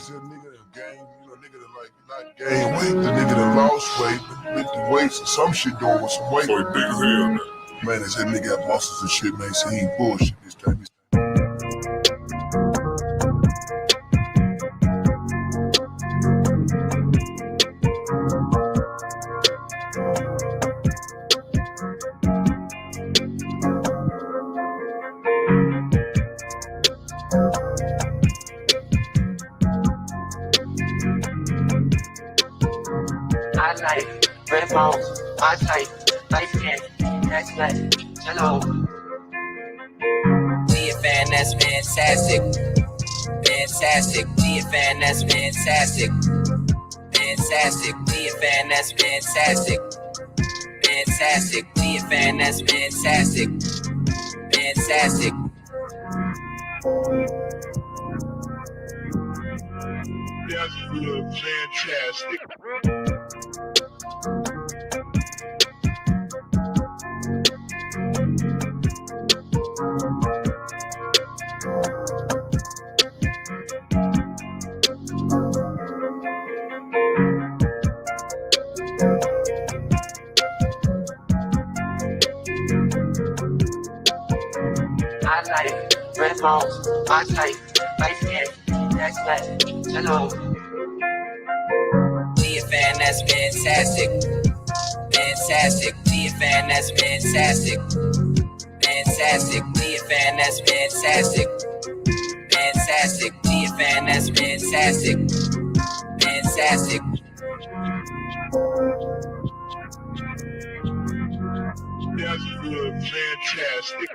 Said nigga that gained, nigga that like not gained weight, the nigga that lost weight, lifted weights or some shit doing with some weight. So he big as hell now. Man, they said nigga got muscles and shit, man. So he ain't bullshit this time. I like red balls, my type, light skin, next night, hello. TFN, that's fantastic. Fantastic. TFN, that's fantastic. Fantastic. TFN, that's fantastic. Fantastic. TFN, that's fantastic. Fantastic. That's good, fantastic. I like red balls, my type, light skin, next night, hello. TFN, that's fantastic. Fantastic. TFN, that's fantastic. Fantastic. TFN, that's fantastic. Fantastic. TFN, that's fantastic. Fantastic. That's good, fantastic.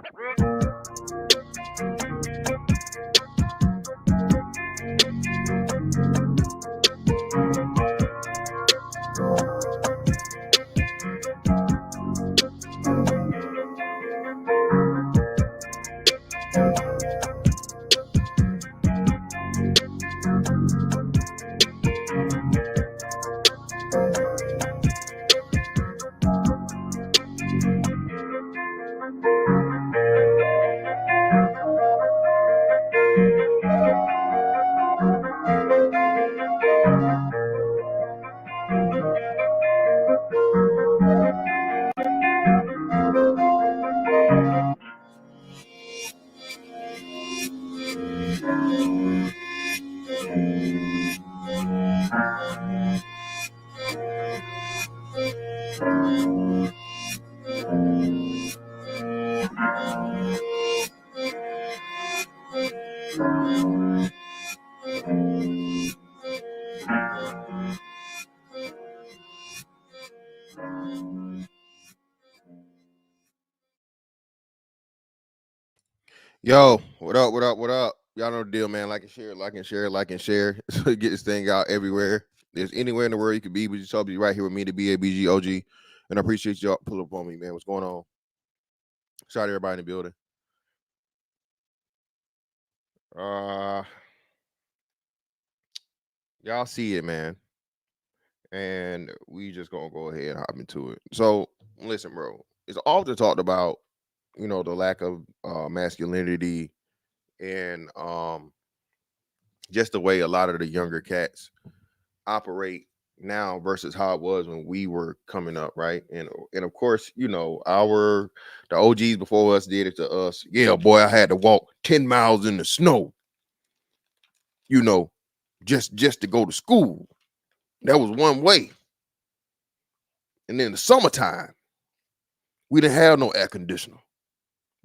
Yo, what up? What up? What up? Y'all know the deal, man. Like and share, like and share, like and share. So get this thing out everywhere. There's anywhere in the world you could be, but you told me right here with me, the BABG OG. And I appreciate y'all pull up on me, man. What's going on? Shout out to everybody in the building. Y'all see it, man. And we just gonna go ahead and hop into it. So listen, bro. It's often talked about, the lack of masculinity and just the way a lot of the younger cats operate now versus how it was when we were coming up, right? And of course, the OGs before us did it to us. Yeah, boy, I had to walk 10 miles in the snow, just to go to school. That was one way. And then the summertime, we didn't have no air conditioner.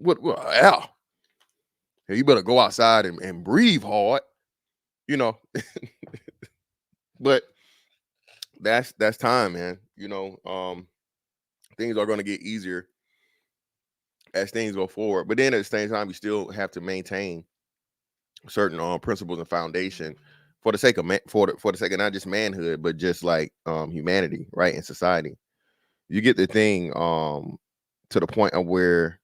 What air? Hey, you better go outside and breathe hard, but that's time, man. Things are going to get easier as things go forward, but then at the same time, we still have to maintain certain principles and foundation for the sake of for the sake of not just manhood, but just like humanity, right, in society. You get the thing to the point of where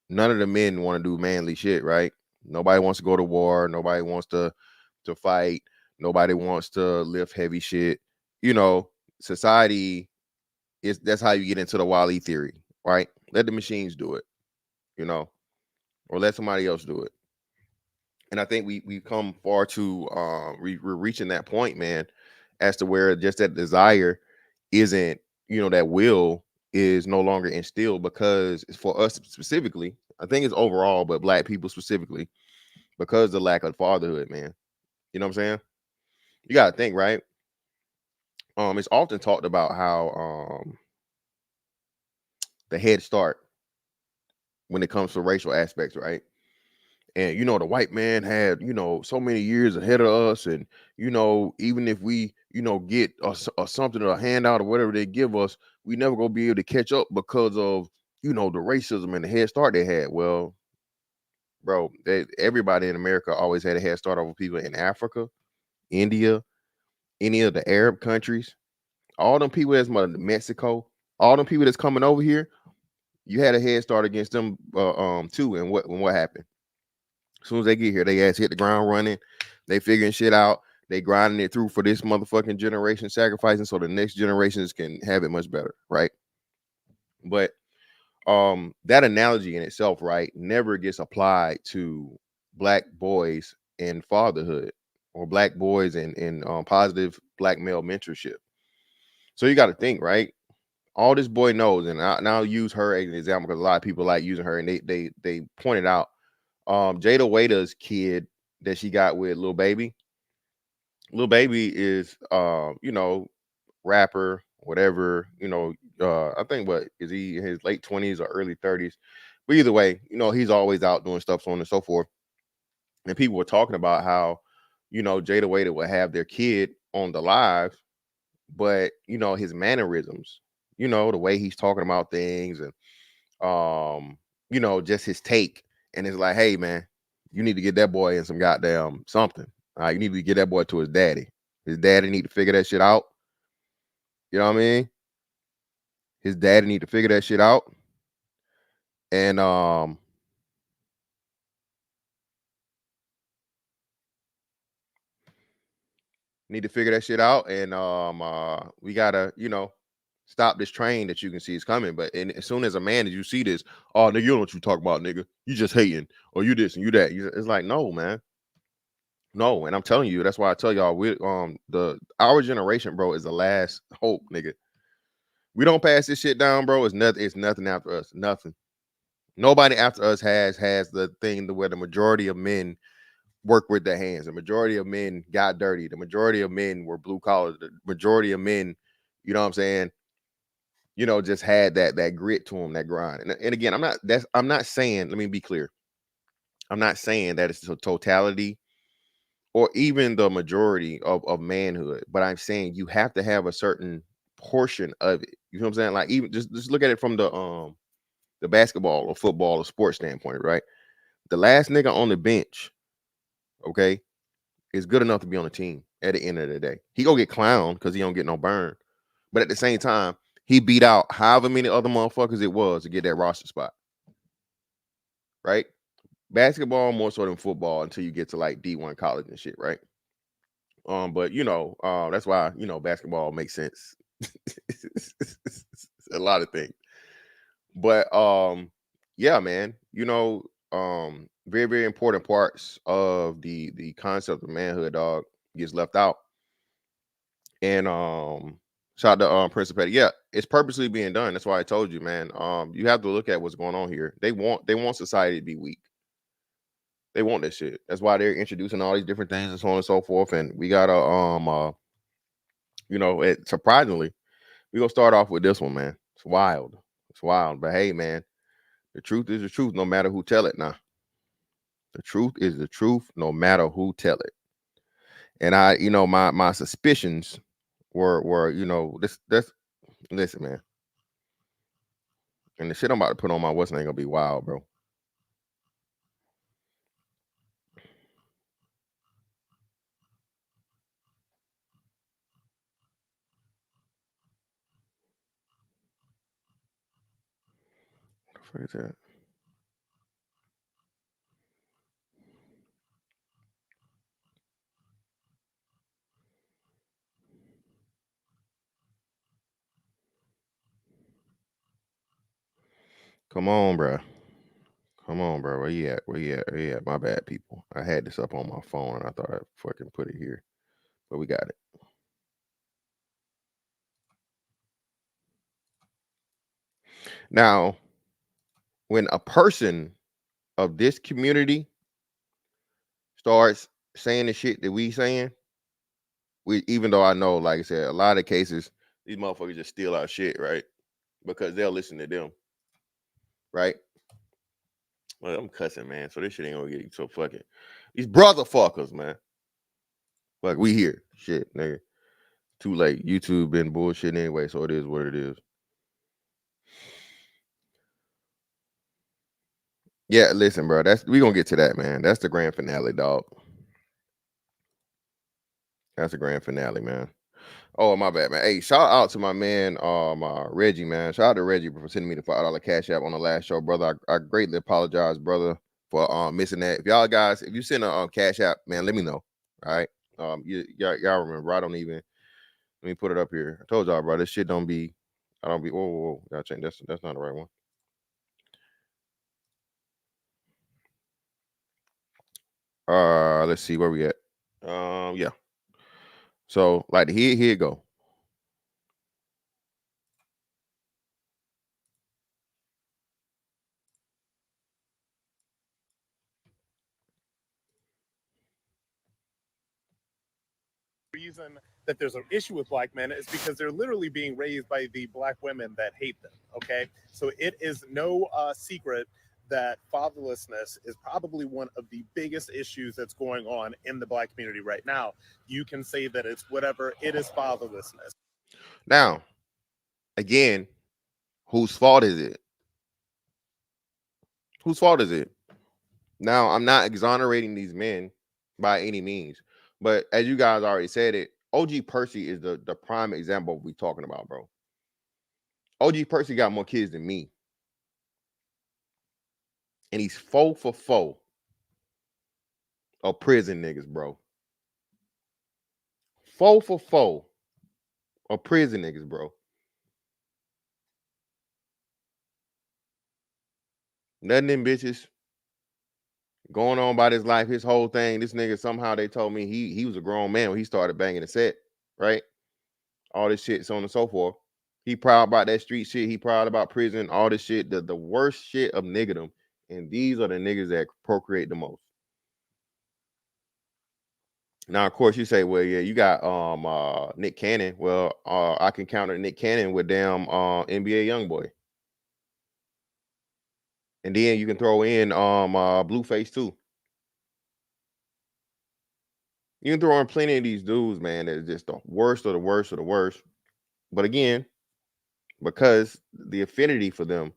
none of the men want to do manly shit, right? Nobody wants to go to war. Nobody wants to fight. Nobody wants to lift heavy shit. Society that's how you get into the Wall-E theory, right? Let the machines do it, or let somebody else do it. And I think we come far too we're reaching that point, man, as to where just that desire isn't, that will is no longer instilled, because it's for us specifically. I think it's overall, but black people specifically, because the lack of fatherhood, man. You know what I'm saying? You gotta think, right? It's often talked about how the head start when it comes to racial aspects, right? And the white man had so many years ahead of us, and even if we get a something or a handout or whatever they give us, we never gonna be able to catch up because of the racism and the head start they had. Well, bro, everybody in America always had a head start over people in Africa, India, any of the Arab countries, all them people that's Mexico, all them people that's coming over here. You had a head start against them too. And what happened? As soon as they get here, they ass hit the ground running. They figuring shit out. They grinding it through for this motherfucking generation, sacrificing so the next generations can have it much better, right? But that analogy in itself, right, never gets applied to black boys in fatherhood, or black boys in positive black male mentorship. So you got to think, right? All this boy knows, and I'll use her as an example because a lot of people like using her, and they pointed out Jada Waiter's kid that she got with Lil Baby. Lil Baby is rapper, whatever, I think, what is he, in his late 20s or early 30s? But either way, he's always out doing stuff, so on and so forth. And people were talking about how, Jada Waiter would have their kid on the live, but his mannerisms, the way he's talking about things, and just his take. And it's like, hey man, you need to get that boy in some goddamn something. All right, you need to get that boy to his daddy. His daddy need to figure that shit out. You know what I mean? His daddy need to figure that shit out. And need to figure that shit out. And we gotta, stop this train that you can see is coming. But as soon as a man, as you see this, oh nigga, you know what you talk about, nigga. You just hating, or you this and you that. It's like, no, man. No, and I'm telling you, that's why I tell y'all, our generation, bro, is the last hope, nigga. We don't pass this shit down, bro. It's nothing after us. Nothing. Nobody after us has the thing to where the majority of men work with their hands. The majority of men got dirty. The majority of men were blue collar. The majority of men, you know what I'm saying, just had that grit to them, that grind. And again, I'm not saying, let me be clear. I'm not saying that it's the totality or even the majority of manhood, but I'm saying you have to have a certain portion of it. You know what I'm saying? Like, even just look at it from the basketball or football or sports standpoint, right? The last nigga on the bench, okay, is good enough to be on the team at the end of the day. He gonna get clowned because he don't get no burn. But at the same time, he beat out however many other motherfuckers it was to get that roster spot. Right? Basketball more so than football until you get to like D1 college and shit, right? But that's why basketball makes sense. A lot of things. But yeah, man, very, very important parts of the concept of manhood, dog, gets left out. And shout out to Prince of Petty. Yeah, it's purposely being done. That's why I told you, man. You have to look at what's going on here. They want society to be weak. They want this shit. That's why they're introducing all these different things and so on and so forth. And we gotta surprisingly, we're gonna start off with this one, man. It's wild. It's wild. But hey, man, the truth is the truth, no matter who tell it now. The truth is the truth, no matter who tell it. And I, my suspicions were, this listen, man. And the shit I'm about to put on my what's ain't gonna be wild, bro. What the fuck is that? Come on, bro. Come on, bro. Where you at? Where you at? Where you at? My bad, people. I had this up on my phone and I thought I'd fucking put it here. But we got it. Now, when a person of this community starts saying the shit that we saying, even though I know, like I said, a lot of cases, these motherfuckers just steal our shit, right? Because they'll listen to them, right? Well, I'm cussing, man, so this shit ain't gonna get so fucking. These brother fuckers, man. Like, we here. Shit, nigga. Too late. YouTube been bullshit anyway, so it is what it is. Yeah, listen, bro. We gonna get to that, man. That's the grand finale, dog. That's the grand finale, man. Oh, my bad, man. Hey, shout out to my man, Reggie, man. Shout out to Reggie for sending me the $5 cash app on the last show, brother. I greatly apologize, brother, for missing that. If y'all guys, if you send a cash app, man, let me know. All right. Y'all remember? I don't even. Let me put it up here. I told y'all, bro. This shit don't be. I don't be. Whoa. Gotta change. That's not the right one. Let's see where we at. Yeah. So like here you go. Reason that there's an issue with black men is because they're literally being raised by the black women that hate them. Okay, so it is no secret that fatherlessness is probably one of the biggest issues that's going on in the black community right now. You can say that it's whatever, it is fatherlessness. Now, again, whose fault is it? Whose fault is it? Now, I'm not exonerating these men by any means, but as you guys already said it, OG Percy is the prime example of what we're talking about, bro. OG Percy got more kids than me. And he's 4 for 4 of prison niggas, bro. 4 for 4 of prison niggas, bro. Nothing them bitches going on about his life, his whole thing. This nigga, somehow they told me he was a grown man when he started banging the set, right? All this shit, so on and so forth. He proud about that street shit. He proud about prison, all this shit. The worst shit of niggerdom. And these are the niggas that procreate the most. Now, of course, you say, well, yeah, you got Nick Cannon. Well, I can counter Nick Cannon with damn NBA Youngboy. And then you can throw in Blueface too. You can throw in plenty of these dudes, man, that are just the worst of the worst of the worst. But again, because the affinity for them,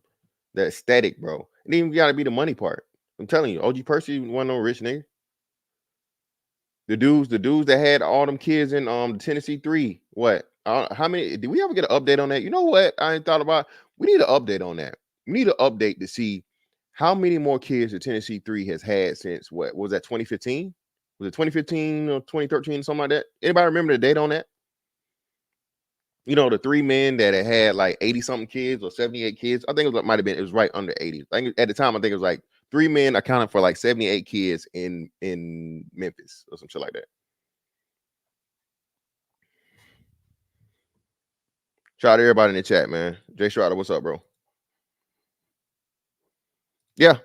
the aesthetic, bro. It even got to be the money part. I'm telling you, OG Percy wasn't no rich nigga. The dudes that had all them kids in the Tennessee 3. What? How many? Did we ever get an update on that? You know what? I ain't thought about. We need an update on that. We need an update to see how many more kids the Tennessee 3 has had since what was that 2015? Was it 2015 or 2013, something like that? Anybody remember the date on that? You know, the 3 men that had like 80 something kids or 78 kids. I think it might have been. It was right under 80. I think at the time, I think it was like 3 men accounted for like 78 kids in Memphis or some shit like that. Shout out to everybody in the chat, man. Jay Schroeder, what's up, bro? Yeah.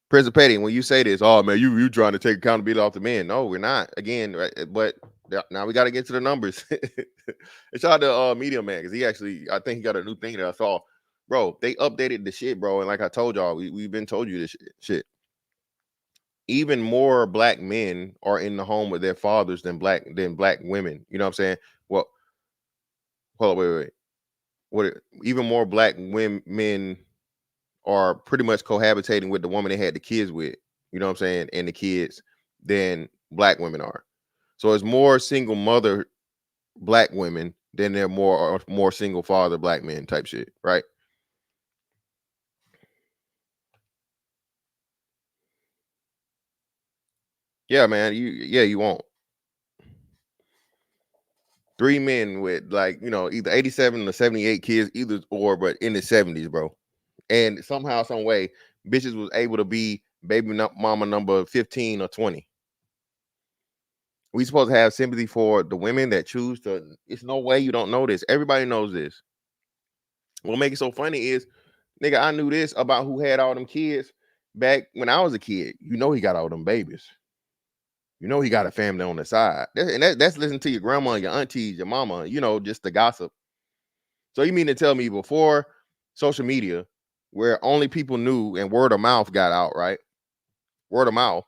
Prison Petty, when you say this, oh man, you trying to take accountability off the men. No, we're not. Again, right? But now we got to get to the numbers. And shout out to Media Man, because he actually, I think he got a new thing that I saw. Bro, they updated the shit, bro. And like I told y'all, we've been told you this shit. Even more black men are in the home with their fathers than black women. You know what I'm saying? Well, hold on, wait. What? Even more black men are pretty much cohabitating with the woman they had the kids with, you know what I'm saying, and the kids than black women are. So it's more single mother black women than there are more single father black men type shit, right? Yeah, man, you won't. 3 men with like, you know, either 87 or 78 kids, either or, but in the 70s, bro. And somehow, some way, bitches was able to be baby mama number 15 or 20. We supposed to have sympathy for the women that choose to. It's no way you don't know this. Everybody knows this. What make it so funny is, nigga, I knew this about who had all them kids back when I was a kid. You know he got all them babies. You know he got a family on the side. That's listening to your grandma, your aunties, your mama, you know, just the gossip. So you mean to tell me before social media, where only people knew and word of mouth got out, right? Word of mouth.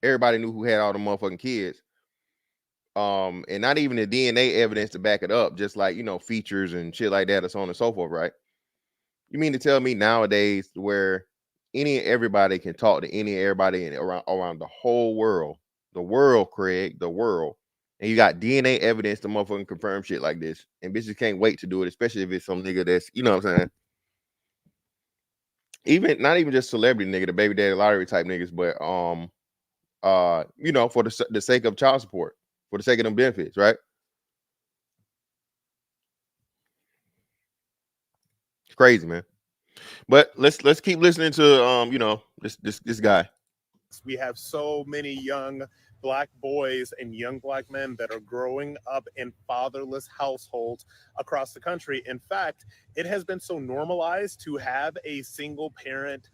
Everybody knew who had all the motherfucking kids. And not even the DNA evidence to back it up, just like, you know, features and shit like that, and so on and so forth, right? You mean to tell me nowadays where any and everybody can talk to any and everybody around the whole world, Craig, the world, and you got DNA evidence to motherfucking confirm shit like this, and bitches can't wait to do it, especially if it's some nigga that's, you know what I'm saying? Even not even just celebrity nigga, the baby daddy lottery type niggas, but you know, for the sake of child support, for the sake of them benefits, right? It's crazy, man. But let's keep listening to you know, this guy. We have so many young Black boys and young Black men that are growing up in fatherless households across the country. In fact, it has been so normalized to have a single parent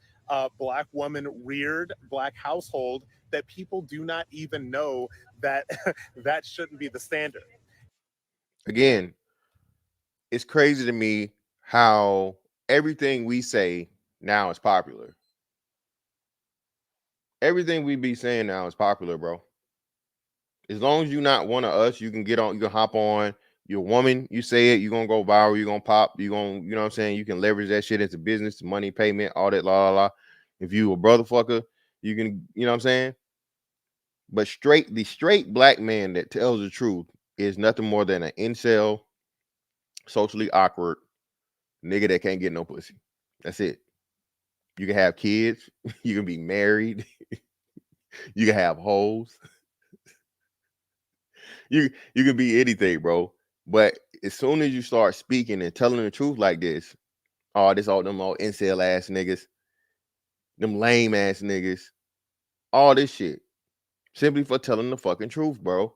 Black woman reared Black household that people do not even know that that shouldn't be the standard. Again, it's crazy to me how everything we say now is popular. Everything we be saying now is popular, bro. As long as you're not one of us, you can get on, you can hop on. You're a woman, you say it, you're gonna go viral, you're gonna pop, you're gonna, you know what I'm saying? You can leverage that shit into business, money, payment, all that, la la la. If you a brother fucker, you can, you know what I'm saying? But the straight Black man that tells the truth is nothing more than an incel, socially awkward nigga that can't get no pussy. That's it. You can have kids, you can be married, you can have hoes. You can be anything, bro. But as soon as you start speaking and telling the truth like this, all them all incel ass niggas, them lame ass niggas, all this shit, simply for telling the fucking truth, bro.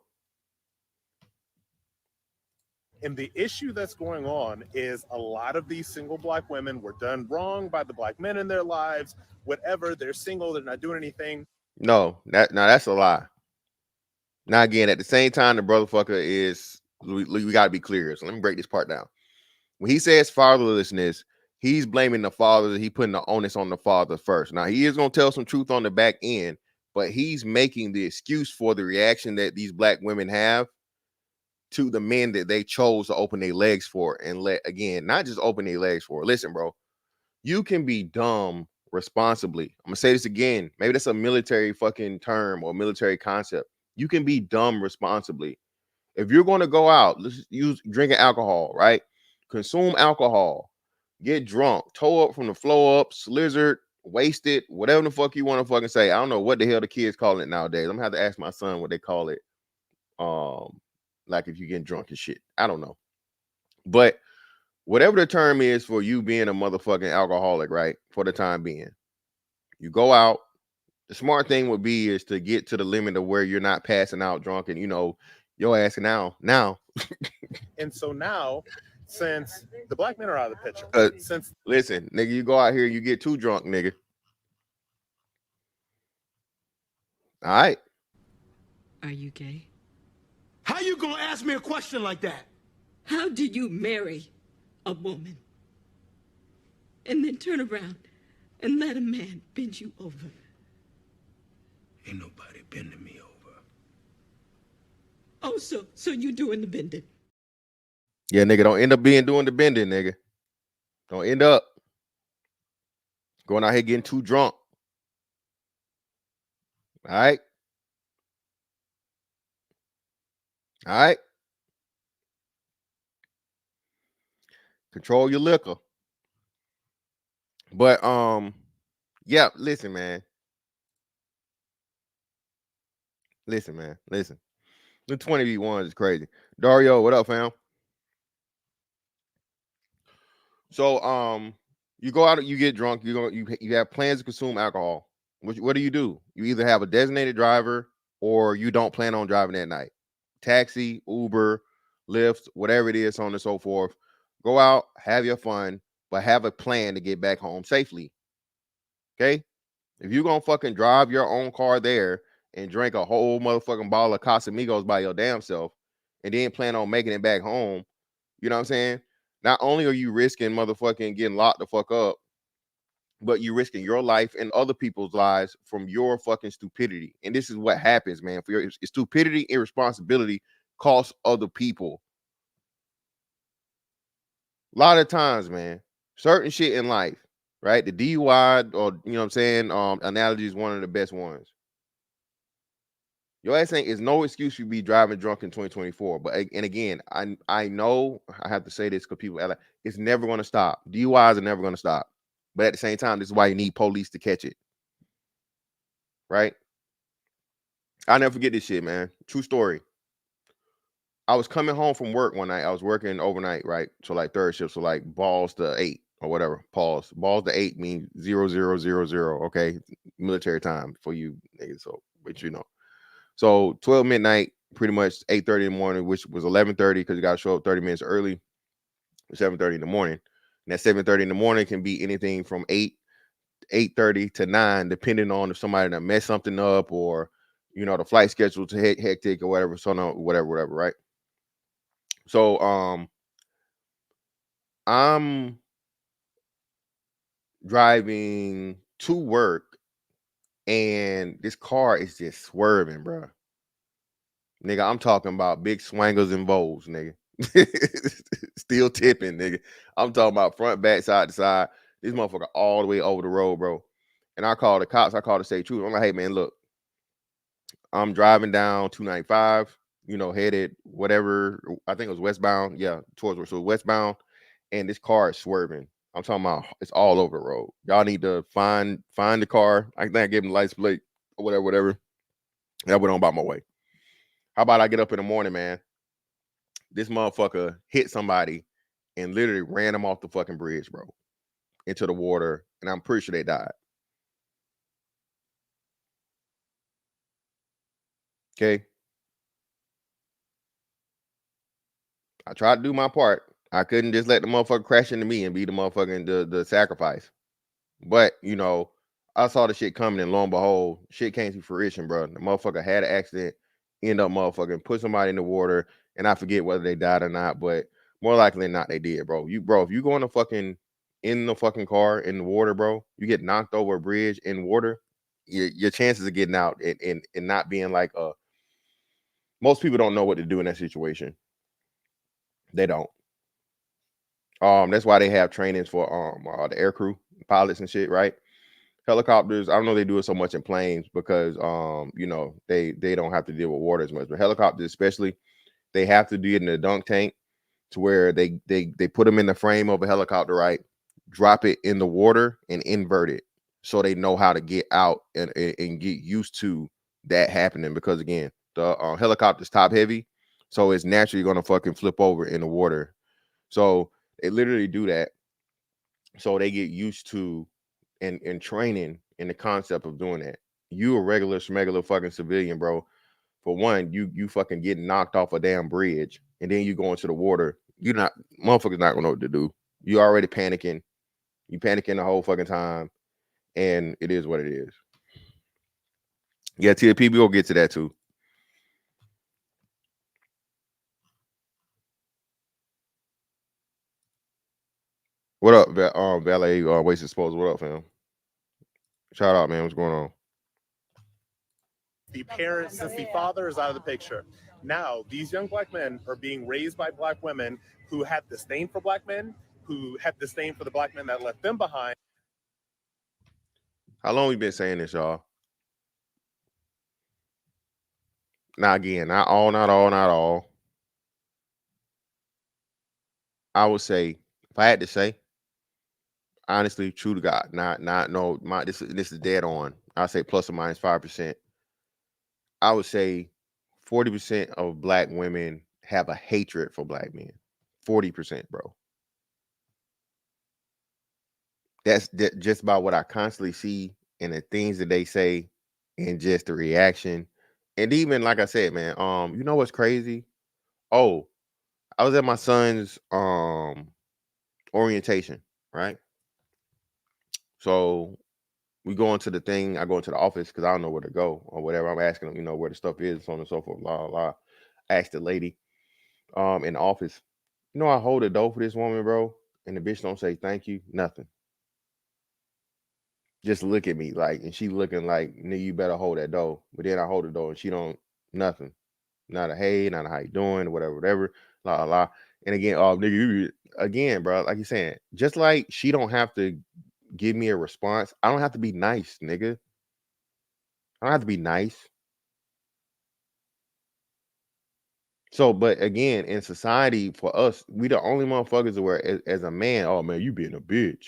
And the issue that's going on is a lot of these single Black women were done wrong by the Black men in their lives. Whatever, they're single, they're not doing anything. No, that's a lie. Now again, at the same time, the brother fucker is, we gotta be clear. So let me break this part down. When he says fatherlessness, he's blaming the father. He putting the onus on the father first. Now he is gonna tell some truth on the back end, but he's making the excuse for the reaction that these Black women have to the men that they chose to open their legs for, and not just open their legs for. Listen, bro, you can be dumb responsibly. I'm gonna say this again. Maybe that's a military fucking term or military concept. You can be dumb responsibly. If you're going to go out, let's use drinking alcohol, right? Consume alcohol, get drunk, toe up from the floor up, slizzard, wasted, whatever the fuck you want to fucking say. I don't know what the hell the kids call it nowadays. I'm gonna have to ask my son what they call it. Like if you get drunk and shit. I don't know. But whatever the term is for you being a motherfucking alcoholic, right? For the time being, you go out. The smart thing would be is to get to the limit of where you're not passing out drunk and, you know, your ass now. And so now, since the Black men are out of the picture, listen, nigga, you go out here, you get too drunk, nigga. All right. Are you gay? How you gonna ask me a question like that? How do you marry a woman and then turn around and let a man bend you over? Ain't nobody bending me over. Oh, so you doing the bending? Yeah, nigga, don't end up doing the bending, nigga. Don't end up going out here getting too drunk. All right. All right. Control your liquor. But yeah, listen, man. Listen. The 20v1 is crazy. Dario, what up, fam? So You go out, you get drunk, you have plans to consume alcohol. What do? You either have a designated driver or you don't plan on driving that night. Taxi, Uber, Lyft, whatever it is, so on and so forth. Go out, have your fun, but have a plan to get back home safely. Okay? If you're gonna fucking drive your own car there and drink a whole motherfucking bottle of Casamigos by your damn self and then plan on making it back home, you know what I'm saying? Not only are you risking motherfucking getting locked the fuck up, but you're risking your life and other people's lives from your fucking stupidity. And this is what happens, man. For your stupidity, irresponsibility costs other people. A lot of times, man, certain shit in life, right? The DUI, or you know what I'm saying, analogy is one of the best ones. Your ass ain't is no excuse for you to be driving drunk in 2024. But and again, I know I have to say this because people like it's never going to stop. DUIs are never going to stop. But at the same time, this is why you need police to catch it. Right? I'll never forget this shit, man. True story. I was coming home from work one night. I was working overnight, right? So like third shift, so like balls to 8 or whatever. Pause. Balls to 8 means 0000. Okay, military time for you niggas. So, but you know. So 12 midnight, pretty much 8:30 in the morning, which was 11:30 because you got to show up 30 minutes early. 7:30 in the morning. And that 7:30 in the morning can be anything from 8:30 to 9, depending on if somebody done messed something up or you know the flight schedule to hectic or whatever. So no, whatever, right? So I'm driving to work and this car is just swerving, bro. Nigga, I'm talking about big swangers and bowls, nigga. Still tipping, nigga. I'm talking about front, back, side to side. This motherfucker all the way over the road, bro. And I called the cops. I called to say truth. I'm like, hey, man, look, I'm driving down 295, you know, headed whatever. I think it was westbound. Yeah, towards so westbound. And this car is swerving. I'm talking about it's all over the road. Y'all need to find the car. I think I gave him the license plate or whatever. And I went on about my way. How about I get up in the morning, man? This motherfucker hit somebody and literally ran them off the fucking bridge, bro, into the water. And I'm pretty sure they died. Okay. I tried to do my part. I couldn't just let the motherfucker crash into me and be the motherfucking the sacrifice. But you know, I saw the shit coming, and lo and behold, shit came to fruition, bro. The motherfucker had an accident, end up motherfucking put somebody in the water, and I forget whether they died or not, but more likely than not, they did, bro. If you go in the fucking car in the water, bro, you get knocked over a bridge in water, your chances of getting out and not being like most people don't know what to do in that situation. They don't. That's why they have trainings for the aircrew pilots and shit, right? Helicopters, I don't know they do it so much in planes because you know, they don't have to deal with water as much. But helicopters especially, they have to do it in a dunk tank to where they put them in the frame of a helicopter, right? Drop it in the water and invert it so they know how to get out and get used to that happening, because again, the helicopter's top heavy, so it's naturally gonna fucking flip over in the water. So they literally do that so they get used to and training in the concept of doing that. You a regular smegular fucking civilian, bro. For one, you fucking getting knocked off a damn bridge and then you go into the water. Motherfuckers not gonna know what to do. You already panicking. You panicking the whole fucking time. And it is what it is. Yeah, TLP, we'll get to that too. What up, Valet Waste Disposal? What up, fam? Shout out, man. What's going on? The parents, since the father is out of the picture. Now, these young black men are being raised by black women who had disdain for black men, who had disdain for the black men that left them behind. How long we been saying this, y'all? Now, again, not all. I would say, if I had to say, honestly, true to God, this is dead on. I'd say plus or minus 5%. I would say 40% of black women have a hatred for black men. 40%, bro. That's just about what I constantly see in the things that they say and just the reaction. And even like I said, man, you know what's crazy? Oh, I was at my son's orientation, right? So we go into the thing, I go into the office because I don't know where to go or whatever. I'm asking them, where the stuff is, so on and so forth, blah, blah, blah. Asked the lady in the office, I hold the door for this woman, bro, and the bitch don't say thank you, nothing. Just look at me like, and she looking like, nigga, you better hold that door. But then I hold the door and she don't, nothing. Not a hey, not a how you doing, whatever, la la. And again, nigga, again, bro, like you saying, just like she don't have to give me a response, I don't have to be nice, nigga. I don't have to be nice. So, but again, in society, for us, we the only motherfuckers where as a man, oh man, you being a bitch,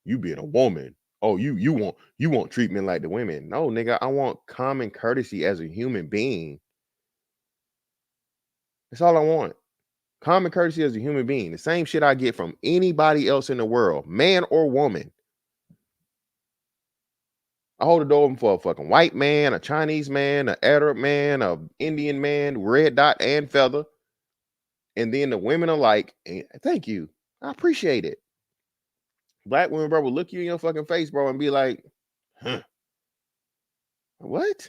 you being a woman. Oh, you want treatment like the women. No, nigga, I want common courtesy as a human being. That's all I want. Common courtesy as a human being. The same shit I get from anybody else in the world, man or woman. I hold the door open for a fucking white man, a Chinese man, an Arab man, a Indian man, red dot and feather. And then the women are like, thank you. I appreciate it. Black women, bro, will look you in your fucking face, bro, and be like, huh? What?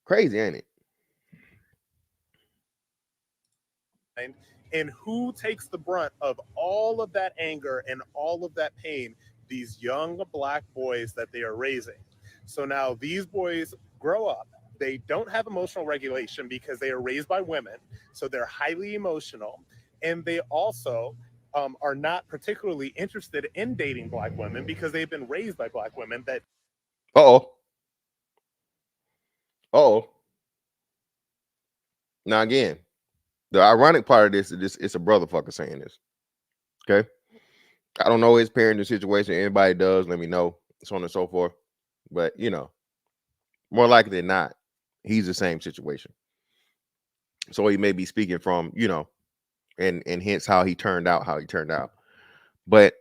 Crazy, ain't it? And who takes the brunt of all of that anger and all of that pain? These young black boys that they are raising. So now these boys grow up. They don't have emotional regulation because they are raised by women. So they're highly emotional. And they also are not particularly interested in dating black women because they've been raised by black women that. Oh. Now again, the ironic part of this is it's a brother fucker saying this. Okay. I don't know his parenting situation. Anybody does, let me know. So on and so forth. But more likely than not, he's the same situation. So he may be speaking from, and hence how he turned out. But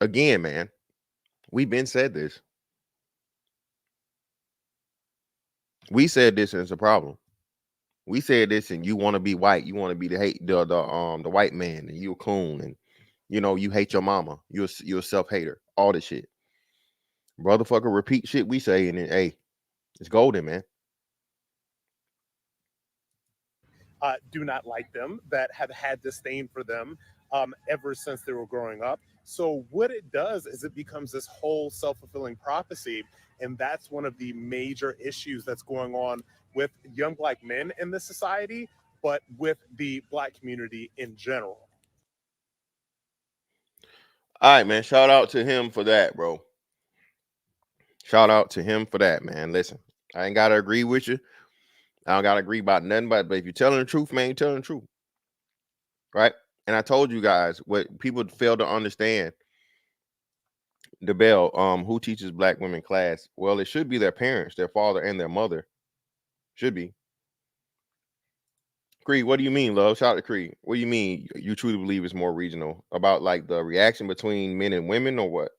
again, man, we've been said this. We said this and it's a problem. We said this and you want to be white. You want to be the white man, and you a coon, and you hate your mama. You're a self-hater. All this shit. Brotherfucker repeat shit we say, and then hey, it's golden, man. Do not like them, that have had disdain for them ever since they were growing up. So what it does is it becomes this whole self-fulfilling prophecy. And that's one of the major issues that's going on with young black men in this society, but with the black community in general. All right, man. Shout out to him for that, bro. Shout out to him for that, man. Listen, I ain't got to agree with you. I don't got to agree about nothing, but if you're telling the truth, man, you're telling the truth. Right? And I told you guys what people fail to understand. The bell, who teaches black women class? Well, it should be their parents, their father and their mother. Should be. Creed, what do you mean, love? Shout out to Creed. What do you mean you truly believe it's more regional? About like the reaction between men and women or what?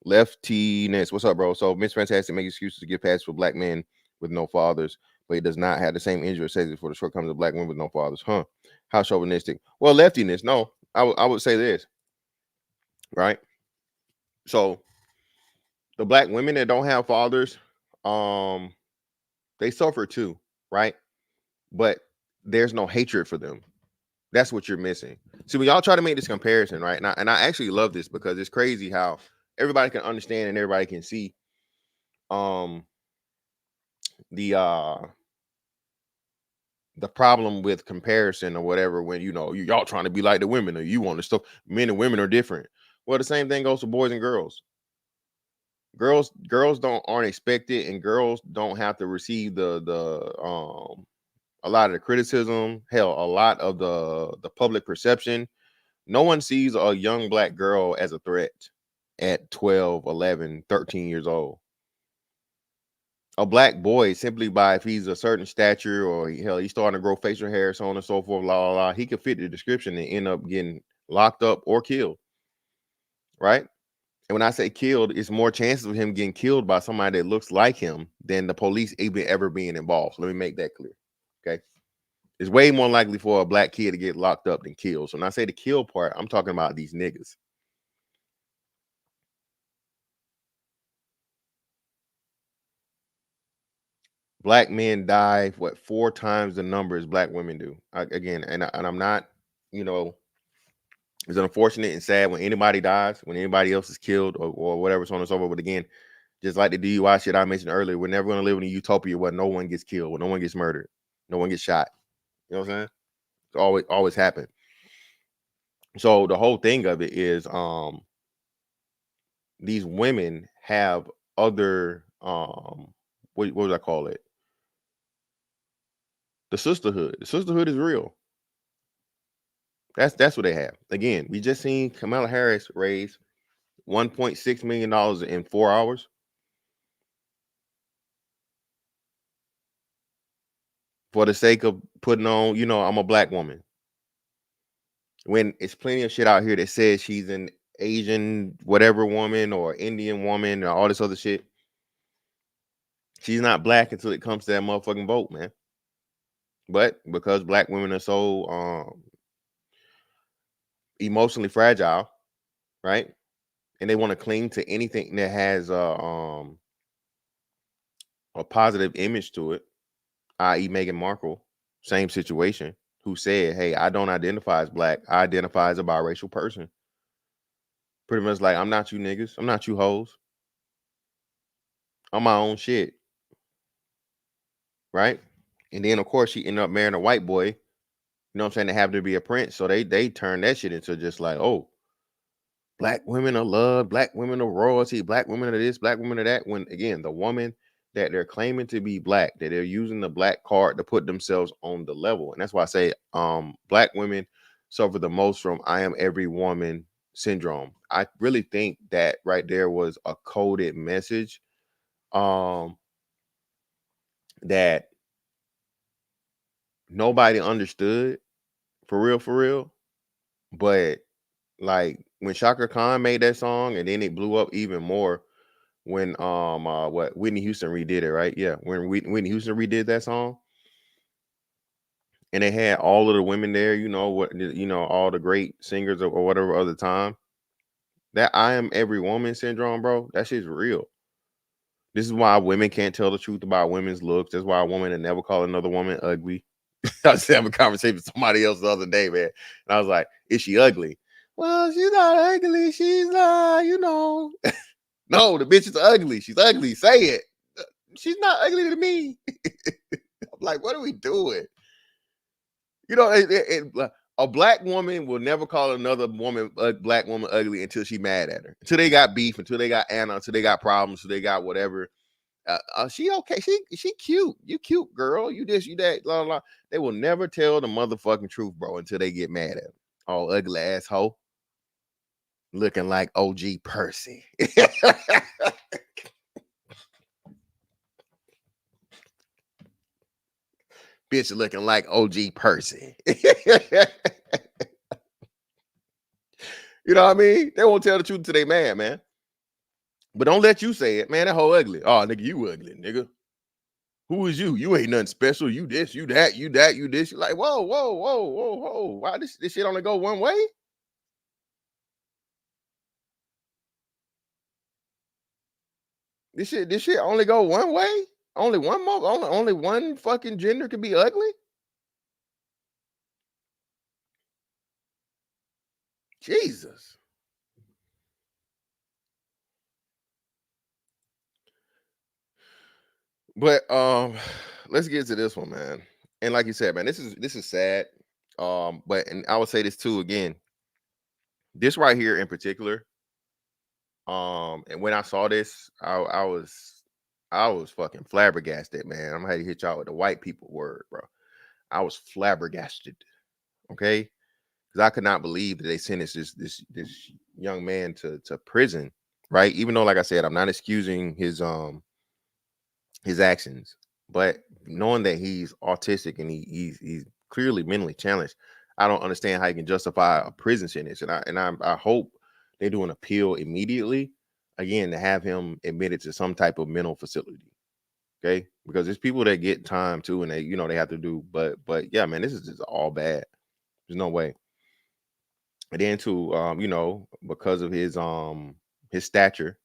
Leftiness. What's up, bro? So Miss Fantastic make excuses to give passes for black men with no fathers, but he does not have the same injury says for the shortcomings of black women with no fathers. Huh? How chauvinistic. Well, leftiness. No, I would say this. Right? So the black women that don't have fathers, they suffer too, right? But there's no hatred for them. That's what you're missing. See, when y'all try to make this comparison, right? And I actually love this because it's crazy how everybody can understand and everybody can see the problem with comparison or whatever when y'all trying to be like the women or you want to stuff. Men and women are different. Well, the same thing goes for boys and girls. Girls aren't expected, and girls don't have to receive a lot of the criticism, hell, a lot of the public perception. No one sees a young black girl as a threat at 12, 11, 13 years old. a black boy simply by if he's a certain stature or hell, he's starting to grow facial hair, so on and so forth, la la la, he could fit the description and end up getting locked up or killed, right? And when I say killed, it's more chances of him getting killed by somebody that looks like him than the police even ever being involved. So let me make that clear. Okay. It's way more likely for a black kid to get locked up than killed. So when I say the kill part, I'm talking about these niggas. Black men die, 4 times the number as black women do. And I'm not, it's unfortunate and sad when anybody dies, when anybody else is killed or whatever, so on and so forth. But again, just like the DUI shit I mentioned earlier, we're never going to live in a utopia where no one gets killed, where no one gets murdered, no one gets shot. You know what I'm saying? It's always happen. So the whole thing of it is these women have other what would I call it? The sisterhood. The sisterhood is real. That's what they have. Again, we just seen Kamala Harris raise $1.6 million in 4 hours. For the sake of putting on, I'm a black woman. When it's plenty of shit out here that says she's an Asian whatever woman or Indian woman or all this other shit. She's not black until it comes to that motherfucking vote, man. But because black women are so emotionally fragile, right? And they want to cling to anything that has a positive image to it, i.e. Meghan Markle, same situation, who said, hey, I don't identify as black. I identify as a biracial person. Pretty much like, I'm not you niggas. I'm not you hoes. I'm my own shit. Right? And then, of course, she ended up marrying a white boy. You know what I'm saying? They have to be a prince. So they turned that shit into just like, oh, black women are loved, black women are royalty, black women are this, black women are that. When, again, the woman that they're claiming to be black, that they're using the black card to put themselves on the level. And that's why I say black women suffer the most from I am every woman syndrome. I really think that right there was a coded message that nobody understood for real. But like when Shaka Khan made that song and then it blew up even more when Whitney Houston redid it, right? Yeah, when Whitney Houston redid that song and they had all of the women there, all the great singers or whatever other time. That I am every woman syndrome, bro, that shit's real. This is why women can't tell the truth about women's looks. That's why a woman would never call another woman ugly. I was having a conversation with somebody else the other day, man. And I was like, is she ugly? Well, she's not ugly. She's not, No, the bitch is ugly. She's ugly. Say it. She's not ugly to me. I'm like, what are we doing? A black woman will never call another black woman ugly until she mad at her. Until they got beef, until they got Anna, until they got problems, until they got whatever. She okay. She cute. You cute, girl. You this, you that, blah, blah. They will never tell the motherfucking truth, bro, until they get mad at her. All ugly asshole. Looking like OG Percy. Bitch looking like OG Percy. You know what I mean? They won't tell the truth until they mad, man. But don't let you say it, man. That whole ugly. Oh, nigga, you ugly, nigga. Who is you? You ain't nothing special. You this, you that, you that, you this. You're like, whoa. Why this shit only go one way? This shit only go one way? Only one fucking gender can be ugly? Jesus. But let's get to this one, man. And like you said, man, this is sad. But and I would say this too again. This right here in particular. And when I saw this, I was fucking flabbergasted, man. I'm gonna have to hit y'all with the white people word, bro. I was flabbergasted. Okay. Because I could not believe that they sentenced this young man to prison, right? Even though, like I said, I'm not excusing his his actions. But knowing that he's autistic and he's clearly mentally challenged, I don't understand how you can justify a prison sentence. And I hope they do an appeal immediately, again, to have him admitted to some type of mental facility. Okay, because there's people that get time too, and they have to do. But yeah, man, this is just all bad. There's no way. And then too, because of his stature,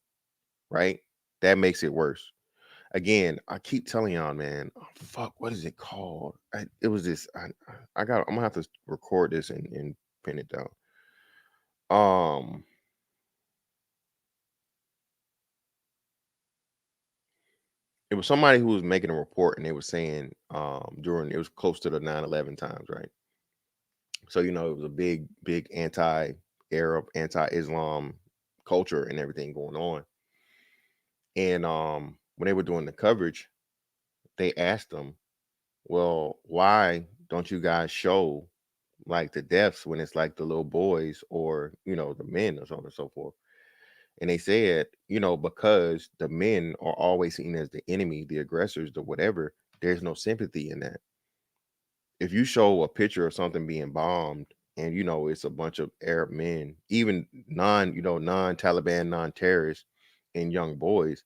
right? That makes it worse. Again, I keep telling y'all, man. Oh, fuck, what is it called? It was this. I'm gonna have to record this and pin it down. It was somebody who was making a report, and they were saying during it was close to the 9/11 times, right? So it was a big anti-Arab, anti-Islam culture and everything going on. And when they were doing the coverage, they asked them, well, why don't you guys show like the deaths when it's like the little boys or the men or so on and so forth? And they said, because the men are always seen as the enemy, the aggressors, the whatever, there's no sympathy in that. If you show a picture of something being bombed and it's a bunch of Arab men, even non-Taliban, non-terrorists, and young boys,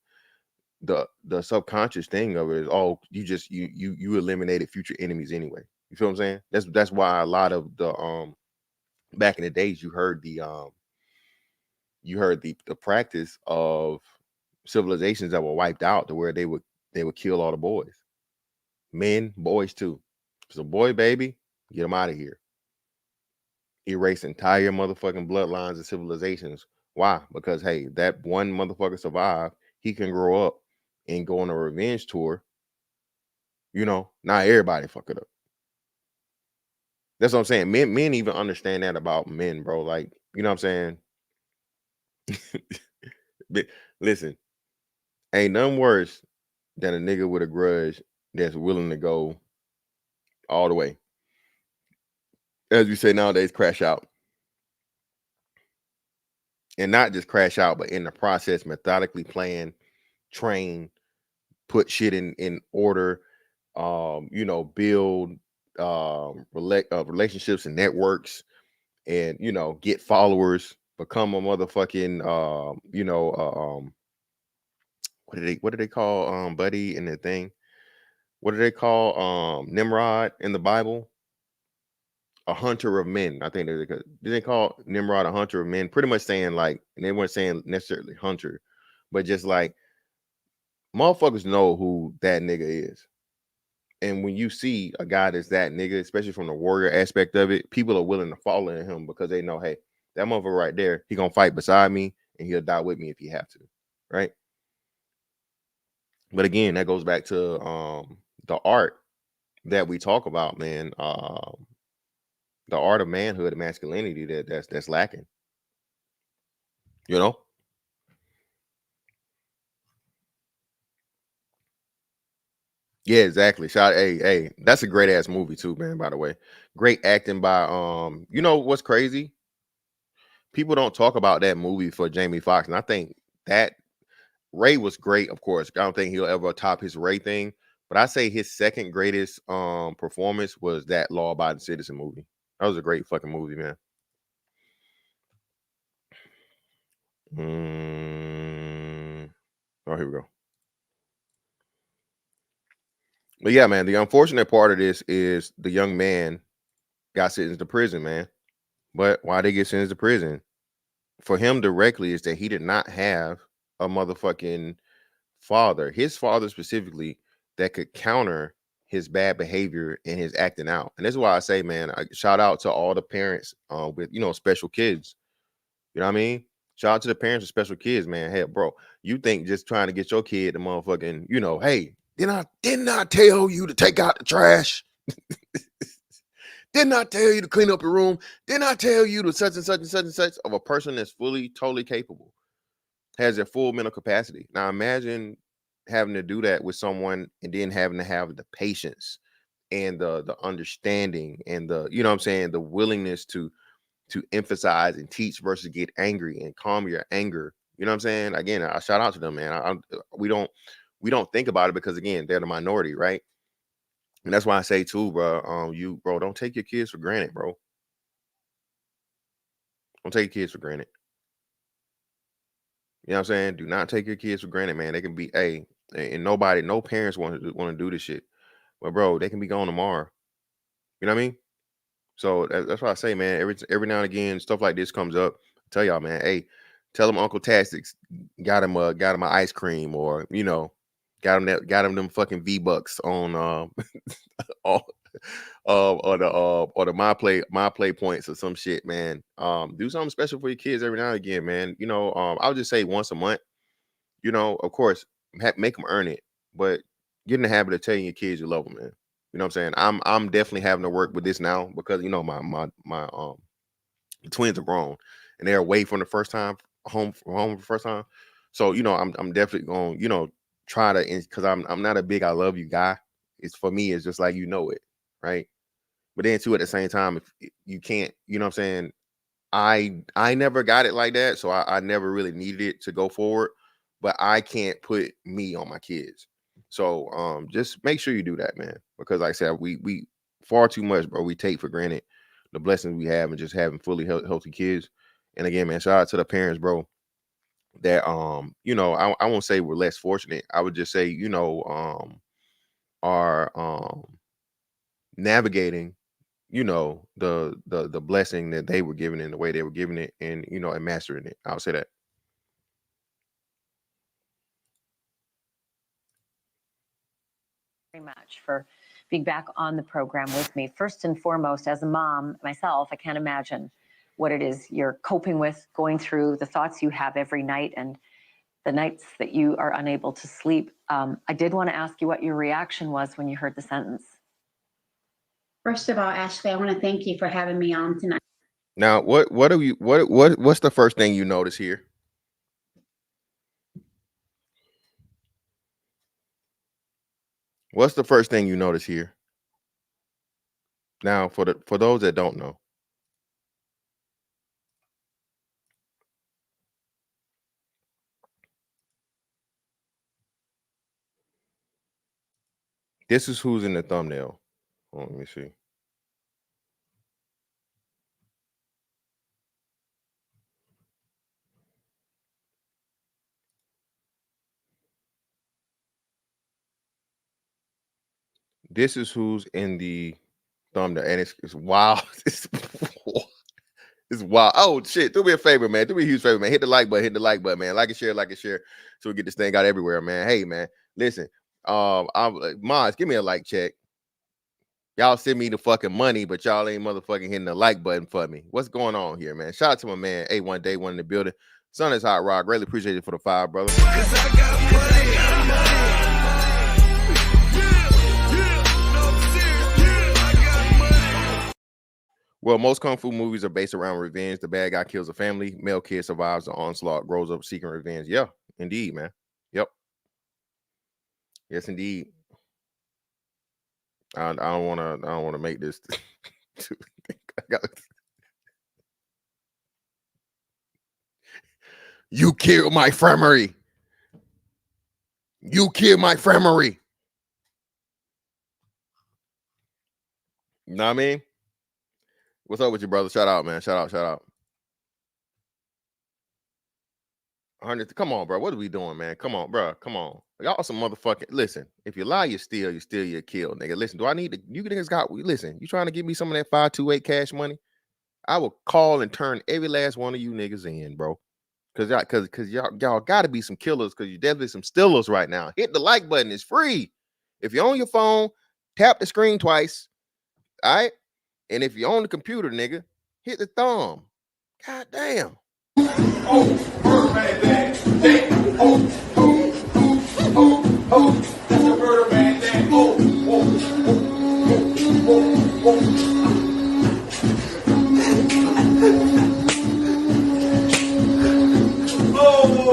the subconscious thing of it is, oh, you eliminated future enemies anyway. You feel what I'm saying? That's why a lot of the back in the days you heard the practice of civilizations that were wiped out to where they would kill all the boys, men, boys too. If it's a boy baby, get them out of here. Erase entire motherfucking bloodlines and civilizations. Why? Because hey, that one motherfucker survived. He can grow up and go on a revenge tour. Not everybody fuck it up. That's what I'm saying. Men even understand that about men, bro. Like, you know what I'm saying? Listen, ain't nothing worse than a nigga with a grudge that's willing to go all the way. As we say nowadays, crash out. And not just crash out, but in the process, methodically plan, train, put shit in order, build relationships and networks, and get followers, become a motherfucking what do they call Buddy in the thing? What do they call Nimrod in the Bible? A hunter of men. I think they call Nimrod a hunter of men, pretty much saying like, and they weren't saying necessarily hunter, but just like motherfuckers know who that nigga is. And when you see a guy that's that nigga, especially from the warrior aspect of it, people are willing to follow in him because they know, hey, that motherfucker right there, he gonna fight beside me and he'll die with me if he have to, right? But again, that goes back to the art that we talk about, man. The art of manhood and masculinity that's lacking. Yeah, exactly. Hey, that's a great ass movie too, man. By the way, great acting by what's crazy? People don't talk about that movie for Jamie Foxx, and I think that Ray was great. Of course, I don't think he'll ever top his Ray thing, but I say his second greatest performance was that Law Abiding Citizen movie. That was a great fucking movie, man. Oh, here we go. But yeah, man, the unfortunate part of this is the young man got sentenced to prison, man. But why they get sentenced to prison? For him directly is that he did not have a motherfucking father, his father specifically, that could counter his bad behavior and his acting out. And this is why I say, man, I shout out to all the parents with special kids. You know what I mean? Shout out to the parents with special kids, man. Hey, bro, you think just trying to get your kid to motherfucking, hey, didn't I tell you to take out the trash? Didn't I tell you to clean up your room? Didn't I tell you to such and such and such and such? Of a person that's fully, totally capable, has their full mental capacity. Now imagine having to do that with someone and then having to have the patience and the understanding and the willingness to emphasize and teach versus get angry and calm your anger. You know what I'm saying? Again, I shout out to them, man. We we don't think about it because again, they're the minority, right? And that's why I say too, bro, bro, don't take your kids for granted, bro. Don't take your kids for granted. You know what I'm saying? Do not take your kids for granted, man. They can be, and nobody, no parents want to do this shit. But bro, they can be gone tomorrow. You know what I mean? So that's why I say, man, every now and again, stuff like this comes up. I tell y'all, man, hey, tell them Uncle Tastix got him an ice cream, or got him them fucking V-Bucks on or the my play points or some shit, man. Do something special for your kids every now and again, man. I'll just say once a month. Of course, make them earn it, but get in the habit of telling your kids you love them, man. You know what I'm saying? I'm definitely having to work with this now because my twins are grown and they're away from the first time home for the first time. So I'm definitely going try to, because I'm not a big I love you guy. It's for me, it's just like it, right? But then too at the same time, if you can't, you know what I'm saying? I never got it like that, so I never really needed it to go forward. But I can't put me on my kids. So just make sure you do that, man. Because like I said, we far too much, bro. We take for granted the blessings we have and just having fully healthy kids. And again, man, shout out to the parents, bro, that I won't say we're less fortunate. I would just say, are navigating, the blessing that they were given and the way they were giving it, and and mastering it. I'll say that. Very much for being back on the program with me. First and foremost, as a mom myself, I can't imagine what it is you're coping with, going through, the thoughts you have every night, and the nights that you are unable to sleep. I did want to ask you what your reaction was when you heard the sentence. First of all, Ashley, I want to thank you for having me on tonight. Now, what's the first thing you notice here? What's the first thing you notice here? Now, for those that don't know, this is who's in the thumbnail. Let me see. This is who's in the thumbnail, and it's wild. It's wild. Oh shit! Do me a favor, man. Do me a huge favor, man. Hit the like button, man. Like and share, so we get this thing out everywhere, man. Hey, man, listen. Mods, give me a like check. Y'all send me the fucking money, but y'all ain't motherfucking hitting the like button for me. What's going on here, man? Shout out to my man, A1 Day One in the building. Son is hot, Rock. Greatly appreciate it for the 5, brother. Well, most kung fu movies are based around revenge. The bad guy kills a family. Male kid survives the onslaught, grows up seeking revenge. Yeah, indeed, man. Yep. Yes, indeed. I don't want to make this. You killed my family. You killed my family. You know what I mean? What's up with you, brother? Shout out, man. Shout out. 100. Come on, bro. What are we doing, man? Come on, bro. Come on. Y'all some motherfucking. Listen, if you lie, you steal, you kill, nigga. Listen, do I need to? You niggas listen, you trying to give me some of that 528 cash money? I will call and turn every last one of you niggas in, bro. Cause y'all gotta be some killers, because you definitely some stealers right now. Hit the like button, it's free. If you're on your phone, tap the screen twice. All right. And if you're on the computer, nigga, hit the thumb. God damn. That's a murder man thing.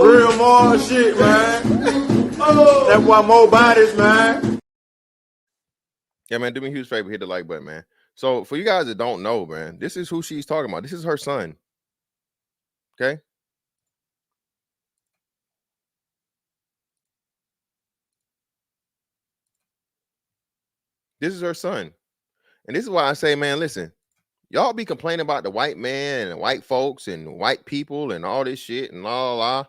Real more shit, man. That's why more bodies, man. Yeah, man, do me a huge favor, hit the like button, man. So for you guys that don't know, man, this is who she's talking about. This is her son. Okay. This is her son. And this is why I say, man, listen, y'all be complaining about the white man and white folks and white people and all this shit and la la la.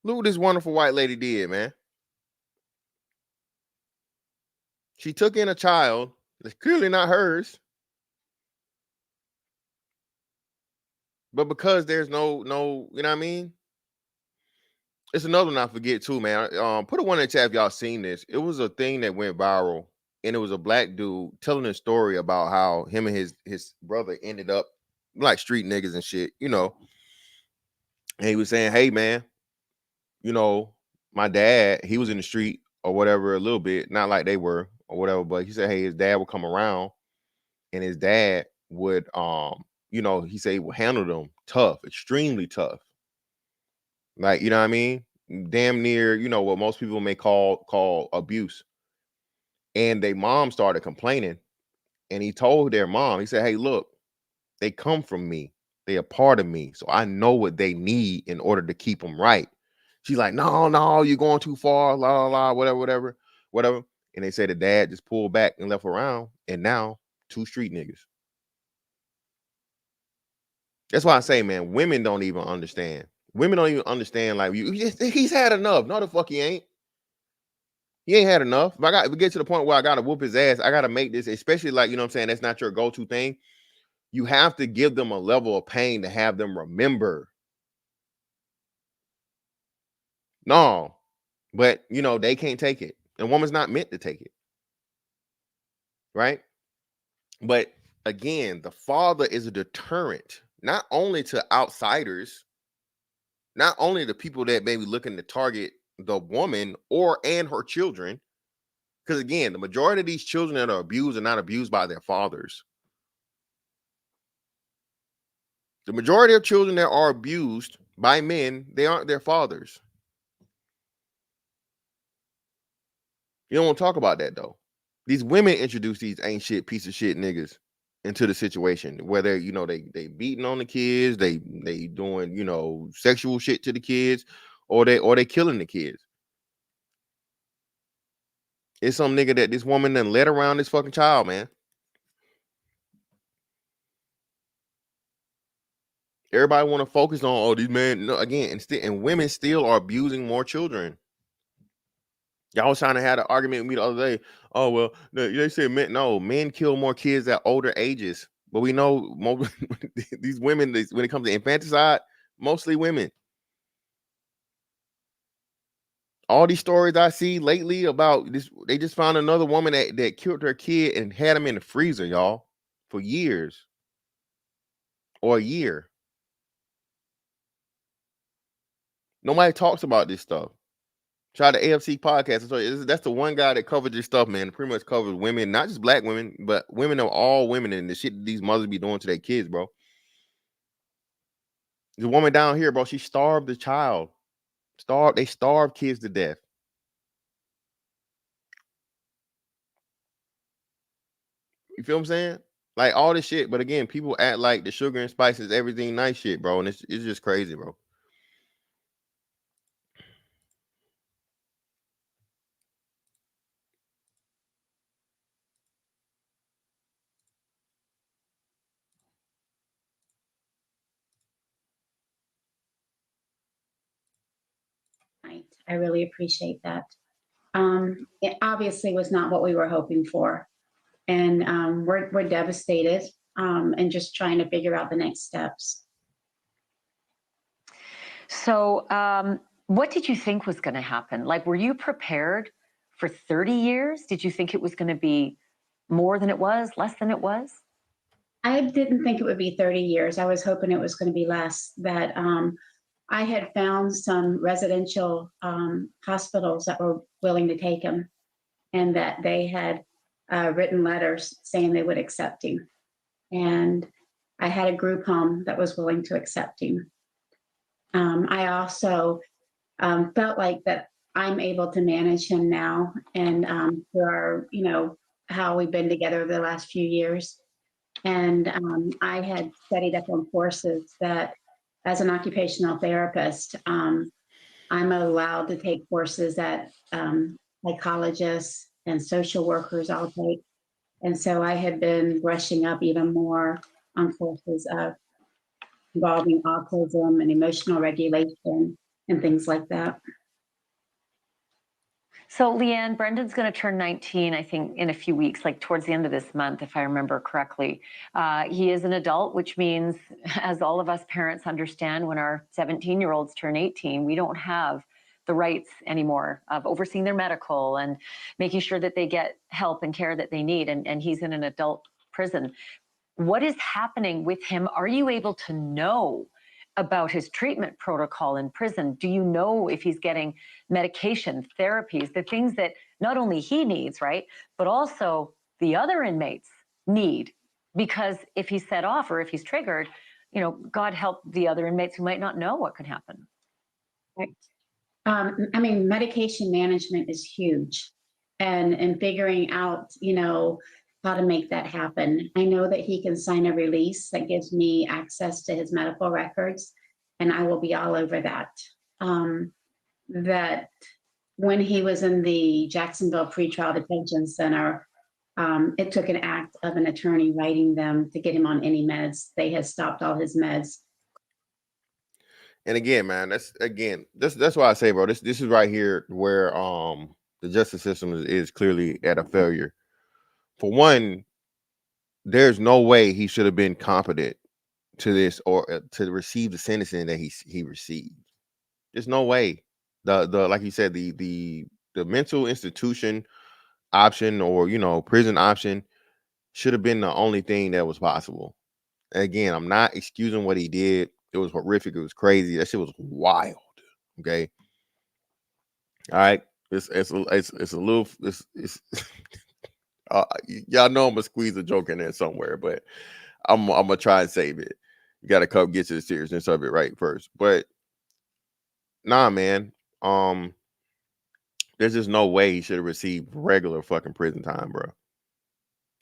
Look what this wonderful white lady did, man. She took in a child that's clearly not hers. But because there's no, you know what I mean? It's another one I forget too, man. Put a one in the chat if y'all seen this. It was a thing that went viral, and it was a black dude telling a story about how him and his brother ended up like street niggas and shit, you know. And he was saying, hey man, you know, my dad, he was in the street or whatever a little bit, not like they were or whatever, but he said, hey, his dad would come around and his dad would you know, he said he would handle them tough, extremely tough. Like, you know what I mean? Damn near, you know, what most people may call abuse. And their mom started complaining. And he told their mom, he said, hey, look, they come from me. They a part of me. So I know what they need in order to keep them right. She's like, no, you're going too far, la, la, la, whatever. And they said the dad just pulled back and left around. And now 2 street niggas. That's why I say, man, women don't even understand. Women don't even understand, like, he's had enough. No, the fuck he ain't. He ain't had enough. If we get to the point where I got to whoop his ass, I got to make this, especially like, you know what I'm saying, that's not your go-to thing. You have to give them a level of pain to have them remember. No, but, you know, they can't take it. And woman's not meant to take it. Right? But, again, the father is a deterrent, not only to outsiders, not only the people that may be looking to target the woman and her children, because again, the majority of these children that are abused are not abused by their fathers. The majority of children that are abused by men, they aren't their fathers. You don't want to talk about that though. These women introduce these ain't shit piece of shit niggas into the situation, whether, you know, they beating on the kids, they doing, you know, sexual shit to the kids, or they killing the kids. It's some nigga that this woman done led around this fucking child, man. Everybody want to focus on, these men. No, again, and women still are abusing more children. Y'all was trying to have an argument with me the other day. Oh, well, they say men kill more kids at older ages. But we know these women, when it comes to infanticide, mostly women. All these stories I see lately about this, they just found another woman that killed her kid and had him in the freezer, y'all, for years or a year. Nobody talks about this stuff. Try the AFC podcast. So that's the one guy that covered this stuff, man. Pretty much covers women, not just black women, but women of all women, and the shit that these mothers be doing to their kids, bro. The woman down here, bro, she starved the child. They starved kids to death. You feel what I'm saying? Like all this shit, but again, people act like the sugar and spices, everything nice shit, bro, and it's just crazy, bro. I really appreciate that. It obviously was not what we were hoping for. And we're devastated and just trying to figure out the next steps. So what did you think was going to happen? Like, were you prepared for 30 years? Did you think it was going to be more than it was, less than it was? I didn't think it would be 30 years. I was hoping it was going to be less. That I had found some residential hospitals that were willing to take him, and that they had written letters saying they would accept him. And I had a group home that was willing to accept him. I also felt like that I'm able to manage him now, and through our, you know, how we've been together over the last few years. And I had studied up on courses that, as an occupational therapist, I'm allowed to take courses at psychologists and social workers all take. And so I have been brushing up even more on courses of involving autism and emotional regulation and things like that. So, Leanne, Brendan's going to turn 19, I think, in a few weeks, like towards the end of this month, if I remember correctly. He is an adult, which means, as all of us parents understand, when our 17-year-olds turn 18, we don't have the rights anymore of overseeing their medical and making sure that they get help and care that they need. And he's in an adult prison. What is happening with him? Are you able to know about his treatment protocol in prison? Do you know if he's getting medication, therapies, the things that not only he needs, right, but also the other inmates need? Because if he's set off or if he's triggered, you know, God help the other inmates who might not know what can happen. Right. I mean, medication management is huge, and figuring out, you know, how to make that happen. I know that he can sign a release that gives me access to his medical records, and I will be all over that. That when he was in the Jacksonville Pretrial Detention Center, it took an act of an attorney writing them to get him on any meds. They had stopped all his meds. And again, man, that's why I say, bro, this is right here where the justice system is clearly at a failure. For one, there's no way he should have been competent to this or to receive the sentencing that he received. There's no way. The like you said, the mental institution option, or, you know, prison option, should have been the only thing that was possible. And again, I'm not excusing what he did. It was horrific. It was crazy. That shit was wild. Okay. All right. It's a little. It's y'all know I'm gonna squeeze a joke in there somewhere, but I'm gonna try and save it. You gotta come get to the seriousness of it right first. But nah, man. There's just no way he should have received regular fucking prison time, bro.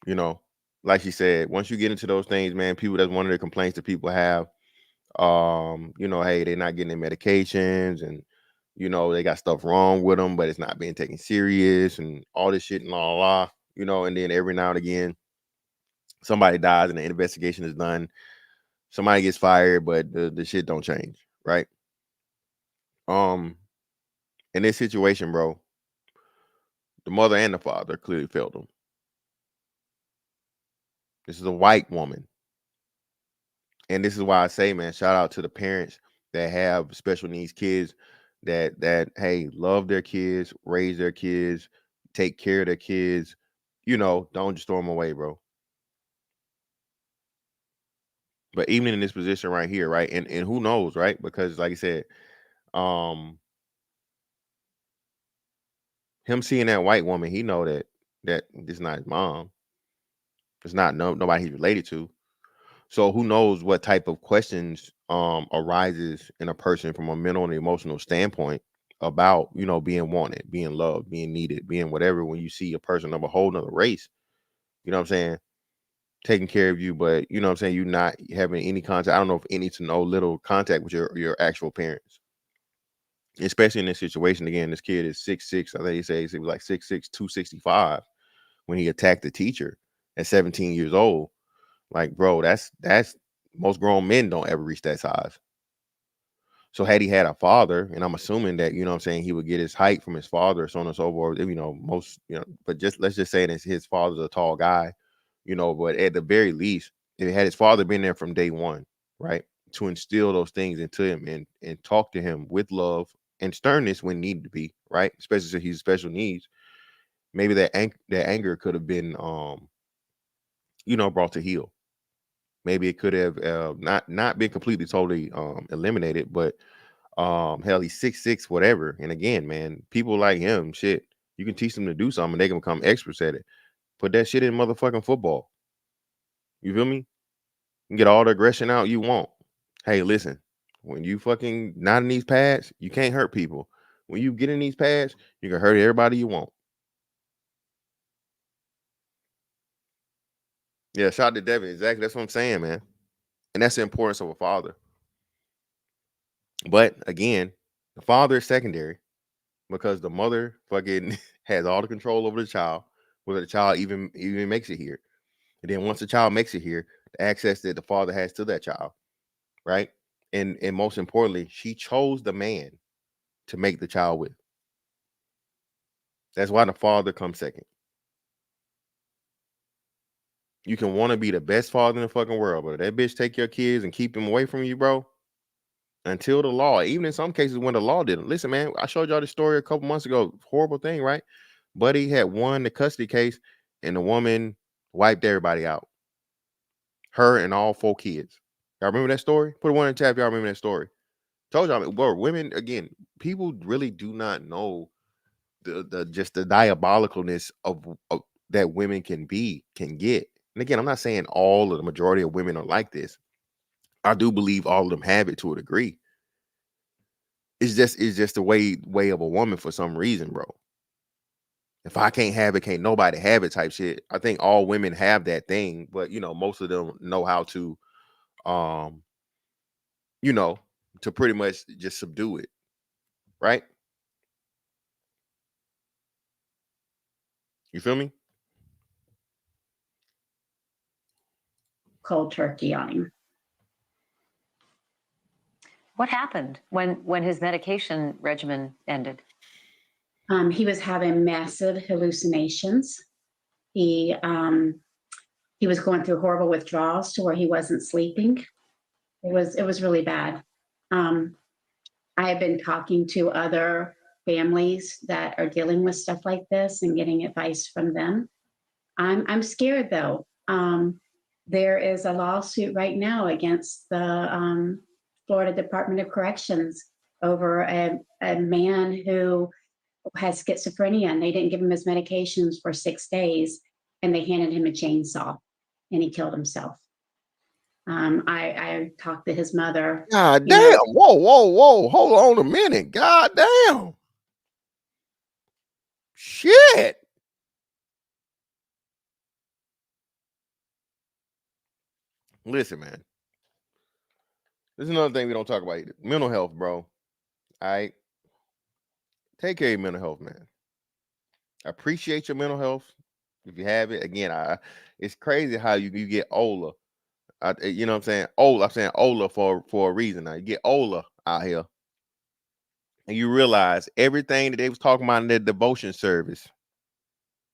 You know, like she said, once you get into those things, man, people, that's one of the complaints that people have. You know, hey, they're not getting their medications, and, you know, they got stuff wrong with them, but it's not being taken serious, and all this shit and la, you know. And then every now and again, somebody dies and the investigation is done. Somebody gets fired, but the shit don't change, right? In this situation, bro, the mother and the father clearly failed them. This is a white woman. And this is why I say, man, shout out to the parents that have special needs kids that hey, love their kids, raise their kids, take care of their kids. You know, don't just throw them away, bro. But even in this position right here, right? And who knows, right? Because like I said, him seeing that white woman, he know that this is not his mom. It's not nobody he's related to. So who knows what type of questions arises in a person from a mental and emotional standpoint about, you know, being wanted, being loved, being needed, being whatever, when you see a person of a whole nother race, you know what I'm saying, taking care of you, but, you know what I'm saying, you not having any contact, I don't know if any to no little contact with your actual parents. Especially in this situation. Again, this kid is 6'6". I think he says he was like 6'6", 265 when he attacked the teacher at 17 years old. Like, bro, that's most grown men don't ever reach that size. So had he had a father, and I'm assuming that, you know what I'm saying, he would get his height from his father, so on and so forth, you know, most, you know, but just let's just say that his father's a tall guy, you know, but at the very least, if had his father been there from day one, right, to instill those things into him and talk to him with love and sternness when needed to be, right, especially if he's special needs, maybe that anger could have been, you know, brought to heel. Maybe it could have not been completely totally eliminated, but hell, he's 6'6", whatever. And again, man, people like him, shit, you can teach them to do something, and they can become experts at it. Put that shit in motherfucking football. You feel me? You can get all the aggression out you want. Hey, listen, when you fucking not in these pads, you can't hurt people. When you get in these pads, you can hurt everybody you want. Yeah, shout out to Devin. Exactly. That's what I'm saying, man. And that's the importance of a father. But again, the father is secondary because the mother fucking has all the control over the child, whether the child even makes it here. And then once the child makes it here, the access that the father has to that child, right? And most importantly, she chose the man to make the child with. That's why the father comes second. You can want to be the best father in the fucking world, but if that bitch take your kids and keep them away from you, bro, until the law, even in some cases when the law didn't. Listen, man, I showed y'all this story a couple months ago. Horrible thing, right? Buddy had won the custody case and the woman wiped everybody out. Her and all 4 kids. Y'all remember that story? Put a 1 in the chat if y'all remember that story. Told y'all, bro, women, again, people really do not know the just the diabolicalness of that women can get. And again, I'm not saying all of the majority of women are like this. I do believe all of them have it to a degree. It's just the way of a woman for some reason, bro. If I can't have it, can't nobody have it type shit. I think all women have that thing, but most of them know how to to pretty much just subdue it, right? You feel me? Cold turkey on him. What happened when his medication regimen ended? He was having massive hallucinations. He was going through horrible withdrawals to where he wasn't sleeping. It was really bad. I have been talking to other families that are dealing with stuff like this and getting advice from them. I'm scared though. There is a lawsuit right now against the Florida Department of Corrections over a man who has schizophrenia, and they didn't give him his medications for 6 days, and they handed him a chainsaw, and he killed himself. I talked to his mother. God damn! Whoa! Hold on a minute. God damn! Shit! Listen, man. This is another thing we don't talk about either. Mental health, bro. All right. Take care of your mental health, man. I appreciate your mental health. If you have it, again, it's crazy how you get older. You know what I'm saying? Old. I'm saying older for a reason. Now you get older out here, and you realize everything that they was talking about in their devotion service.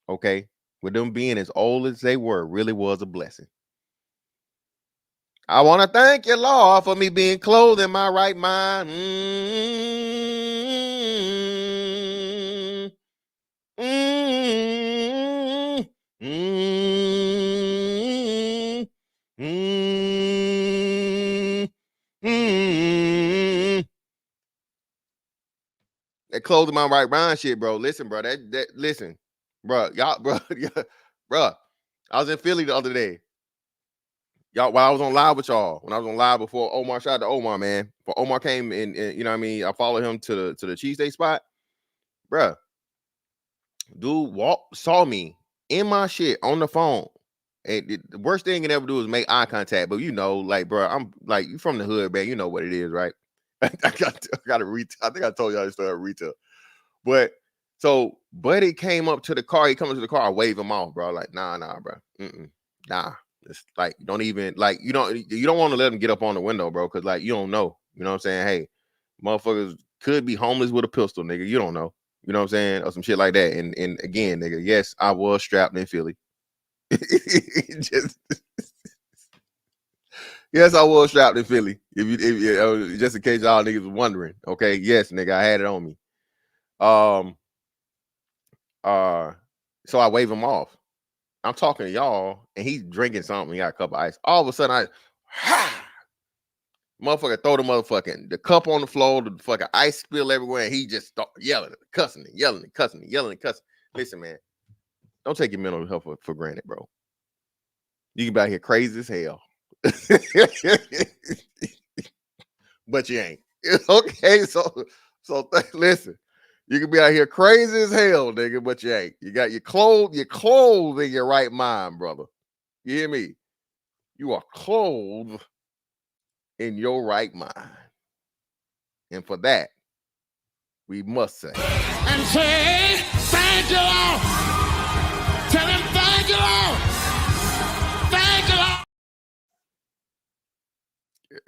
Okay, with them being as old as they were, really was a blessing. I want to thank you, Lord, for me being clothed in my right mind. That clothed in my right mind shit, bro. Listen, bro. Listen, bro. Y'all, bro. Bro. I was in Philly the other day. Y'all, while I was on live with y'all, when I was on live before Omar, shout out to Omar, man. Before Omar came in, you know what I mean? I followed him to the cheesesteak spot. Bruh. Dude saw me in my shit on the phone. And the worst thing you can ever do is make eye contact. But like, bro, I'm like, you from the hood, man. You know what it is, right? I got a retail. I think I told y'all this story at retail. But so Buddy came up to the car. He comes to the car. I wave him off, bro. Like, nah, bro. Nah. It's like, don't even, like, you don't want to let him get up on the window, bro. Cause like, you don't know. You know what I'm saying? Hey, motherfuckers could be homeless with a pistol, nigga. You don't know. You know what I'm saying? Or some shit like that. And again, nigga, yes, I was strapped in Philly. Yes, I was strapped in Philly. If just in case y'all niggas was wondering. Okay, yes, nigga, I had it on me. So I wave him off. I'm talking to y'all, and he's drinking something. He got a cup of ice. All of a sudden, motherfucker throw the cup on the floor, the fucking ice spill everywhere, and he just start yelling, cussing. Listen, man, don't take your mental health for granted, bro. You can be out here crazy as hell. But you ain't. Okay, so listen. You can be out here crazy as hell, nigga, but you ain't. You got your clothes in your right mind, brother. You hear me? You are clothed in your right mind. And for that, We must say. And say, thank you, Lord. Tell him, thank you, Lord. Thank you, Lord.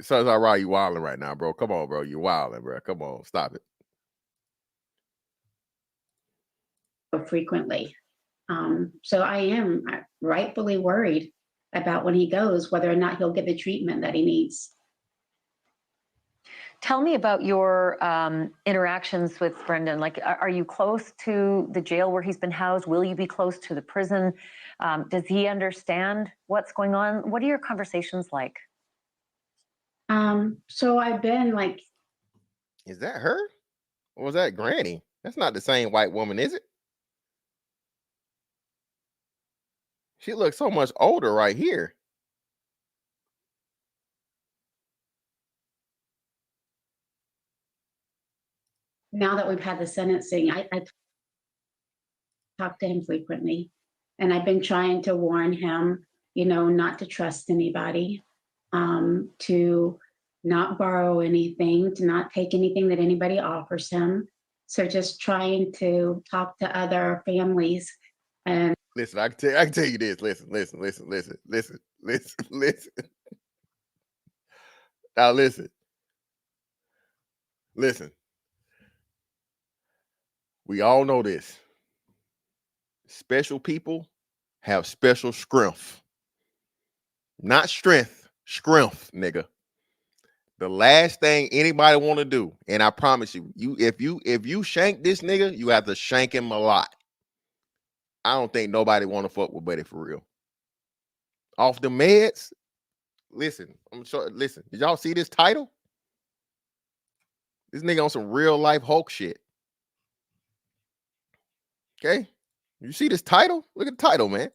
So it's all right, you wilding right now, bro. Come on, bro. You wilding, bro. Come on, stop it. Frequently. So I am rightfully worried about when he goes, whether or not he'll get the treatment that he needs. Tell me about your interactions with Brendan. Like, are you close to the jail where he's been housed? Will you be close to the prison? Does he understand what's going on? What are your conversations like? So I've been like, Is that her? Or was that Granny? That's not the same white woman, is it? She looks so much older right here. now that we've had the sentencing, I talk to him frequently, and I've been trying to warn him, not to trust anybody, to not borrow anything, to not take anything that anybody offers him. So just trying to talk to other families. And listen, I can tell you this. Listen. Now listen. We all know this. Special people have special strength. Not strength, strength, nigga. The last thing anybody want to do, and I promise you, if you shank this nigga, you have to shank him a lot. I don't think nobody want to fuck with Buddy for real. Off the meds. Listen, listen. Did y'all see this title? This nigga on some real life Hulk shit. Okay, you see this title? Look at the title, man.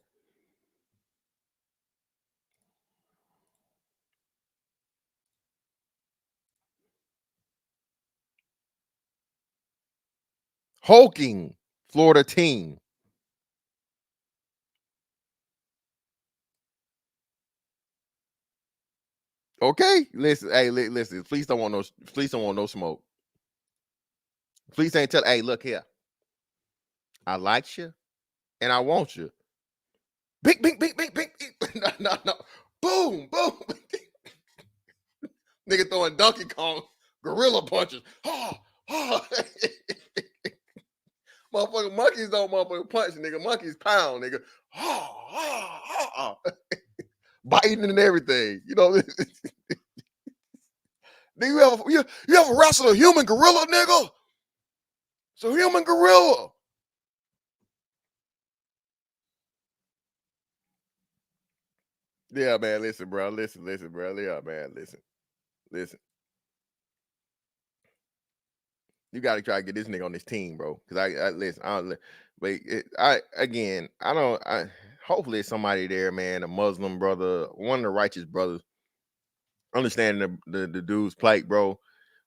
Hulking Florida team. Okay, listen. Hey, listen. Please don't want no smoke. Please ain't tell. Hey, look here. I like you, and I want you. Bing. No. Boom. Nigga throwing Donkey Kong gorilla punches. Motherfucking monkeys don't motherfucking punch, nigga. Monkeys pound, nigga. Biting and everything. Do you ever wrestle a human gorilla, nigga? It's a human gorilla. Yeah, man. Listen, bro. Listen, bro. Yeah, man. Listen. You got to try to get this nigga on this team, bro. Because hopefully it's somebody there, man, a Muslim brother, one of the righteous brothers, understanding the dude's plight, bro.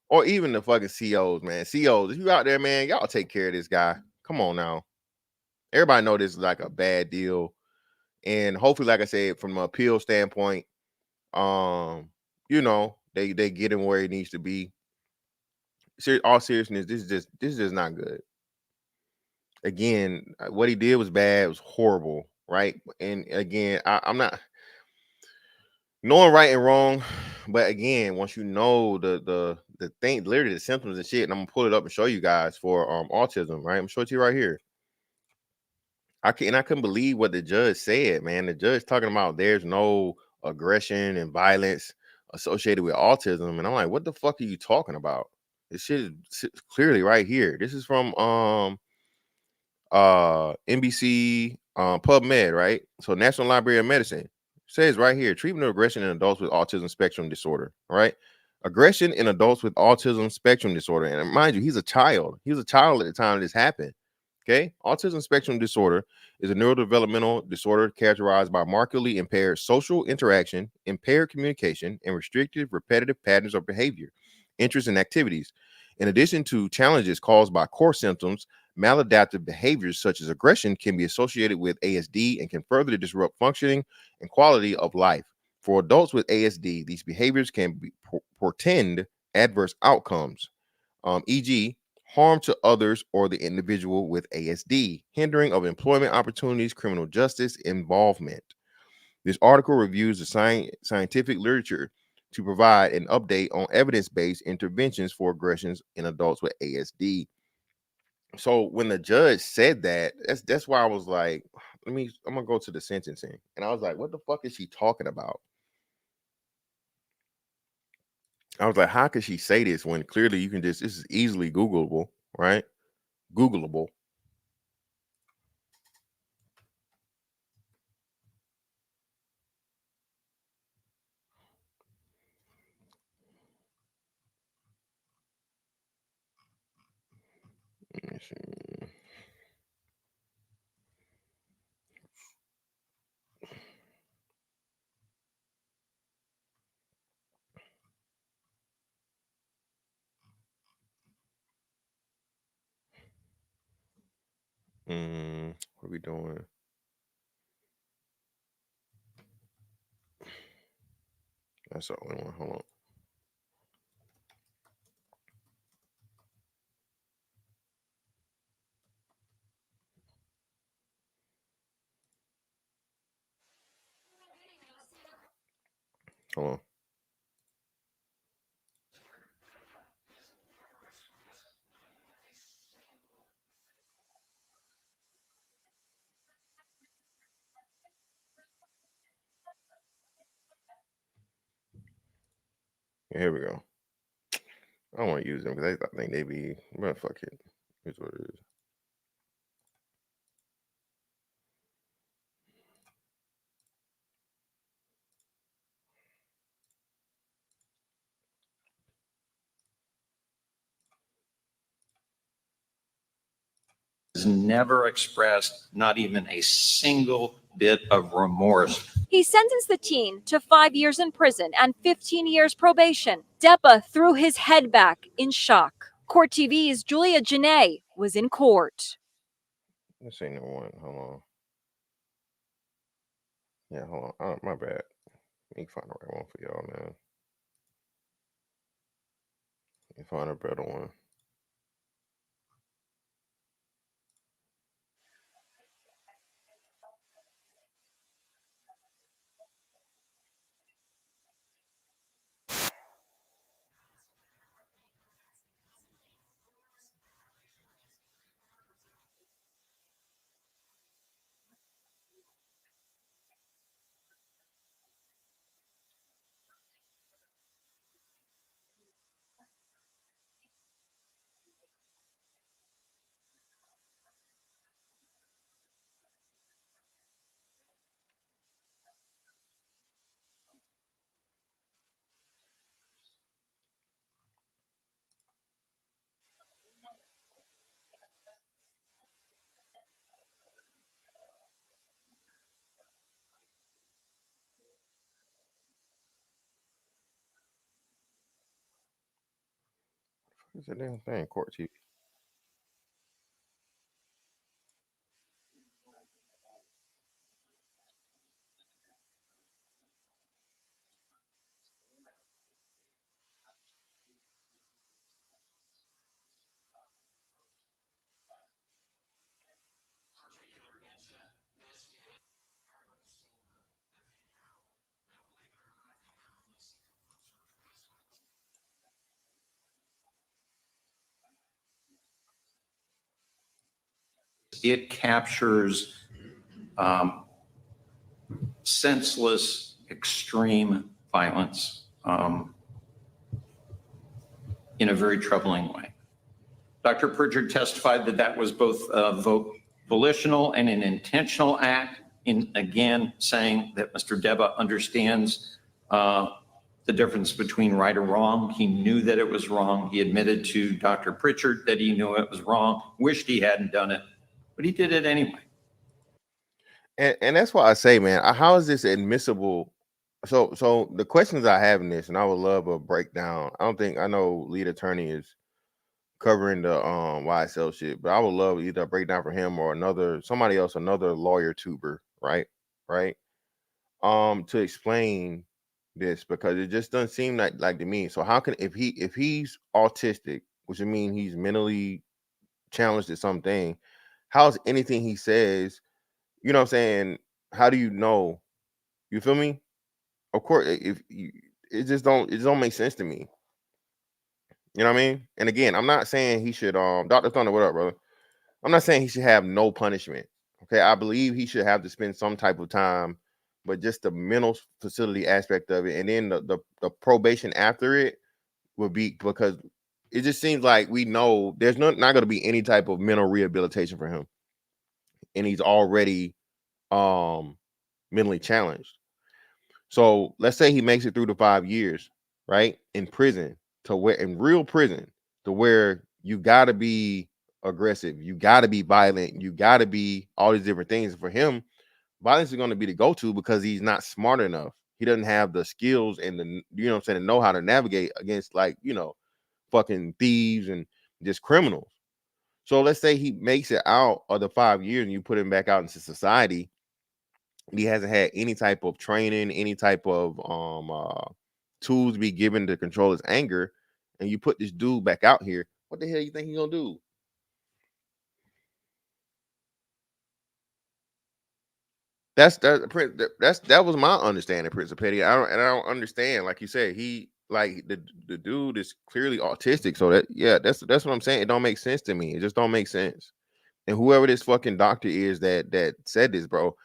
Or even the fucking COs, man. COs, if you out there, man, y'all take care of this guy. Come on now. Everybody know this is like a bad deal. And hopefully, like I said, from an appeal standpoint, they get him where he needs to be. All seriousness, this is just not good. Again, what he did was bad. It was horrible, right? And again, I'm not knowing right and wrong, but again, once you know the thing, literally the symptoms and shit, and I'm gonna pull it up and show you guys for autism, right? I'm showing it to you right here. I couldn't believe what the judge said, man. The judge talking about there's no aggression and violence associated with autism, and I'm like, what the fuck are you talking about? This shit is clearly right here. This is from NBC PubMed, right? So National Library of Medicine. It says right here, treatment of aggression in adults with autism spectrum disorder, right? Aggression in adults with autism spectrum disorder. And mind you, he's a child. He was a child at the time this happened. Okay. Autism spectrum disorder is a neurodevelopmental disorder characterized by markedly impaired social interaction, impaired communication, and restrictive repetitive patterns of behavior, interests, and activities. In addition to challenges caused by core symptoms, maladaptive behaviors such as aggression can be associated with ASD and can further disrupt functioning and quality of life. For adults with ASD, these behaviors can portend adverse outcomes, e.g., harm to others or the individual with ASD, hindering of employment opportunities, criminal justice involvement. This article reviews the scientific literature to provide an update on evidence-based interventions for aggressions in adults with ASD. So when the judge said that, that's why I was like, I'm gonna go to the sentencing. And I was like, what the fuck is she talking about? I was like, how could she say this when clearly you can this is easily Googleable, right? Googleable. Let me see. What are we doing? That's the only one. Hold on. Hold on. Yeah, here we go. I don't want to use them because I think they be, well, fuck it. Here's what it is. Has never expressed not even a single bit of remorse. He sentenced the teen to 5 years in prison and 15 years probation. Depa threw his head back in shock. Court TV's Julia Janae was in court. This ain't no one. Hold on. Yeah, hold on. Oh, my bad. Let me find the right one for y'all, man. Let me find a better one. What's that damn thing? Court TV. It captures senseless, extreme violence in a very troubling way. Dr. Pritchard testified that that was both volitional and an intentional act, in again saying that Mr. Depa understands the difference between right or wrong. He knew that it was wrong. He admitted to Dr. Pritchard that he knew it was wrong, wished he hadn't done it, but he did it anyway. And that's why I say, man, how is this admissible? So the questions I have in this, and I would love a breakdown. I know lead attorney is covering the YSL shit, but I would love either a breakdown for him or somebody else, another lawyer tuber, right? To explain this, because it just doesn't seem like to me. So how can if he's autistic, which would mean he's mentally challenged at something, how's anything he says, you know what I'm saying? How do you know? You feel me? Of course, if you, it just don't make sense to me. You know what I mean? And again, I'm not saying he should Dr. Thunder, what up, brother? I'm not saying he should have no punishment. Okay, I believe he should have to spend some type of time, but just the mental facility aspect of it, and then the probation after it would be, because it just seems like we know there's not going to be any type of mental rehabilitation for him, and he's already mentally challenged. So let's say he makes it through the 5 years, right, in prison, to where in real prison, to where you got to be aggressive, you got to be violent, you got to be all these different things. For him, violence is going to be the go-to because he's not smart enough. He doesn't have the skills and the, you know what I'm saying, to know how to navigate against, like, you know, fucking thieves and just criminals. So let's say he makes it out of the 5 years and you put him back out into society. He hasn't had any type of training, any type of tools to be given to control his anger, and you put this dude back out here. What the hell you think he's gonna do? That was my understanding, Prince of Petty. I don't understand. Like you said, he, like, the dude is clearly autistic. So that's what I'm saying. It don't make sense to me. It just don't make sense. And whoever this fucking doctor is that said this, bro,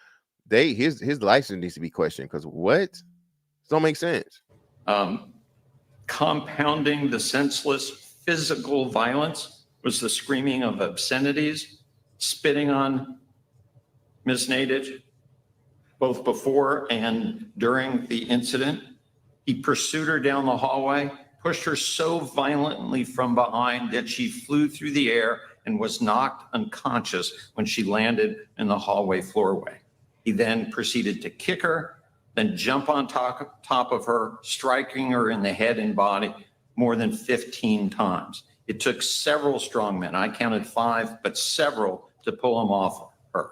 his license needs to be questioned, because what? It don't make sense. Compounding the senseless physical violence was the screaming of obscenities, spitting on Ms. Nadich, both before and during the incident. He pursued her down the hallway, pushed her so violently from behind that she flew through the air and was knocked unconscious when she landed in the hallway floorway. He then proceeded to kick her, then jump on top of her, striking her in the head and body more than 15 times. It took several strong men, I counted 5, but several, to pull him off her.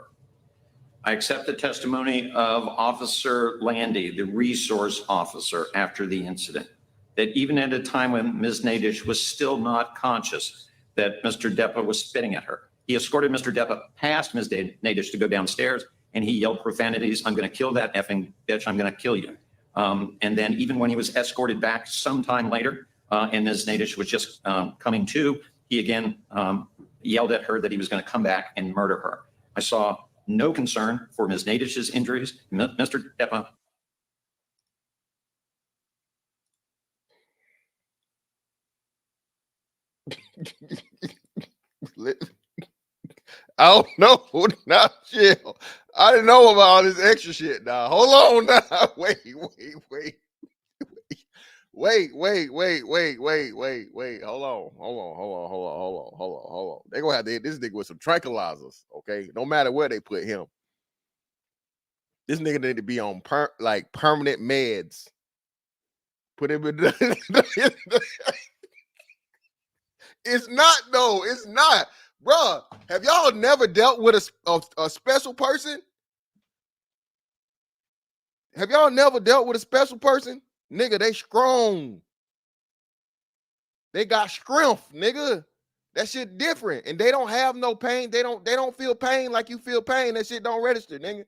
I accept the testimony of Officer Landy, the resource officer, after the incident, that even at a time when Ms. Nadich was still not conscious, that Mr. Depa was spitting at her. He escorted Mr. Depa past Ms. Nadich to go downstairs, and he yelled profanities, "I'm going to kill that effing bitch, I'm going to kill you." And then even when he was escorted back sometime later, and Ms. Nadich was just coming to, he again yelled at her that he was going to come back and murder her. I saw no concern for Ms. Nadich's injuries. Mr. Depa. I don't know. Now, chill. I didn't know about all this extra shit now. Hold on now. Wait. Hold on. They're gonna have to hit this nigga with some tranquilizers, okay? No matter where they put him. This nigga need to be on permanent meds. Put him in It's not, though. It's not. Bruh, have y'all never dealt with a special person? Have y'all never dealt with a special person? Nigga, they strong. They got strength, nigga. That shit different. And they don't have no pain. They don't feel pain like you feel pain. That shit don't register, nigga.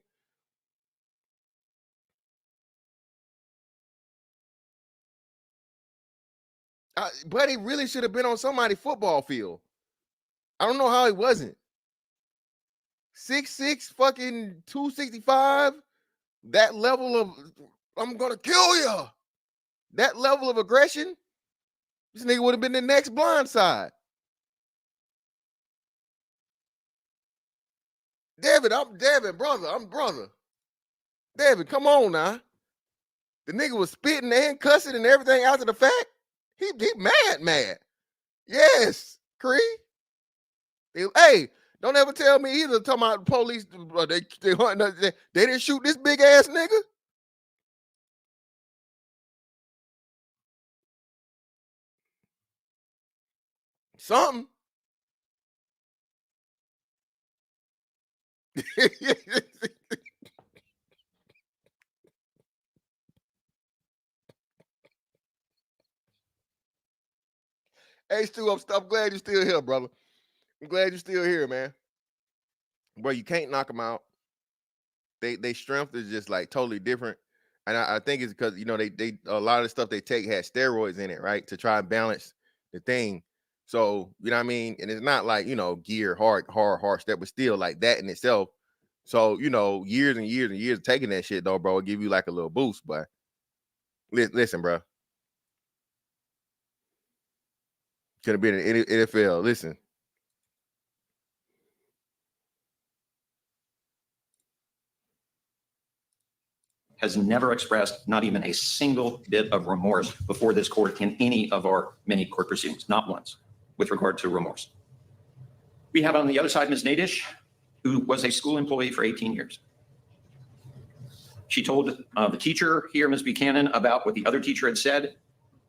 Buddy really should have been on somebody's football field. I don't know how he wasn't. 6'6", fucking 265. That level of, I'm gonna kill you. That level of aggression, this nigga would have been the next Blindside. David, brother. I'm brother. David, come on now. The nigga was spitting and cussing and everything after the fact. He mad. Yes, Cree. Hey, don't ever tell me either. Talking about the police, they didn't shoot this big ass nigga. Something. Hey, Stu, I'm glad you're still here, brother. I'm glad you're still here, man. Bro, you can't knock them out. They strength is just like totally different. And I think it's because, you know, they a lot of the stuff they take had steroids in it, right? To try and balance the thing. So, you know what I mean? And it's not like, you know, gear, hard step, but still like that in itself. So, you know, years and years and years of taking that shit though, bro, it'll give you like a little boost. But listen, bro. Could have been in the NFL. Listen. Has never expressed not even a single bit of remorse before this court in any of our many court proceedings, not once, with regard to remorse. We have on the other side Ms. Nadish, who was a school employee for 18 years. She told the teacher here, Ms. Buchanan, about what the other teacher had said.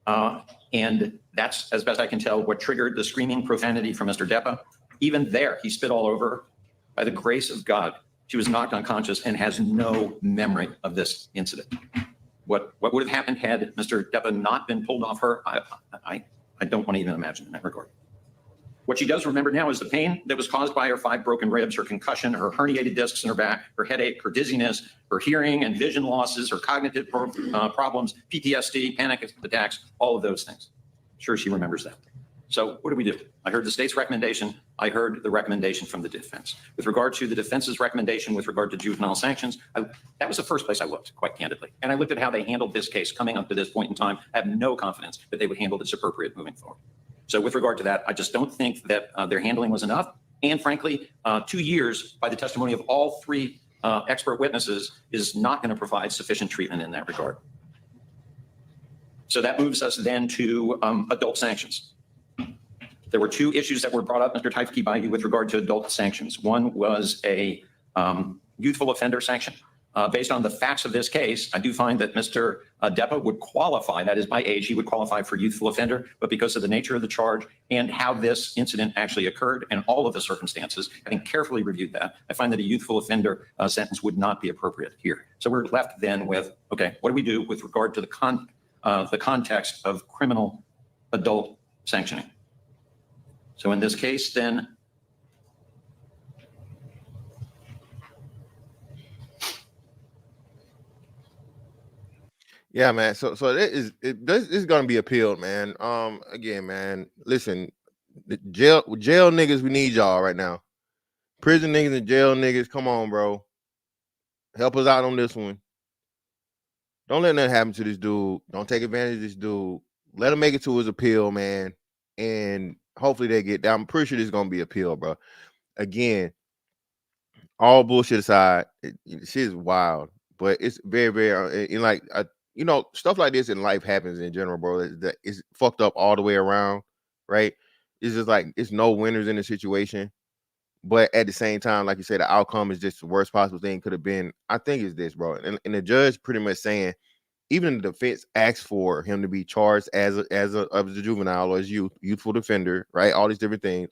And that's, as best I can tell, what triggered the screaming profanity from Mr. Depa. Even there, he spit all over her. By the grace of God, she was knocked unconscious and has no memory of this incident. What would have happened had Mr. Depa not been pulled off her, I don't want to even imagine in that regard. What she does remember now is the pain that was caused by her 5 broken ribs, her concussion, her herniated discs in her back, her headache, her dizziness, her hearing and vision losses, her cognitive problems, PTSD, panic attacks, all of those things. Sure, she remembers that. So what do we do? I heard the state's recommendation. I heard the recommendation from the defense. With regard to the defense's recommendation with regard to juvenile sanctions, that was the first place I looked, quite candidly. And I looked at how they handled this case coming up to this point in time. I have no confidence that they would handle this appropriate moving forward. So with regard to that, I just don't think that their handling was enough. And frankly, 2 years by the testimony of all 3 expert witnesses is not going to provide sufficient treatment in that regard. So that moves us then to adult sanctions. There were 2 issues that were brought up, Mr. Teifke, by you with regard to adult sanctions. One was a youthful offender sanction. Based on the facts of this case, I do find that Mr. Depa would qualify, that is by age, he would qualify for youthful offender, but because of the nature of the charge and how this incident actually occurred and all of the circumstances, having carefully reviewed that, I find that a youthful offender sentence would not be appropriate here. So we're left then with, okay, what do we do with regard to the context of criminal adult sanctioning? So in this case, then, yeah, man. So this is gonna be appealed, man. Again, man, listen, the jail niggas, we need y'all right now. Prison niggas and jail niggas, come on, bro. Help us out on this one. Don't let nothing happen to this dude. Don't take advantage of this dude. Let him make it to his appeal, man. And hopefully they get down. I'm pretty sure this is gonna be appealed, bro. Again, all bullshit aside, shit is wild, but it's very, very like you know, stuff like this in life happens in general, bro. It's fucked up all the way around, right? It's just like it's no winners in the situation, but at the same time, like you said, the outcome is just the worst possible thing could have been. I think it's this, bro, and the judge pretty much saying, even the defense asked for him to be charged as a juvenile or as youthful offender, right? All these different things,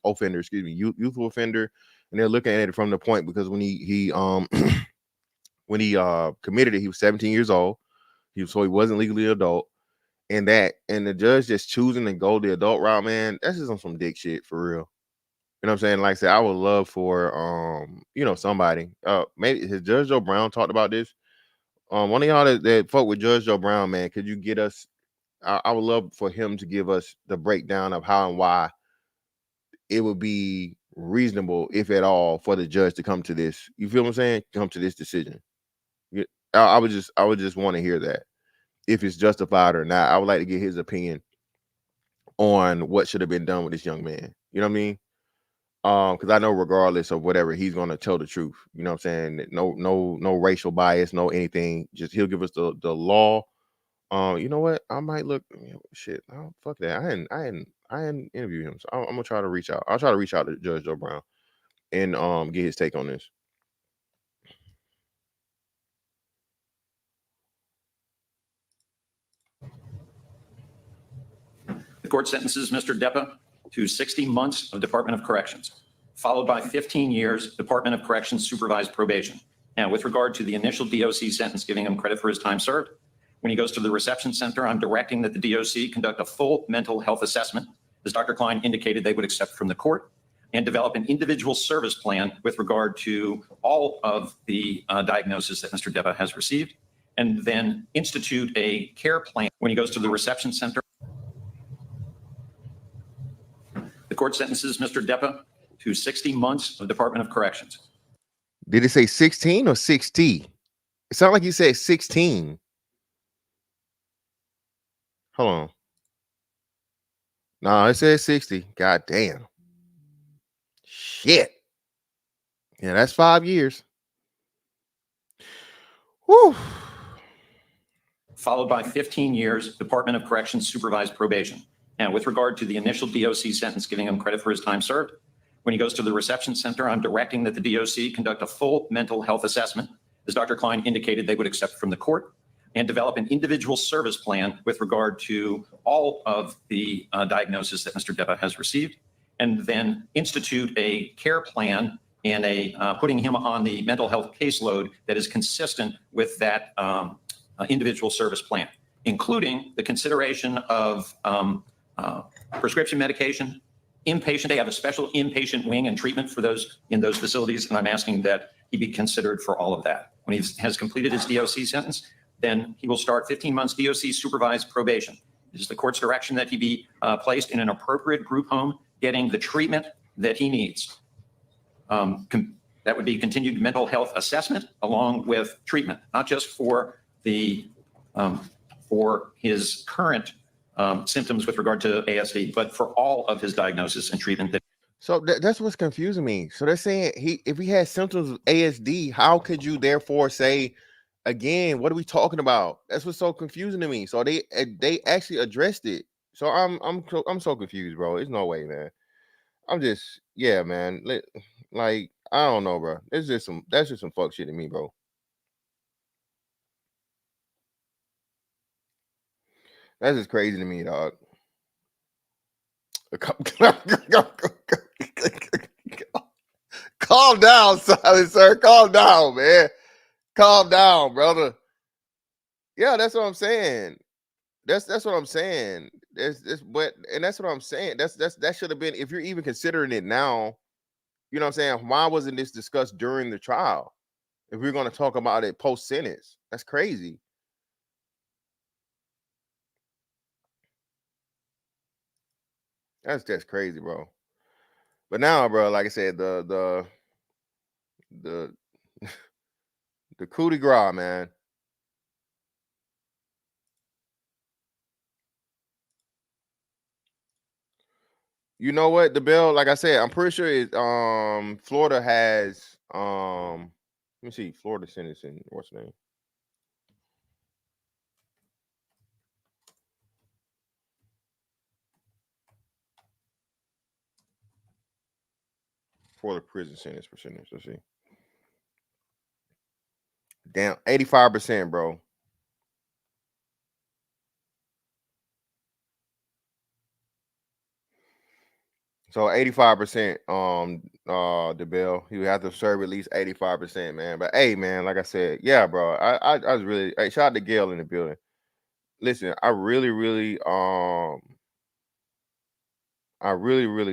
youthful offender, and they're looking at it from the point because when he when he committed it, he was 17 years old. So he wasn't legally adult, and the judge just choosing to go the adult route, man. That's just on some dick shit for real. You know what I'm saying? Like I said, I would love for you know, somebody maybe has Judge Joe Brown talked about this. One of y'all that fuck with Judge Joe Brown, man, could you get us? I would love for him to give us the breakdown of how and why it would be reasonable, if at all, for the judge to come to this. You feel what I'm saying? Come to this decision. I would just want to hear that, if it's justified or not. I would like to get his opinion on what should have been done with this young man. You know what I mean? Because I know regardless of whatever, he's gonna tell the truth. You know what I'm saying? No racial bias, no anything. Just he'll give us the law. You know what? I might look shit. Oh, fuck that. I hadn't interviewed him. So I'm gonna try to reach out. I'll try to reach out to Judge Joe Brown and get his take on this. the court sentences Mr. Depa to 60 months of Department of Corrections, followed by 15 years Department of Corrections supervised probation. Now, with regard to the initial DOC sentence, giving him credit for his time served, when he goes to the reception center, I'm directing that the DOC conduct a full mental health assessment, as Dr. Klein indicated they would accept from the court. and develop an individual service plan with regard to all of the diagnoses that Mr. Deba has received, and then institute a care plan when he goes to the reception center. The court sentences Mr. Deba to 60 months of Department of Corrections. Did it say 16 or 60? It sounded like you said 16. Hold on. No, it says 60. God damn. Shit. Yeah, that's 5 years. Whew. Followed by 15 years Department of Corrections supervised probation. And with regard to the initial DOC sentence, giving him credit for his time served, when he goes to the reception center, I'm directing that the DOC conduct a full mental health assessment, as Dr. Klein indicated they would accept from the court, and develop an individual service plan with regard to all of the diagnoses that Mr. Deba has received, and then institute a care plan and putting him on the mental health caseload that is consistent with that individual service plan, including the consideration of prescription medication, inpatient. They have a special inpatient wing and treatment for those in those facilities, and I'm asking that he be considered for all of that. When he has completed his DOC sentence, then he will start 15 months DOC supervised probation. It is the court's direction that he be placed in an appropriate group home, getting the treatment that he needs. That would be continued mental health assessment along with treatment, not just for the for his current symptoms with regard to ASD, but for all of his diagnosis and treatment. So that's what's confusing me. So they're saying if he has symptoms of ASD, how could you therefore say, again, what are we talking about? That's what's so confusing to me. So they actually addressed it. So I'm so confused, bro. There's no way, man. Yeah, man. Like, I don't know, bro. That's just some fuck shit to me, bro. That's just crazy to me, dog. Calm down, Silent Sir. Calm down, man. Calm down, brother. Yeah, that's what I'm saying. That's what I'm saying. That's what I'm saying. That should have been, if you're even considering it now, you know what I'm saying? Why wasn't this discussed during the trial? If we're going to talk about it post-sentence, that's crazy. That's crazy, bro. But now, bro, like I said, the coup de grace, man. You know what? The bill, like I said, I'm pretty sure it Florida has let me see, Florida sentencing, what's the name? For the prison sentence percentage. Let's see. Damn, 85%, bro. So 85%, the bill. You have to serve at least 85%, man. But hey, man, like I said, yeah, bro. I was really, hey, shout out to Gail in the building. Listen, I really, really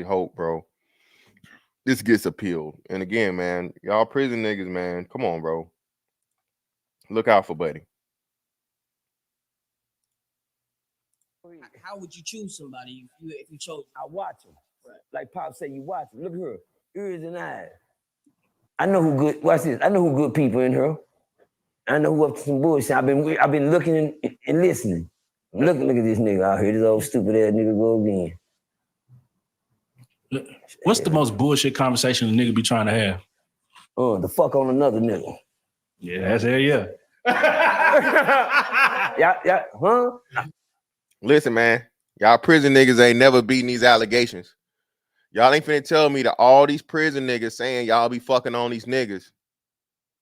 hope, bro, this gets appealed. And again, man, y'all prison niggas, man, come on, bro. Look out for Buddy. How would you choose somebody if you chose? I watch them. Right. Like Pop said, you watch them. Look at her, ears and eyes. I know who good. Watch this. I know who good people in her. I know who up to some bullshit. I've been looking and listening. Look at this nigga out here. This old stupid ass nigga go again. What's the most bullshit conversation a nigga be trying to have? Oh, the fuck on another nigga. Yeah, that's hell yeah. yeah, huh? Listen, man, y'all prison niggas ain't never beating these allegations. Y'all ain't finna tell me that all these prison niggas saying y'all be fucking on these niggas,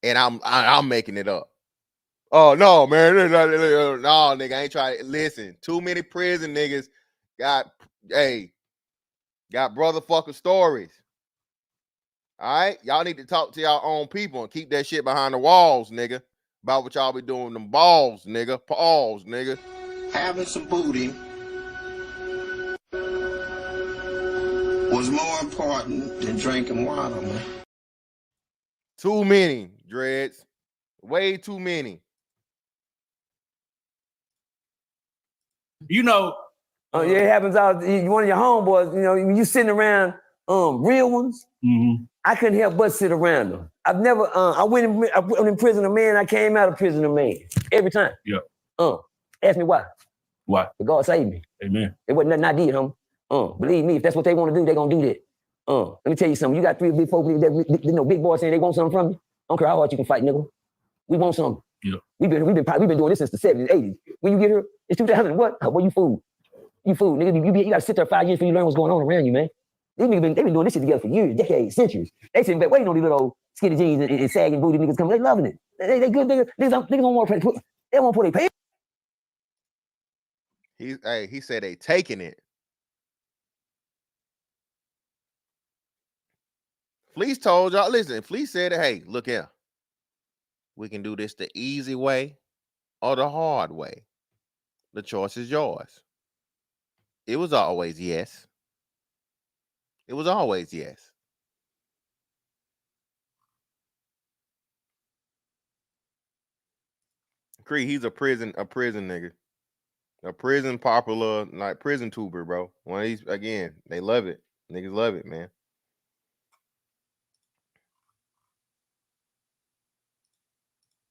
and I'm making it up. Oh no, man, no, nigga, I ain't trying to listen. Too many prison niggas got brotherfucker stories. All right, y'all need to talk to y'all own people and keep that shit behind the walls, nigga. About what y'all be doing, them balls, nigga. Pause, nigga. Having some booty. was more important than drinking water, man. Too many, Dreads. Way too many. You know, yeah, it happens out. One of your homeboys, you know, when you sitting around real ones, I couldn't help but sit around them. I've never. I went in prison a man. I came out of prison a man every time. Yeah. Ask me why. Why? But God saved me. Amen. It wasn't nothing I did, homie. Believe me, if that's what they want to do, they're gonna do that. Let me tell you something. You got 3 big folks that you know, big boys saying they want something from you. I don't care how hard you can fight, nigga. We want something. Yeah. We've been doing this since the 70s, 80s. When you get here, it's 2000. What? Well, you fool. You fool, nigga. You gotta sit there 5 years before you learn what's going on around you, man. These niggas they've been doing this shit together for years, decades, centuries. They sitting back waiting on these little old skinny jeans and sagging booty niggas coming. They loving it. They good niggas. Niggas don't want to put. They don't want to put their pants. He said they taking it. Fleece told y'all, listen, Fleece said, hey, look here. We can do this the easy way or the hard way. The choice is yours. It was always yes. It was always yes. Cree, he's a prison nigga. A prison popular, like prison tuber, bro. One of these, again, they love it. Niggas love it, man.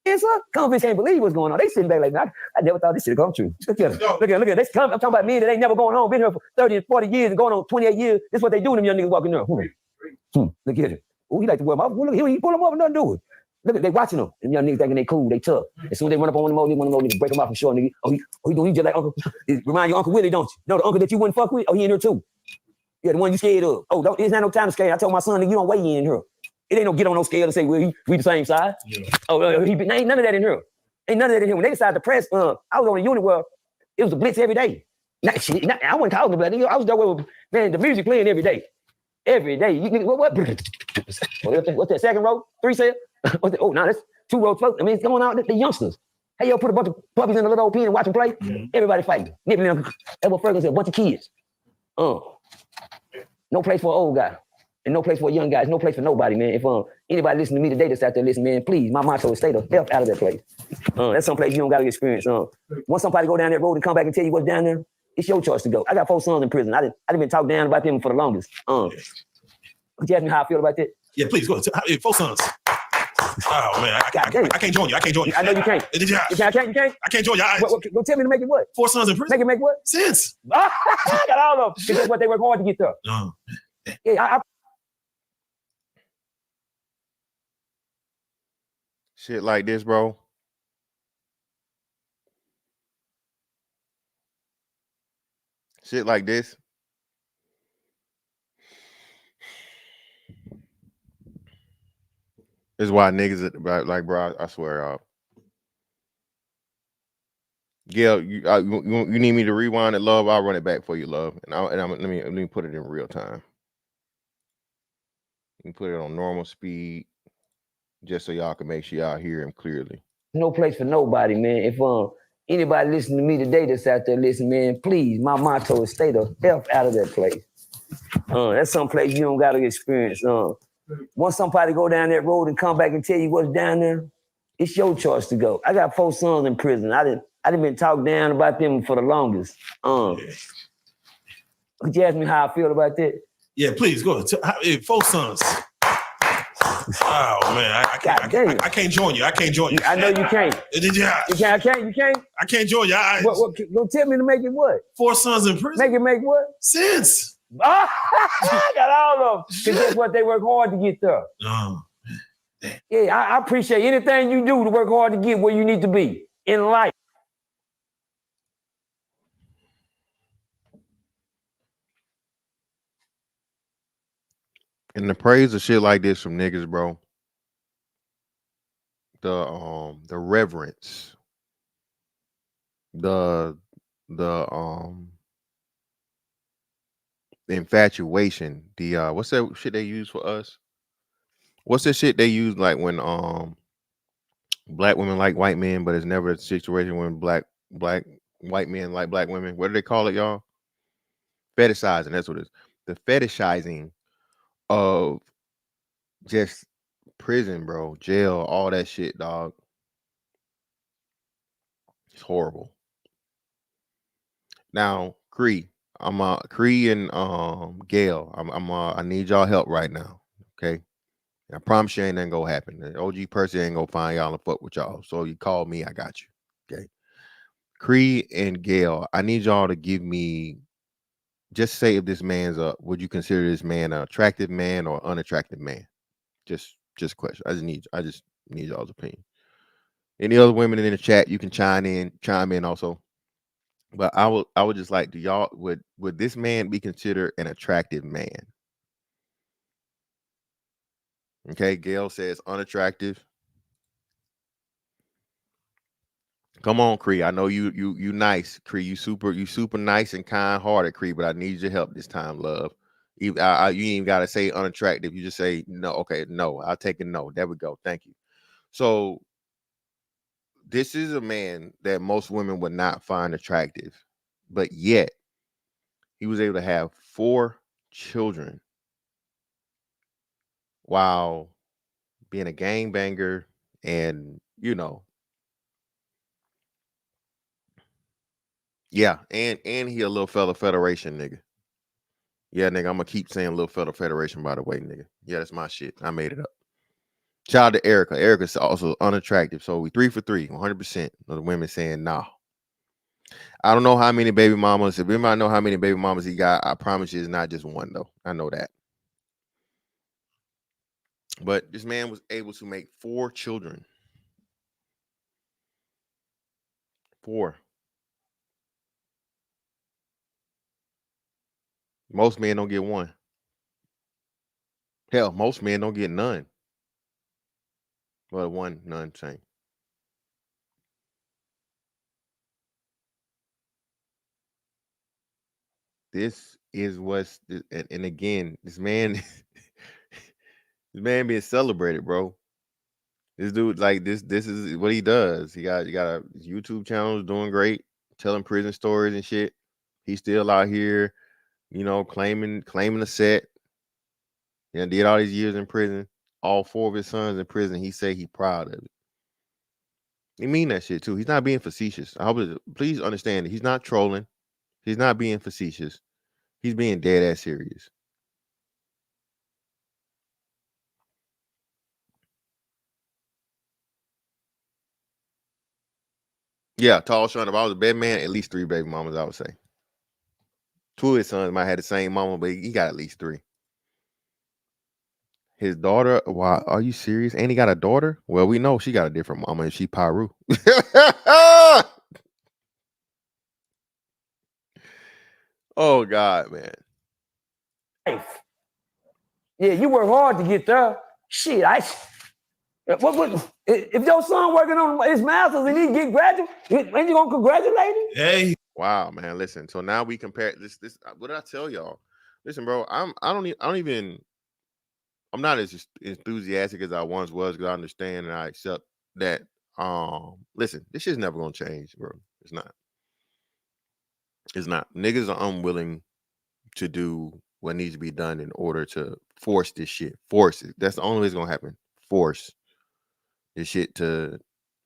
Yes, sir. Convicts can't believe what's going on. They sitting back like, I never thought this shit would come true. Look at it. Look at it. I'm talking about men that ain't never going home, been here for 30 and 40 years and going on 28 years. This is what they do to them young niggas walking there. Look at it. Oh, he like to wear my look, he pull them up and nothing do it. Look at they watching them. Them young niggas thinking they cool, they tough. As soon as they run up on one of them niggas, break them off from short, nigga. Oh, he doing just like Uncle. It remind you of Uncle Willie, don't you? No, the uncle that you wouldn't fuck with? Oh, he in here too. Yeah, the one you scared of. Oh, it's not no time to scare. I told my son, nigga, you don't weigh in here. It ain't no get on no scale and say, well, we the same size. Yeah. Oh, ain't none of that in here. Ain't none of that in here. When they decided to press, I was on a unit where it was a blitz every day. I wasn't calling them, but I was there with, man, the music playing every day. Every day. What? What's that, second row? 3 cell? Oh, no, that's 2 rows. I mean, it's going on, the youngsters. Hey, yo, put a bunch of puppies in a little old pen and watch them play. Mm-hmm. Everybody fighting. That's what Ferguson said, a bunch of kids. No place for an old guy. And no place for a young guy. There's no place for nobody, man. If anybody listening to me today that's out there listening, man, please, my motto is stay the hell out of that place. That's some place you don't got to experience. Once somebody go down that road and come back and tell you what's down there, it's your choice to go. I got 4 sons in prison. I didn't been talked down about them for the longest. Could you ask me how I feel about that? Yeah, please, go ahead. 4 sons. Oh, man, I can't join you. I know you can't. You can't? I can't join you. Go tell me to make it what? 4 sons in prison? Make what? Sense. I got all of them. Because that's what they work hard to get there. Yeah, Shit like this, bro. Shit like this. This is why niggas like, bro. I swear, Gail, you need me to rewind it, love. I'll run it back for you, love. Let me put it in real time. You can put it on normal speed, just so y'all can make sure y'all hear him clearly. No place for nobody, man. If anybody listening to me today that's out there listening, man, please, my motto is stay the F out of that place. That's some place you don't got to experience. Once somebody go down that road and come back and tell you what's down there, it's your choice to go. I got 4 sons in prison. I didn't been talked down about them for the longest. Could you ask me how I feel about that? Yeah, please go ahead. 4 sons. Oh man, I can't join you. I know you can't. Yeah. You can't. I can't join you. Don't tell me to make it what? 4 sons in prison. Make what? Sense. I got all of them. Because that's what they work hard to get there. Yeah, I appreciate anything you do to work hard to get where you need to be in life. And the praise of shit like this from niggas, bro. The reverence, the infatuation, what's that shit they use for us? What's that shit they use like when black women like white men, but it's never a situation when black white men like black women? What do they call it, y'all? Fetishizing, that's what it is. the fetishizing of just prison, bro, jail, all that shit, dog. It's horrible. Now, Cree, Cree and Gail, I need y'all help right now. Okay. I promise you ain't nothing gonna happen. The OG person ain't gonna find y'all and fuck with y'all. So you call me, I got you. Okay. Cree and Gail, I need y'all to give me, just say if this man's would you consider this man an attractive man or unattractive man? Just question. I just need y'all's opinion. Any other women in the chat, you can chime in also. But I would just like, do y'all would this man be considered an attractive man? Okay, Gail says unattractive. Come on, Cree. I know you nice, Cree. You super nice and kind hearted, Cree. But I need your help this time, love. You ain't even gotta say unattractive. You just say no. Okay, no. I'll take a no. There we go. Thank you. So this is a man that most women would not find attractive, but yet he was able to have 4 children while being a gangbanger, and yeah, and he a little fella Federation nigga. Yeah, nigga, I'm gonna keep saying little fella Federation, by the way, nigga. Yeah, that's my shit. I made it up. Shout out to Erica. Erica's also unattractive. So we 3 for 3, 100% of the women saying nah. I don't know how many baby mamas. If anybody know how many baby mamas he got, I promise you it's not just one though. I know that. But this man was able to make 4 children. 4. Most men don't get 1. Hell, most men don't get none. Well, 1, none, same. This is what's, and again, this man, this man being celebrated, bro. This dude, like this is what he does. He got a YouTube channel, doing great, telling prison stories and shit. He's still out here, claiming a set. Did all these years in prison. All 4 of his sons in prison. He say he proud of it. He mean that shit too. He's not being facetious. Please understand that he's not trolling. He's not being facetious. He's being dead ass serious. Yeah, tall Sean. If I was a bad man, at least 3 baby mamas, I would say. 2 of his sons might have the same mama, but he got at least 3. His daughter, wow, are you serious? And he got a daughter? Well, we know she got a different mama, and she Paru. Oh God, man. Yeah, you work hard to get there. Shit, what if your son working on his master's and he get graduate, ain't you gonna congratulate him? Hey. Wow, man. Listen, so now we compare this. What did I tell y'all? Listen, bro, I'm not as enthusiastic as I once was, because I understand and I accept that. Listen, this shit's never gonna change, bro. It's not. It's not. Niggas are unwilling to do what needs to be done in order to force this shit. Force it. That's the only way it's gonna happen. Force this shit to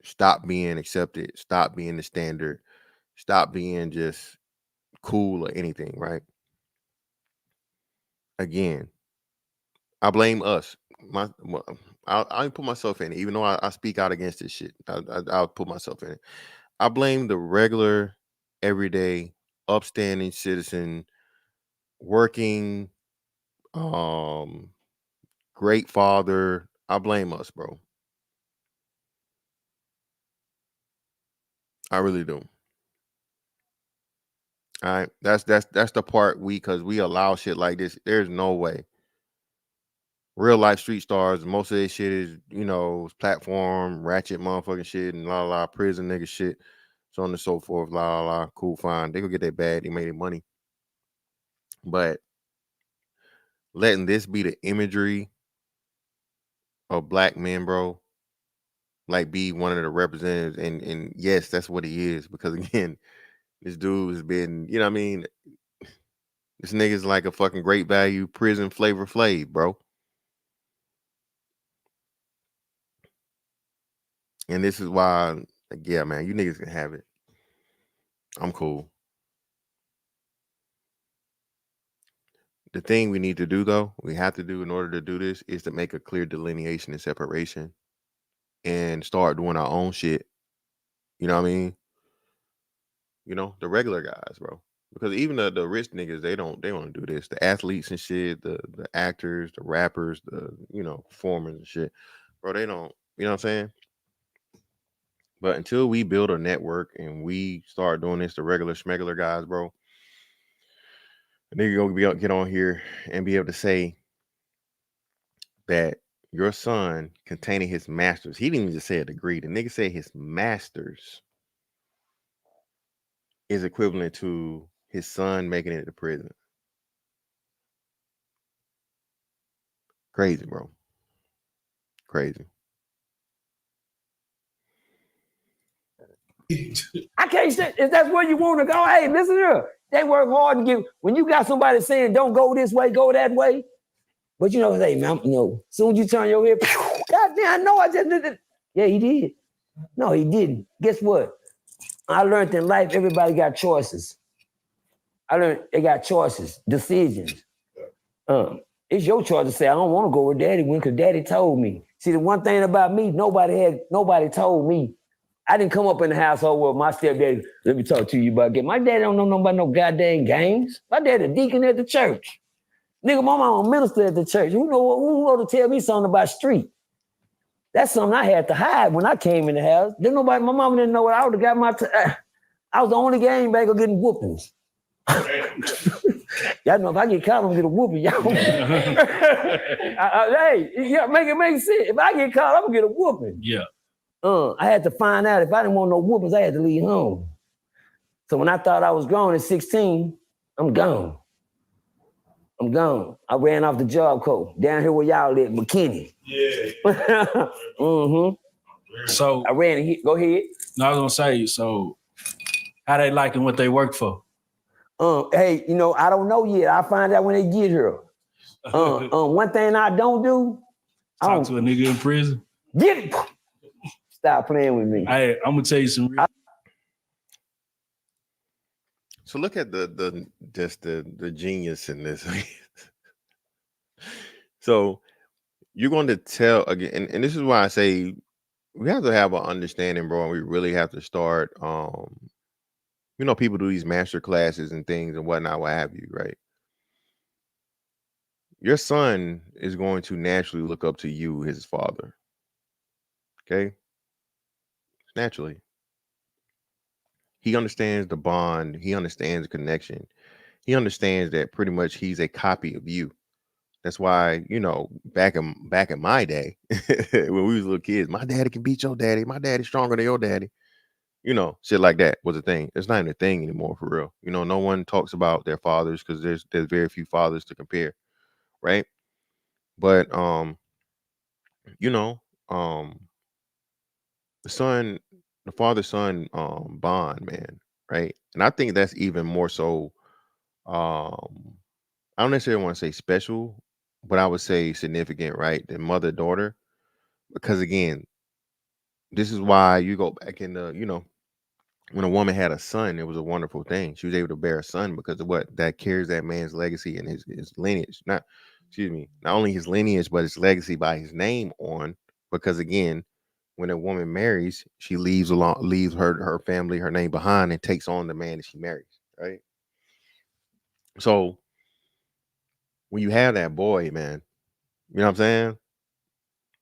stop being accepted, stop being the standard, stop being just cool or anything, right? Again, I blame us. I'll put myself in it, even though I speak out against this shit. I'll put myself in it. I blame the regular, everyday, upstanding citizen, working, great father. I blame us, bro. I really do. All right, that's the part because we allow shit like this. There's no way. Real life street stars, most of this shit is, platform, ratchet motherfucking shit, and la prison nigga shit, so on and so forth, la cool, fine. They go get their bag, they made their money. But letting this be the imagery of black men, bro, like be one of the representatives, and yes, that's what he is, because again, this dude has been, This nigga's like a fucking great value prison Flavor Flav, bro. And this is why, like, yeah, man, you niggas can have it. I'm cool. The thing we need to do, though, we have to do in order to do this is to make a clear delineation and separation and start doing our own shit. You know what I mean? You know, the regular guys, bro. Because even the rich niggas, they don't do this. The athletes and shit, the actors, the rappers, the, you know, performers and shit. Bro, they don't, you know what I'm saying? But until we build a network and we start doing this, the regular schmegular guys, bro, a nigga gonna be able to get on here and be able to say that your son containing his master's, he didn't even just say a degree. The nigga said his master's is equivalent to his son making it to prison. Crazy, bro. Crazy. I can't say if that's where you want to go. Hey, listen here. They work hard and give. When you got somebody saying don't go this way, go that way. But you know, hey man, you know, soon as you turn your head, God damn, I know I just did it. Yeah, he did. No, he didn't. Guess what? I learned in life, everybody got choices. I learned they got choices, decisions. It's your choice to say, I don't want to go where daddy went because daddy told me. See, the one thing about me, nobody told me. I didn't come up in the household where my stepdaddy, let me talk to you about game. My daddy don't know nothing about no goddamn games. My daddy a deacon at the church. Nigga, my mama a minister at the church. Who know to tell me something about street? That's something I had to hide when I came in the house. My mama didn't know what I would have got I was the only game bagger getting whoopings. Y'all know if I get caught, I'm gonna get a whooping, y'all. Hey, yeah, make it make sense. If I get caught, I'm gonna get a whooping. Yeah. I had to find out if I didn't want no whoopings, I had to leave home. So when I thought I was grown at 16, I'm gone. I'm gone. I ran off the job corps down here where y'all live, McKinney. Yeah. Mm-hmm. So I ran here. Go ahead. No, I was gonna say, so how they like and what they work for? Hey, you know, I don't know yet. I'll find out when they get here. One thing I don't do, Talk to a nigga in prison. Get it. Stop playing with me. Hey, I'm gonna tell you some real. So look at the genius in this. So you're going to tell again, and this is why I say we have to have an understanding, bro, and we really have to start. You know, people do these master classes and things and whatnot, what have you, right? Your son is going to naturally look up to you, his father. Okay, naturally. He understands the bond. He understands the connection. He understands that pretty much he's a copy of you. That's why, you know, back in my day, when we was little kids, my daddy can beat your daddy. My daddy's stronger than your daddy. You know, shit like that was a thing. It's not even a thing anymore, for real. You know, no one talks about their fathers because there's very few fathers to compare, right? But you know, the father-son bond, man, right? And I think that's even more so. I don't necessarily want to say special, but I would say significant, right? Than mother-daughter, because again, this is why you go back in the, you know, when a woman had a son, it was a wonderful thing. She was able to bear a son because of what that carries that man's legacy and his lineage. Not only his lineage, but his legacy by his name on. Because again, when a woman marries, she leaves her family, her name behind, and takes on the man that she marries, right? So when you have that boy, man, you know what I'm saying?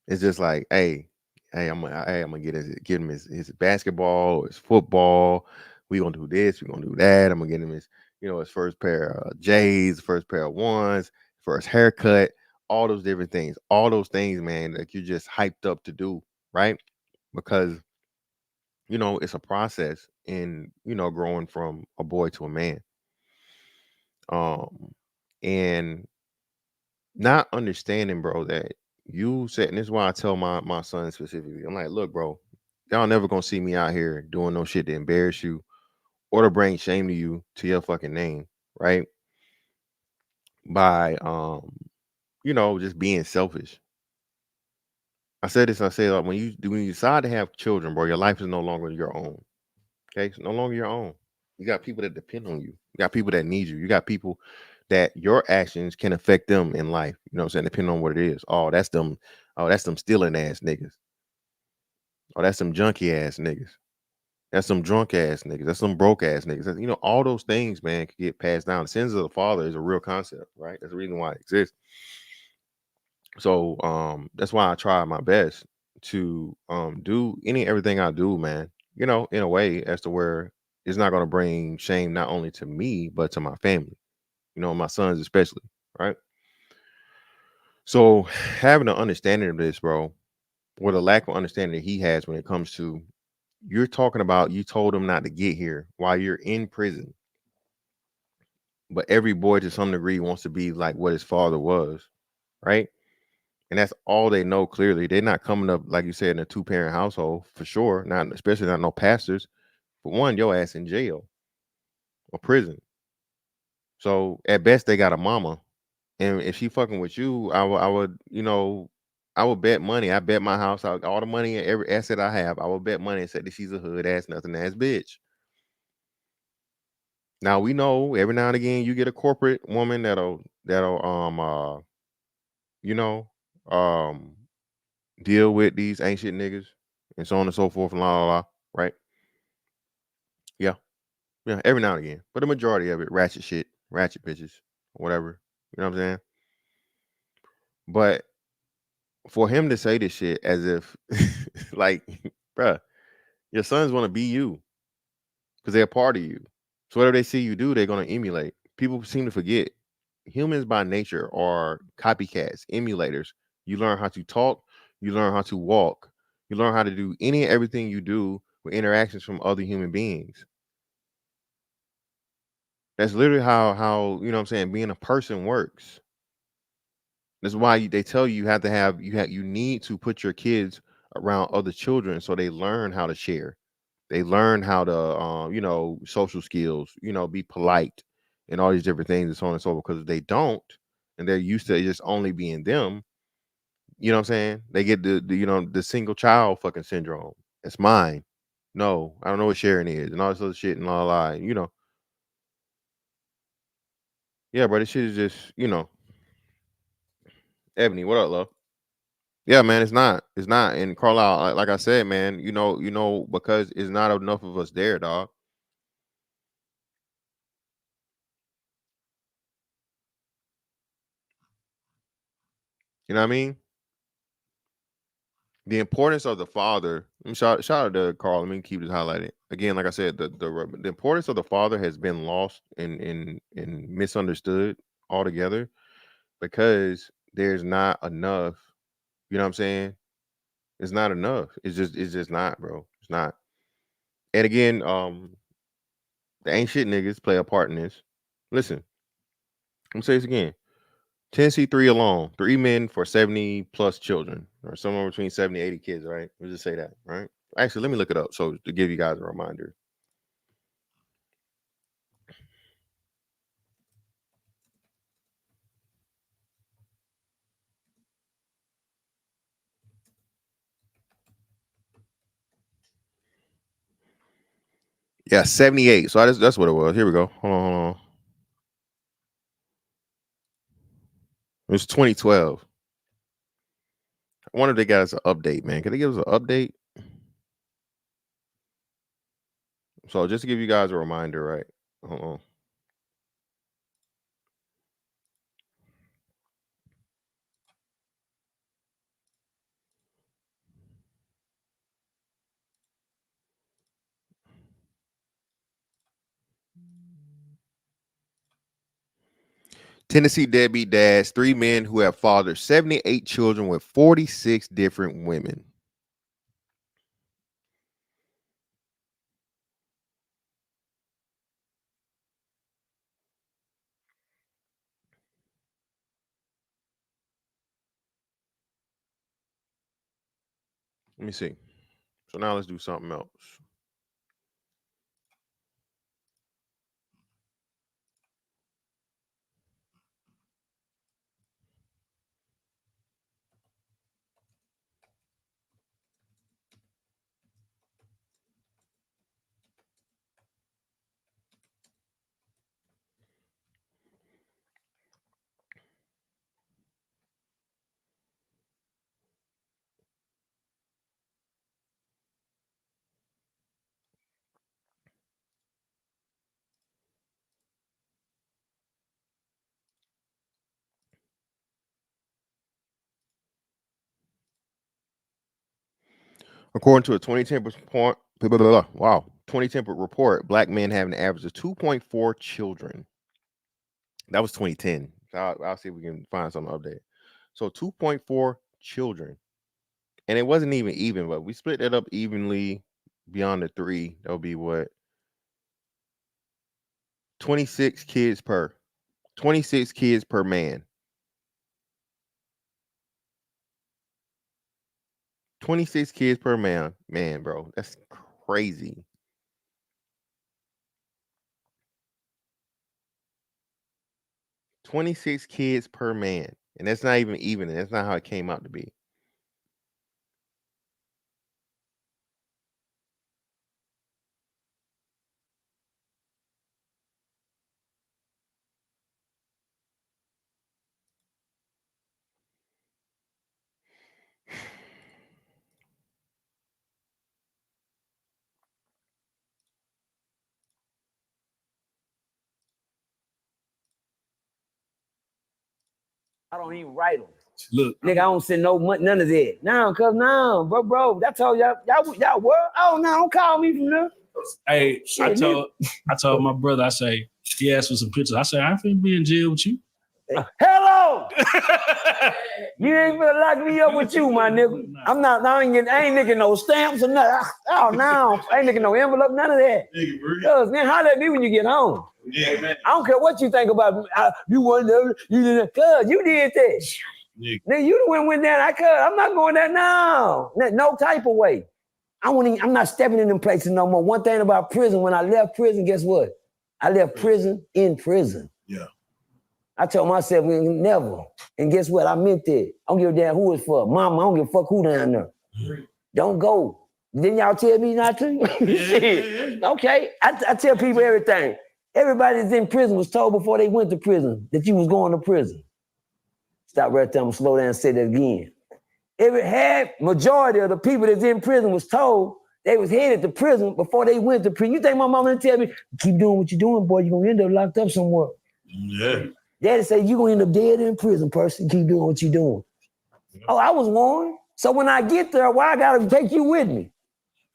It's just like, hey, I'm gonna get him his basketball, his football. We gonna do this, we gonna do that. I'm gonna get him his, you know, his first pair of J's, first pair of ones, first haircut, all those different things, all those things, man, that you're just hyped up to do, right? Because you know it's a process in, you know, growing from a boy to a man. And not understanding, bro, that you said, and this is why I tell my son specifically, I'm like, look, bro, y'all never gonna see me out here doing no shit to embarrass you or to bring shame to you, to your fucking name, right? by just being selfish. I said this, I said when you decide to have children, bro, your life is no longer your own. Okay, it's no longer your own. You got people that depend on you. You got people that need you. You got people that your actions can affect them in life. You know what I'm saying? Depending on what it is. Oh, that's them stealing ass niggas. Oh, that's some junky ass niggas. That's some drunk ass niggas. That's some broke ass niggas. All those things, man, can get passed down. The sins of the father is a real concept, right? That's the reason why it exists. So that's why I try my best to do everything I do, man, in a way as to where it's not going to bring shame not only to me but to my family, my sons especially, right? So having an understanding of this, bro, or the lack of understanding that he has when it comes to, you're talking about, you told him not to get here while you're in prison, but every boy to some degree wants to be like what his father was, right? And that's all they know clearly. They're not coming up, like you said, in a 2-parent household for sure. Not especially not no pastors. For one, your ass in jail or prison. So at best they got a mama. And if she fucking with you, I would, I would bet money. I bet my house out, all the money and every asset I have, I would bet money and say that she's a hood ass, nothing ass bitch. Now we know every now and again you get a corporate woman that'll deal with these ancient niggas and so on and so forth and la la la, right? Yeah. Yeah, every now and again. But the majority of it, ratchet shit, ratchet bitches, whatever. You know what I'm saying? But for him to say this shit as if like, bruh, your sons want to be you because they're a part of you. So whatever they see you do, they're gonna emulate. People seem to forget humans by nature are copycats, emulators. You learn how to talk, you learn how to walk, you learn how to do any and everything you do with interactions from other human beings. That's literally how you know what I'm saying, being a person works. That's why they tell you you need to put your kids around other children so they learn how to share. They learn how to social skills, be polite and all these different things and so on and so forth. Because if they don't, and they're used to just only being them, you know what I'm saying? They get the single child fucking syndrome. It's mine. No, I don't know what sharing is and all this other shit and la. Yeah, bro, this shit is just, Ebony, what up, love? Yeah, man, it's not. It's not. And Carlisle, like I said, man, because it's not enough of us there, dog. You know what I mean? The importance of the father. Shout out to Carl. Let me keep this highlighted. Again, like I said, the importance of the father has been lost and misunderstood altogether because there's not enough. You know what I'm saying? It's not enough. It's just not, bro. It's not. And again, the ain't shit niggas play a part in this. Listen, let me say this again. Tennessee 3 alone, 3 men for 70 plus children, or somewhere between 70 80 kids, right? We'll just say that, right? Actually, let me look it up so to give you guys a reminder. Yeah, 78. So that's what it was. Here we go. Hold on. It was 2012. I wonder if they got us an update, man. Could they give us an update? So just to give you guys a reminder, right? Hold on. Tennessee deadbeat dads, 3 men who have fathered 78 children with 46 different women. Let me see. So now let's do something else. According to a 2010 report, 2010 report, black men have an average of 2.4 children. That was 2010. I'll see if we can find something updated. So 2.4 children. And it wasn't even, but we split that up evenly beyond the 3. That would be what? 26 kids per. 26 kids per man. 26 kids per man, bro. That's crazy. $26 kids per man. And that's not even. That's not how it came out to be. I don't even write them. Look, nigga, I don't send no money, none of that. Now, cause now, bro, that's all y'all what? Oh, no, don't call me from there. Hey, Shit, I told my brother, I say, he asked for some pictures. I said, I ain't finna be in jail with you. Hello! You ain't gonna lock me up with you, my nigga. I'm not, I ain't nicking no stamps or nothing. Oh, no, I ain't nicking no envelope, none of that. Cause man, holler at me when you get home. Yeah, man. I don't care what you think about me. You wanted you did that. Cuz you did that. Nigga, you the one went down. I'm not going there now. No type of way. I'm not stepping in them places no more. One thing about prison, when I left prison, guess what? I left prison in prison. Yeah. I told myself never. And guess what? I meant that. I don't give a damn who it's for. Mama, I don't give a fuck who down there. Don't go. Didn't y'all tell me not to? Shit. Okay. I tell people everything. Everybody that's in prison was told before they went to prison that you was going to prison. Stop right there. I'm gonna slow down and say that again. Majority of the people that's in prison was told they was headed to prison before they went to prison. You think my mama didn't tell me, keep doing what you're doing, boy, you're gonna end up locked up somewhere. Yeah. Daddy said, you're gonna end up dead in prison, person. Keep doing what you're doing. Yeah. Oh, I was warned. So when I get there, why I gotta take you with me?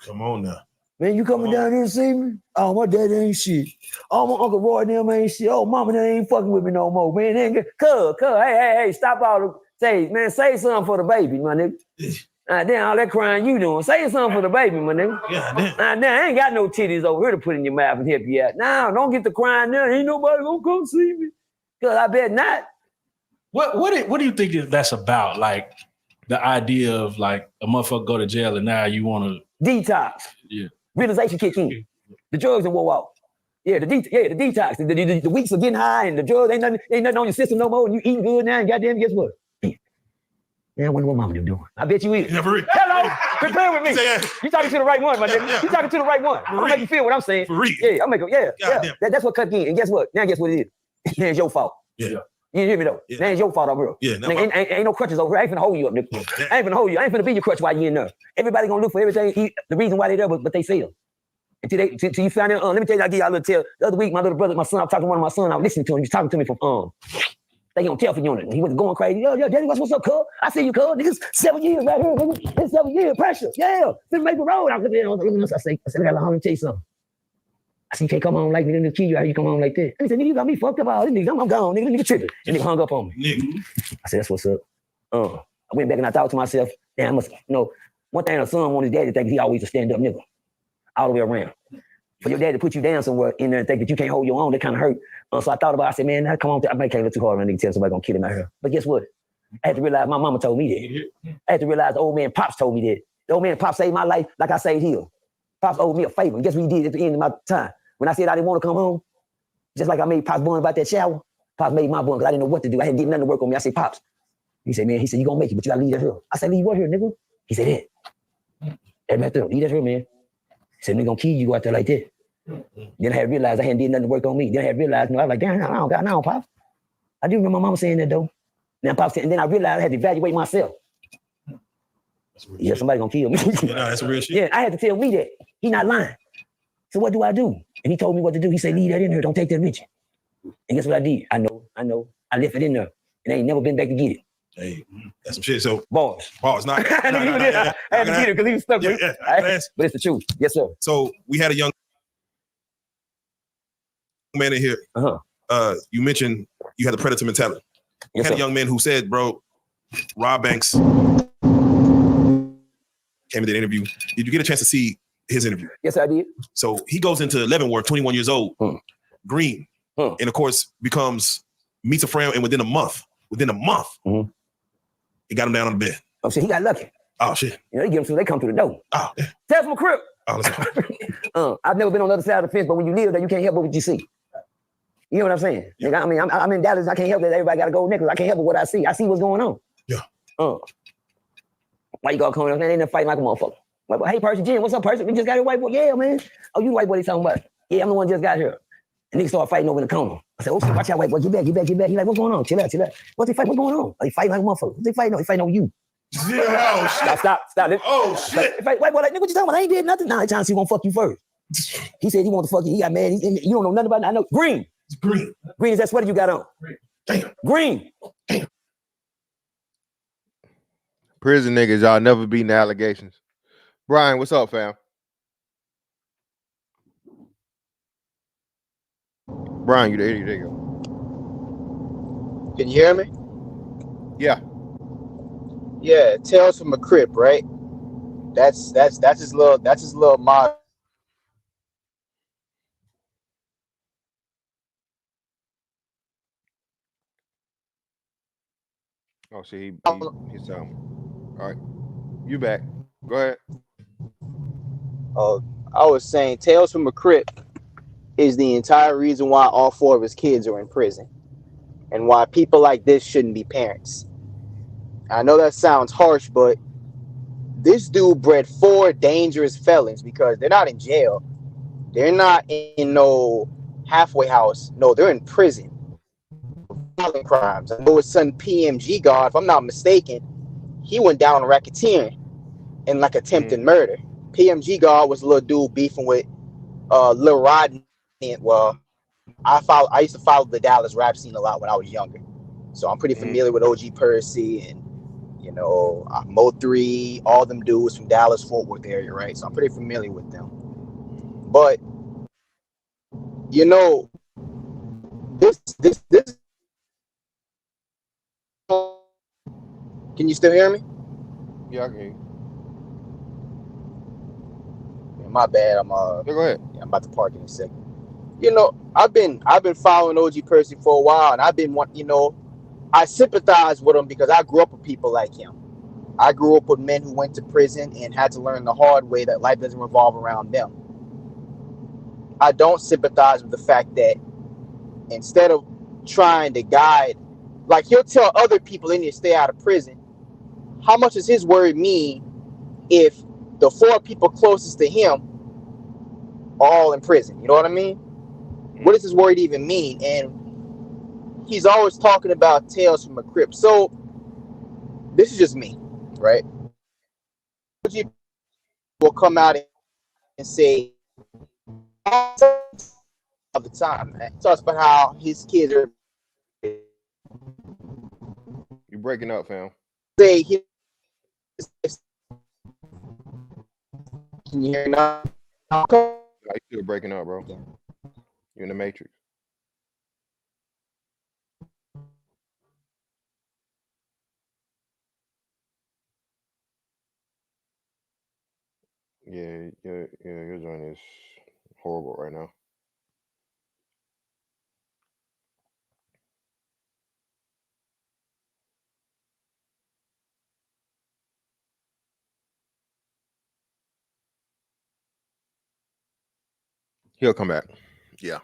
Come on now. Man, you coming down here to see me? Oh, my daddy ain't shit. Oh, my Uncle Roy and them ain't shit. Oh, mama, they ain't fucking with me no more. Man, they ain't good. Cuz, hey, stop all the, say something for the baby, my nigga. Damn, all that crying you doing. Say something for the baby, my nigga. Yeah, damn, I ain't got no titties over here to put in your mouth and help you out. Now, don't get the crying now. Ain't nobody gonna come see me. Cuz I bet not. What do you think that's about? Like, the idea of like a motherfucker go to jail and now you wanna detox. Yeah. Realization kick in. The drugs and wore off. Yeah, the detox. The weeks are getting high and the drugs ain't nothing on your system no more and you eating good now and goddamn, guess what? Man, I wonder what mama doing. I bet you is. Hello, prepare with me. You talking to the right one, my nigga. You talking to the right one. I'm gonna make you feel what I'm saying. For real. Yeah, I'll make it. Yeah. That's what cut in. And guess what? Now guess what it is? Now it's your fault. Yeah. You hear me though? Yeah. Now it's your fault over here. Yeah. Nigga, ain't no crutches over here. I ain't finna hold you up, nigga. I ain't finna hold you. I ain't finna be your crutch while you in there. Everybody gonna look for everything. The reason why they there, but they fail. Until you find out. Let me tell you, I'll give y'all a little tale. The other week, my little brother, my son, I was talking to one of my sons. I was listening to him. He was talking to me from they gonna tell for you on it. He wasn't going crazy. Yo, daddy, what's up, cuz? I see you, cuz. Niggas 7 years right here, nigga. It's 7 years, pressure. Yeah, finna make the road. I said, I gotta tell you something. I said, you can't come home like me, nigga, kill you. How you come home like that? He said, nigga, you got me fucked up all this nigga. I'm gone, nigga tripping. And nigga hung up on me. Nigga. I said, that's what's up. I went back and I thought to myself, damn, one thing a son wants his daddy to think he always a stand-up nigga. All the way around. For your dad to put you down somewhere in there and think that you can't hold your own, that kind of hurt. So I thought about it. I said, man, come on, I can't look too hard on a nigga tell somebody gonna kill him out here. But guess what? I had to realize my mama told me that. I had to realize the old man Pops told me that. The old man Pops saved my life like I saved his. Pops owed me a favor. And guess what he did at the end of my time? When I said I didn't want to come home, just like I made Pops bun about that shower, Pops made my bun because I didn't know what to do. I hadn't did nothing to work on me. I said, Pops. He said, man, you gonna make it, but you gotta leave that here. I said, leave what here, nigga? He said, that right there, leave that here, man. He said, nigga gonna kill you, go out there like that. Then I had realized I hadn't did nothing to work on me. Then I had realized, I was like, damn, I don't got now, Pops. I do remember my mama saying that, though. Then Pops said, and then I realized I had to evaluate myself. Yeah, somebody gonna kill me. That's real shit. Yeah, I had to tell me that. He not lying. So what do I do? And he told me what to do. He said, leave that in here. Don't take that with you. And guess what I did? I know. I left it in there. And I ain't never been back to get it. Hey, that's some shit. So Bars. Not. I had to get it because he was stuck with it. But it's the truth. Yes, sir. So we had a young man in here. You mentioned you had a predator mentality. You Yes, had sir. a young man who said, bro, Rob Banks came and did an interview. Did you get a chance to see his interview? Yes, I did. So he goes into Leavenworth, 21 years old, green, and of course meets a friend, and within a month, he got him down on the bed. Oh shit, he got lucky. Oh shit. You know, they give him so they come through the door. Oh, yeah. Tell from crib. Oh, let's go. I've never been on the other side of the fence, but when you live there, you can't help but what you see. You know what I'm saying? Nigga, I mean, I'm in Dallas. I can't help that everybody got a gold necklace. I can't help but what I see. I see what's going on. Yeah. Why you got coming up? Man, they in there fighting like a motherfucker. Like, hey, Percy Jim, what's up, Percy? We just got a white boy. Yeah, man. Oh, you the white boy they talking about? Yeah, I'm the one just got here. And niggas start fighting over in the corner. I said, okay, watch out, white boy. Get back. He like, what's going on? Chill out. What's they fight? What's going on? They fighting like a motherfucker. What they fighting on? They fighting on you. Oh, shit. Stop. Oh, shit. Like, white boy, like, nigga, what you talking about? I ain't did nothing. Nah, he trying to see who gonna fuck you first. He said he want to fuck you. He got mad. You don't know nothing about it. I know. Green. It's green. Green is that sweater you got on. Damn. Green. Damn. Prison niggas, y'all never beating the allegations. Brian, what's up, fam? Brian, you there? There you go. Can you hear me? Yeah. Yeah, Tales from a Crip, right? That's his little mod. Oh, see, he's all right. You back. Go ahead. I was saying Tales from a Crip is the entire reason why all 4 of his kids are in prison and why people like this shouldn't be parents. I know that sounds harsh, but this dude bred 4 dangerous felons because they're not in jail. They're not in no halfway house. No, they're in prison. Violent crimes. I know his son PMG God, if I'm not mistaken, he went down on racketeering and like attempted murder. PMG God was a little dude beefing with Lil Rodney. Well, I used to follow the Dallas rap scene a lot when I was younger, so I'm pretty familiar with OG Percy and Mo 3, all them dudes from Dallas Fort Worth area, right? So I'm pretty familiar with them. But this. Can you still hear me? Yeah, I can hear you. Yeah, my bad. Go ahead. Yeah, I'm about to park in a second. I've been following OG Percy for a while, and I've been I sympathize with him because I grew up with people like him. I grew up with men who went to prison and had to learn the hard way that life doesn't revolve around them. I don't sympathize with the fact that instead of trying to guide, like he'll tell other people in here stay out of prison. How much does his word mean if the 4 people closest to him are all in prison? You know what I mean? What does his word even mean? And he's always talking about Tales from a Crip. So this is just me, right? Will come out and say all the time, man. Talks about how his kids are. You breaking up, fam. Say he. Can you hear now? You still breaking up, bro. You're in the Matrix. Yeah, your joint is horrible right now. He'll come back. Yeah.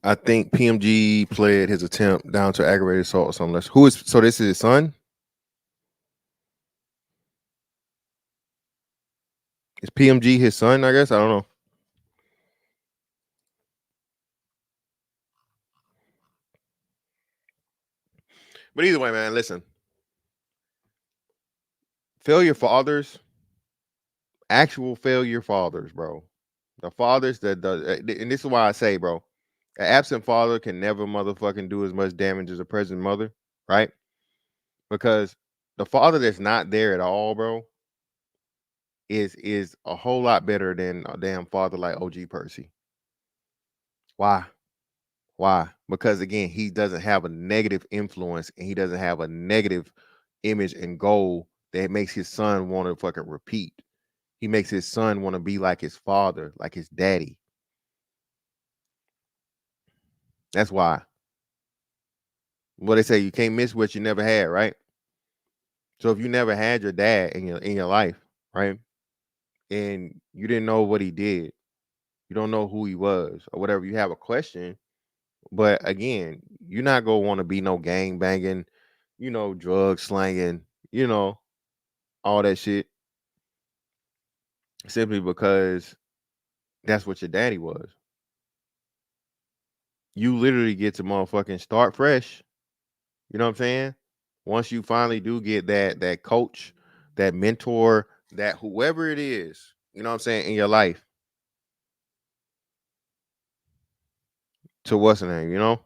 I think PMG pled his attempt down to aggravated assault or something less. So this is his son? Is PMG his son, I guess? I don't know. But either way, man, listen. Failure fathers, actual failure fathers, bro. The fathers and this is why I say, bro, An absent father can never motherfucking do as much damage as a present mother, right? Because the father that's not there at all, bro, is a whole lot better than a damn father like OG Percy. Why? Why? Because again, he doesn't have a negative influence and he doesn't have a negative image and goal that makes his son want to fucking repeat. He makes his son want to be like his father, like his daddy. That's why. What they say, you can't miss what you never had, right? So if you never had your dad in your life, right, and you didn't know what he did, you don't know who he was or whatever, you have a question. But again, you're not gonna want to be no gang banging, drug slanging, all that shit, simply because that's what your daddy was. You literally get to motherfucking start fresh. You know what I'm saying? Once you finally do get that coach, that mentor, that whoever it is, you know what I'm saying, in your life, to what's the name,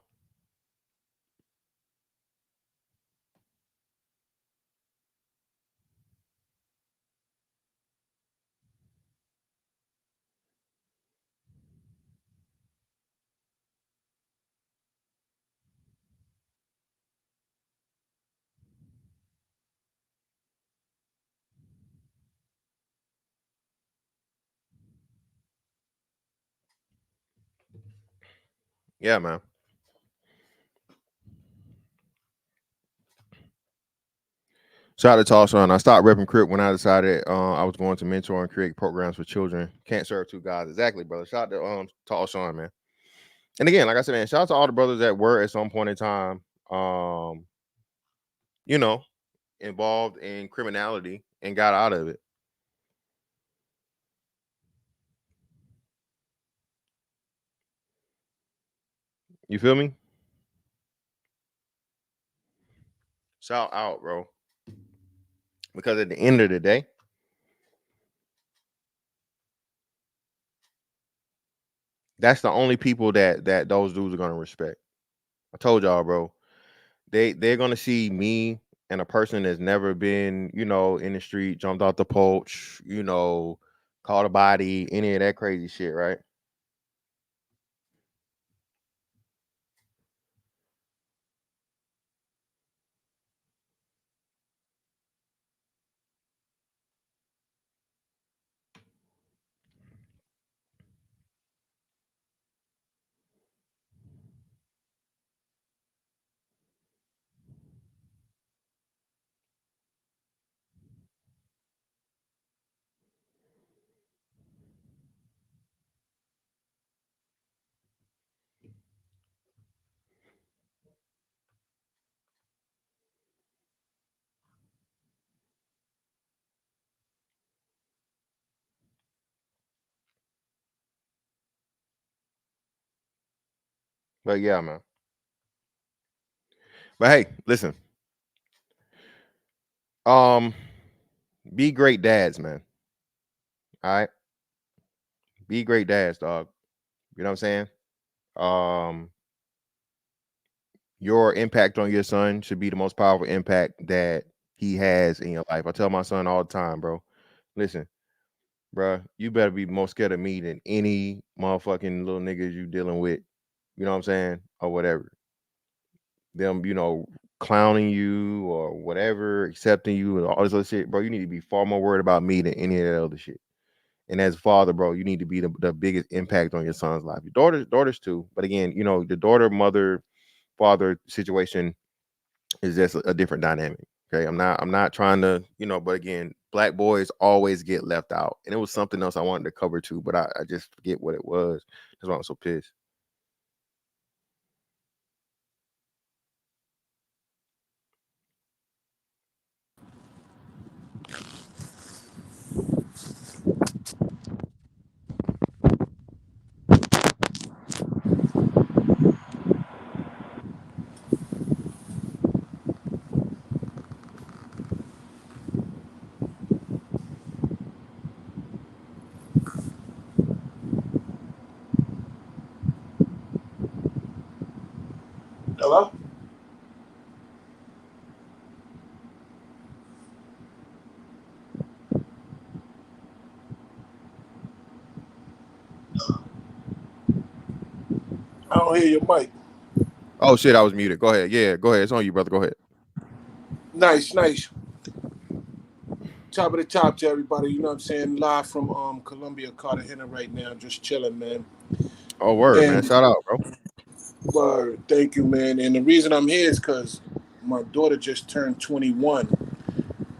Yeah, man. Shout out to Tarshawn. I stopped repping Crip when I decided I was going to mentor and create programs for children. Can't serve two guys. Exactly, brother. Shout out to Tarshawn, man. And again, like I said, man, shout out to all the brothers that were at some point in time, involved in criminality and got out of it. You feel me? Shout out, bro. Because at the end of the day, that's the only people that those dudes are gonna respect. I told y'all, bro. They're gonna see me and a person that's never been, in the street, jumped out the porch, caught a body, any of that crazy shit, right? But yeah, man. But hey, listen. Be great dads, man. All right. Be great dads, dog. You know what I'm saying? Your impact on your son should be the most powerful impact that he has in your life. I tell my son all the time, bro. Listen, bro, you better be more scared of me than any motherfucking little niggas you dealing with. You know what I'm saying? Or whatever. Them, clowning you or whatever, accepting you and all this other shit, bro. You need to be far more worried about me than any of that other shit. And as a father, bro, you need to be the biggest impact on your son's life. Your daughters too. But again, the daughter, mother, father situation is just a different dynamic. Okay. I'm not trying to, but again, black boys always get left out. And it was something else I wanted to cover too, but I just forget what it was. That's why I'm so pissed. I don't hear your mic. Oh shit, I was muted. Go ahead. Yeah, go ahead. It's on you, brother. Go ahead. Nice. Top of the top to everybody. You know what I'm saying? Live from Columbia, Cartagena right now. Just chilling, man. Oh, word, man. Shout out, bro. Word. Thank you, man. And the reason I'm here is because my daughter just turned 21,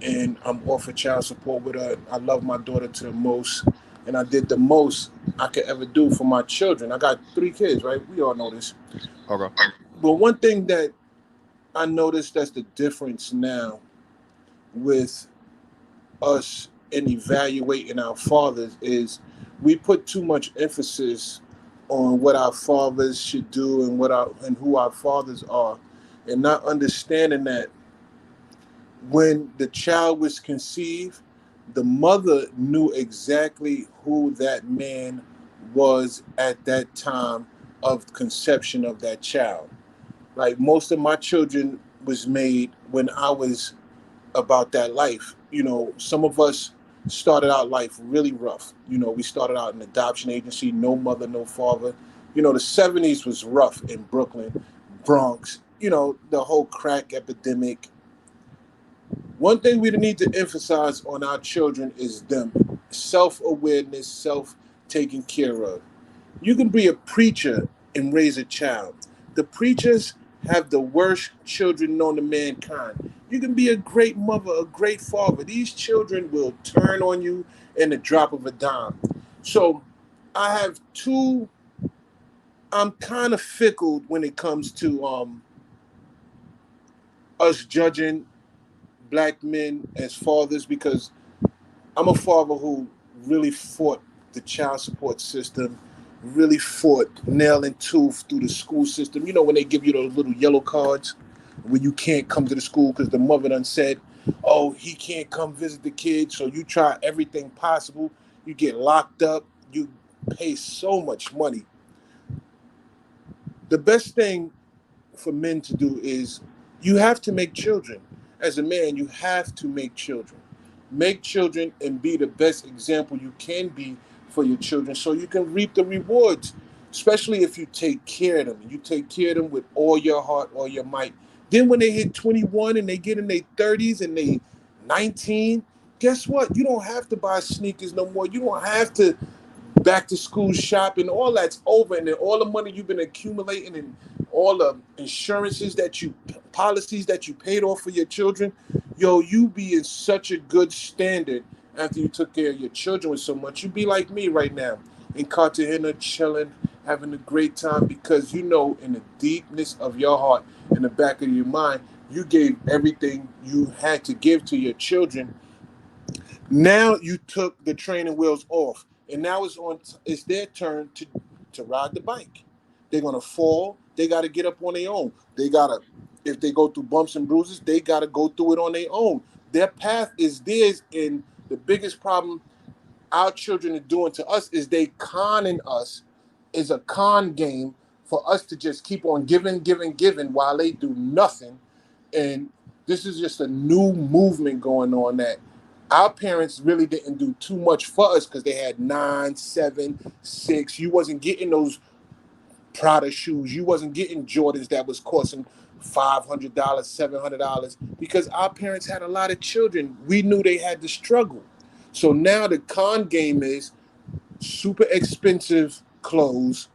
and I'm off of child support with her. I love my daughter to the most, and I did the most I could ever do for my children. I got 3 kids, right? We all know this. Okay. But one thing that I noticed that's the difference now with us in evaluating our fathers is we put too much emphasis on what our fathers should do and who our fathers are, and not understanding that when the child was conceived, the mother knew exactly who that man was at that time of conception of that child. Like most of my children was made when I was about that life. You know, some of us started out life really rough. You know, we started out in an adoption agency, no mother, no father. You know, the 70s was rough in Brooklyn, Bronx, you know, the whole crack epidemic. One thing we need to emphasize on our children is them. Self-awareness, self-taking care of. You can be a preacher and raise a child. The preachers have the worst children known to mankind. You can be a great mother, a great father. These children will turn on you in the drop of a dime. So I have I'm kind of fickle when it comes to us judging Black men as fathers, because I'm a father who really fought the child support system, really fought nail and tooth through the school system. You know, when they give you those little yellow cards when you can't come to the school because the mother done said, oh, he can't come visit the kid, so you try everything possible. You get locked up. You pay so much money. The best thing for men to do is you have to make children. As a man, you have to make children. Make children and be the best example you can be for your children so you can reap the rewards, especially if you take care of them. You take care of them with all your heart, all your might. Then when they hit 21 and they get in their 30s and they 19, guess what? You don't have to buy sneakers no more. You don't have to back to school shopping. All that's over. And then all the money you've been accumulating and all the insurances policies that you paid off for your children, yo, you be in such a good standard after you took care of your children with so much. You be like me right now in Cartagena, chilling, having a great time, because you know in the deepness of your heart, in the back of your mind, you gave everything you had to give to your children. Now you took the training wheels off, and now it's their turn to ride the bike. They're gonna fall. They got to get up on their own. If they go through bumps and bruises, they got to go through it on their own. Their path is theirs, and the biggest problem our children are doing to us is they conning us. Is a con game for us to just keep on giving while they do nothing. And this is just a new movement going on that our parents really didn't do too much for us because they had 9, 7, 6. You wasn't getting those Prada shoes. You wasn't getting Jordans that was costing $500, $700, because our parents had a lot of children. We knew they had to struggle. So now the con game is super expensive clothes,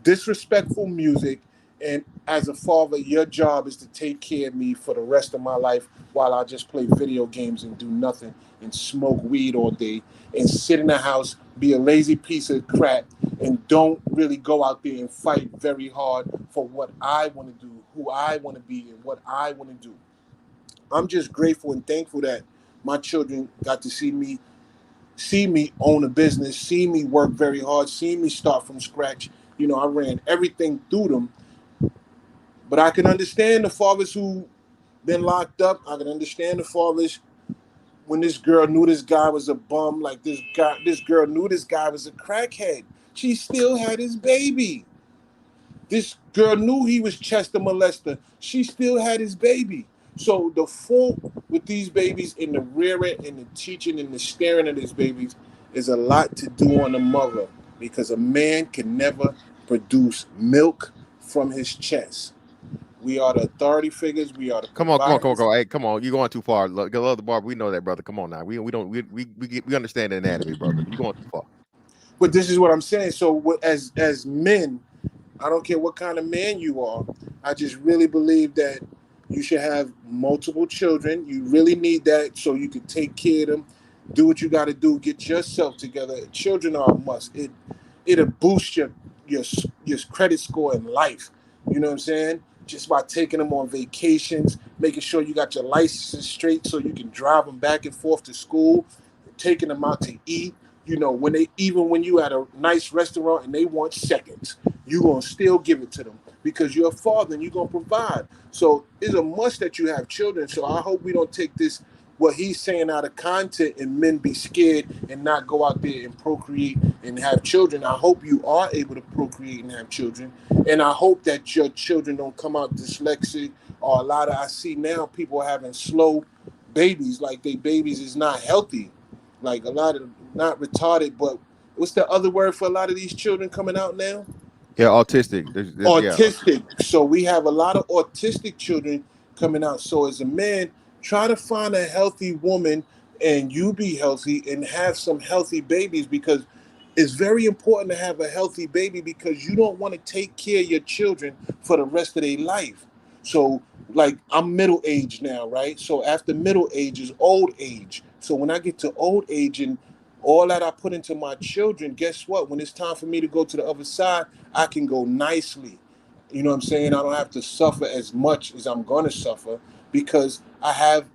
disrespectful music, and as a father, your job is to take care of me for the rest of my life while I just play video games and do nothing and smoke weed all day and sit in the house, be a lazy piece of crap, and don't really go out there and fight very hard for what I want to do, who I want to be, and what I want to do. I'm just grateful and thankful that my children got to see me own a business, see me work very hard, see me start from scratch. You know, I ran everything through them. But I can understand the fathers who been locked up. I can understand the fathers when this girl knew this guy was a bum, like this girl knew this guy was a crackhead. She still had his baby. This girl knew he was Chester molester. She still had his baby. So the fault with these babies in the rearing and the teaching and the staring at these babies is a lot to do on the mother, because a man can never produce milk, from his chest. We are the authority figures. We are the Come on. providers. Hey, come on. You going too far. Look, love the barber. We know that, brother. Come on now. We understand the anatomy, brother. You going too far. But this is what I'm saying. So as men, I don't care what kind of man you are. I just really believe that you should have multiple children. You really need that so you can take care of them, do what you got to do, get yourself together. Children are a must. It'll boost your credit score in life. You know what I'm saying? Just by taking them on vacations, making sure you got your license straight so you can drive them back and forth to school, taking them out to eat. You know, when you at a nice restaurant and they want seconds, you're going to still give it to them because you're a father and you're going to provide. So it's a must that you have children. So I hope we don't take this, what he's saying, out of content and men be scared and not go out there and procreate and have children. I hope you are able to procreate and have children. And I hope that your children don't come out dyslexic or I see now people having slow babies, like their babies is not healthy. Like a lot of, not retarded, but what's the other word for a lot of these children coming out now? Yeah, autistic. Autistic. Yeah. So we have a lot of autistic children coming out. So as a man, try to find a healthy woman and you be healthy and have some healthy babies, because it's very important to have a healthy baby because you don't want to take care of your children for the rest of their life. So like I'm middle age now, right? So after middle age is old age. So when I get to old age and all that I put into my children, guess what? When it's time for me to go to the other side, I can go nicely. You know what I'm saying? I don't have to suffer as much as I'm going to suffer because I have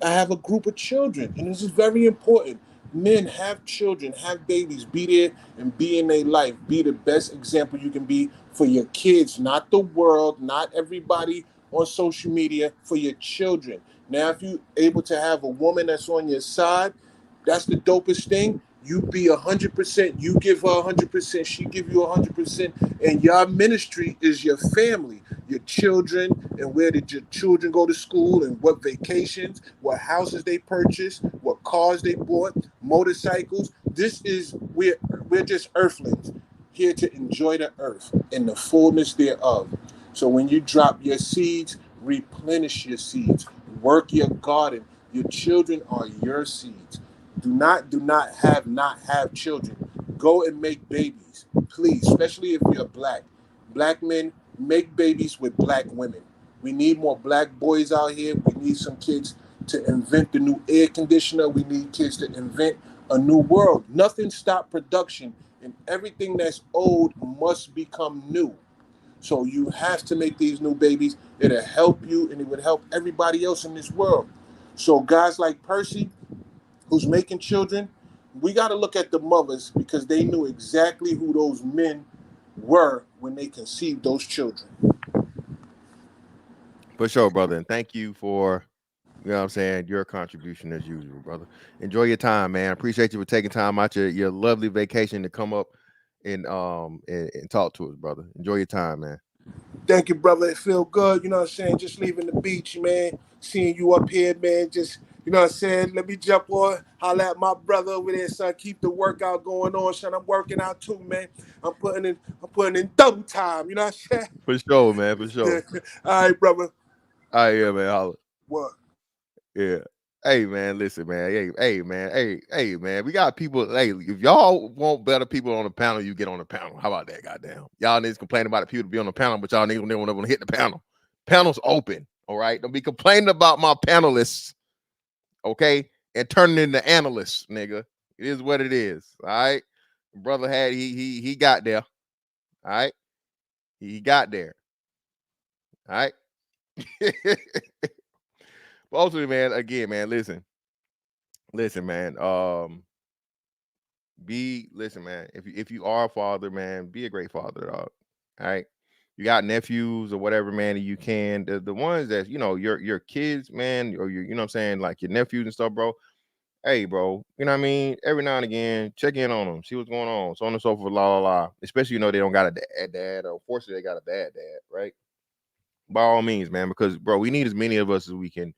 a group of children. And this is very important. Men, have children, have babies, be there and be in their life. Be the best example you can be for your kids, not the world, not everybody on social media, for your children. Now, if you're able to have a woman that's on your side, that's the dopest thing. You be 100%. You give her 100%. She give you 100%. And your ministry is your family, your children, and where did your children go to school, and what vacations, what houses they purchased, what cars they bought, motorcycles. This is we're just earthlings here to enjoy the earth and the fullness thereof. So when you drop your seeds, replenish your seeds. Work your garden. Your children are your seeds. Do not have children. Go and make babies, please, especially if you're black. Black men, make babies with black women. We need more black boys out here. We need some kids to invent the new air conditioner. We need kids to invent a new world. Nothing stopped production, and everything that's old must become new. So you have to make these new babies. It'll help you, and it would help everybody else in this world. So guys like Percy, who's making children, we got to look at the mothers, because they knew exactly who those men were when they conceived those children. For sure, brother. And thank you for, you know what I'm saying, your contribution as usual, brother. Enjoy your time, man. Appreciate you for taking time out your lovely vacation to come up and talk to us, brother. Enjoy your time, man. Thank you, brother. It feel good. You know what I'm saying? Just leaving the beach, man. Seeing you up here, man. Just, you know what I'm saying? Let me jump on, holla at my brother over there, son. Keep the workout going on, son. I'm working out too, man. I'm putting in double time. You know what I'm saying? For sure, man. For sure. All right, brother. All right, yeah, man. Holla. What? Yeah. Hey, man. Listen, man. Hey, man. We got people. Hey, if y'all want better people on the panel, you get on the panel. How about that? Goddamn. Y'all niggas complain about the people to be on the panel, but y'all niggas never want to hit the panel. Panel's open. All right. Don't be complaining about my panelists. Okay, and turning into analysts, nigga. It is what it is. All right, brother had he got there. All right, he got there. All right. But ultimately, man, again, man, listen, man. Listen, man. If you are a father, man, be a great father, dog. All right. You got nephews or whatever, man, you can. The ones that, you know, your kids, man, or your, you know what I'm saying, like your nephews and stuff, bro. Hey, bro, you know what I mean? Every now and again, check in on them, see what's going on, so on and so forth, la. Especially, you know, they don't got a dad, or fortunately they got a bad dad, right? By all means, man, because, bro, we need as many of us as we can,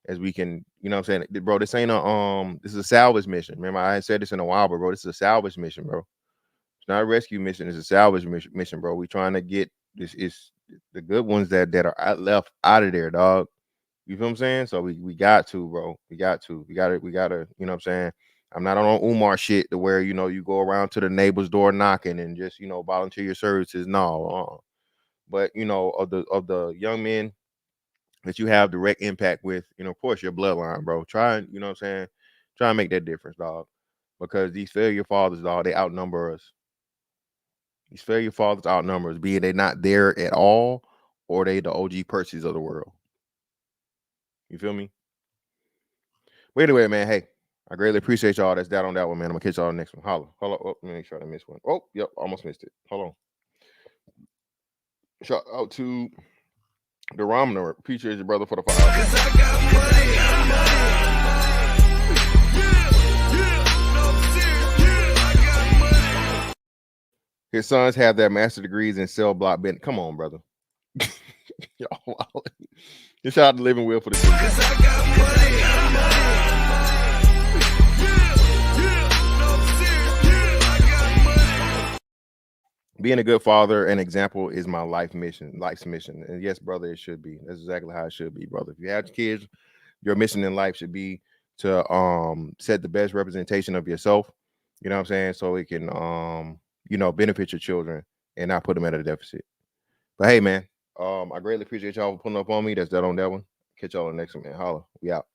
you know what I'm saying? Bro, this ain't this is a salvage mission. Remember, I ain't said this in a while, but, bro, this is a salvage mission, bro. It's not a rescue mission, it's a salvage mission, bro. We trying to get This is the good ones that are left out of there, dog. You feel what I'm saying? So we got to, bro. We got to, you know what I'm saying? I'm not on Umar shit to where, you know, you go around to the neighbor's door knocking and just, you know, volunteer your services. No. But, you know, of the young men that you have direct impact with, you know, of course, your bloodline, bro. Try and, you know what I'm saying? Try and make that difference, dog. Because these failure fathers, dog, they outnumber us. These failure fathers outnumber us, be it they not there at all or they the OG Percy's of the world. You feel me? But anyway, man, hey, I greatly appreciate y'all. That's that on that one, man. I'm gonna catch y'all on the next one. Holla. Hold on. Oh, let me make sure I didn't miss one. Oh, yep, almost missed it. Hold on. Shout out to the Ramner. Appreciate your brother for the 5. His sons have their master degrees in cell block bent. Come on, brother. Y'all wow. Shout out to Living Will for the being a good father and example is my life's mission. And yes, brother, it should be. That's exactly how it should be, brother. If you have kids, your mission in life should be to set the best representation of yourself. You know what I'm saying? So it can you know, benefit your children and not put them at a deficit. But hey, man, I greatly appreciate y'all for pulling up on me. That's that on that one. Catch y'all on the next one, man. Holla. We out.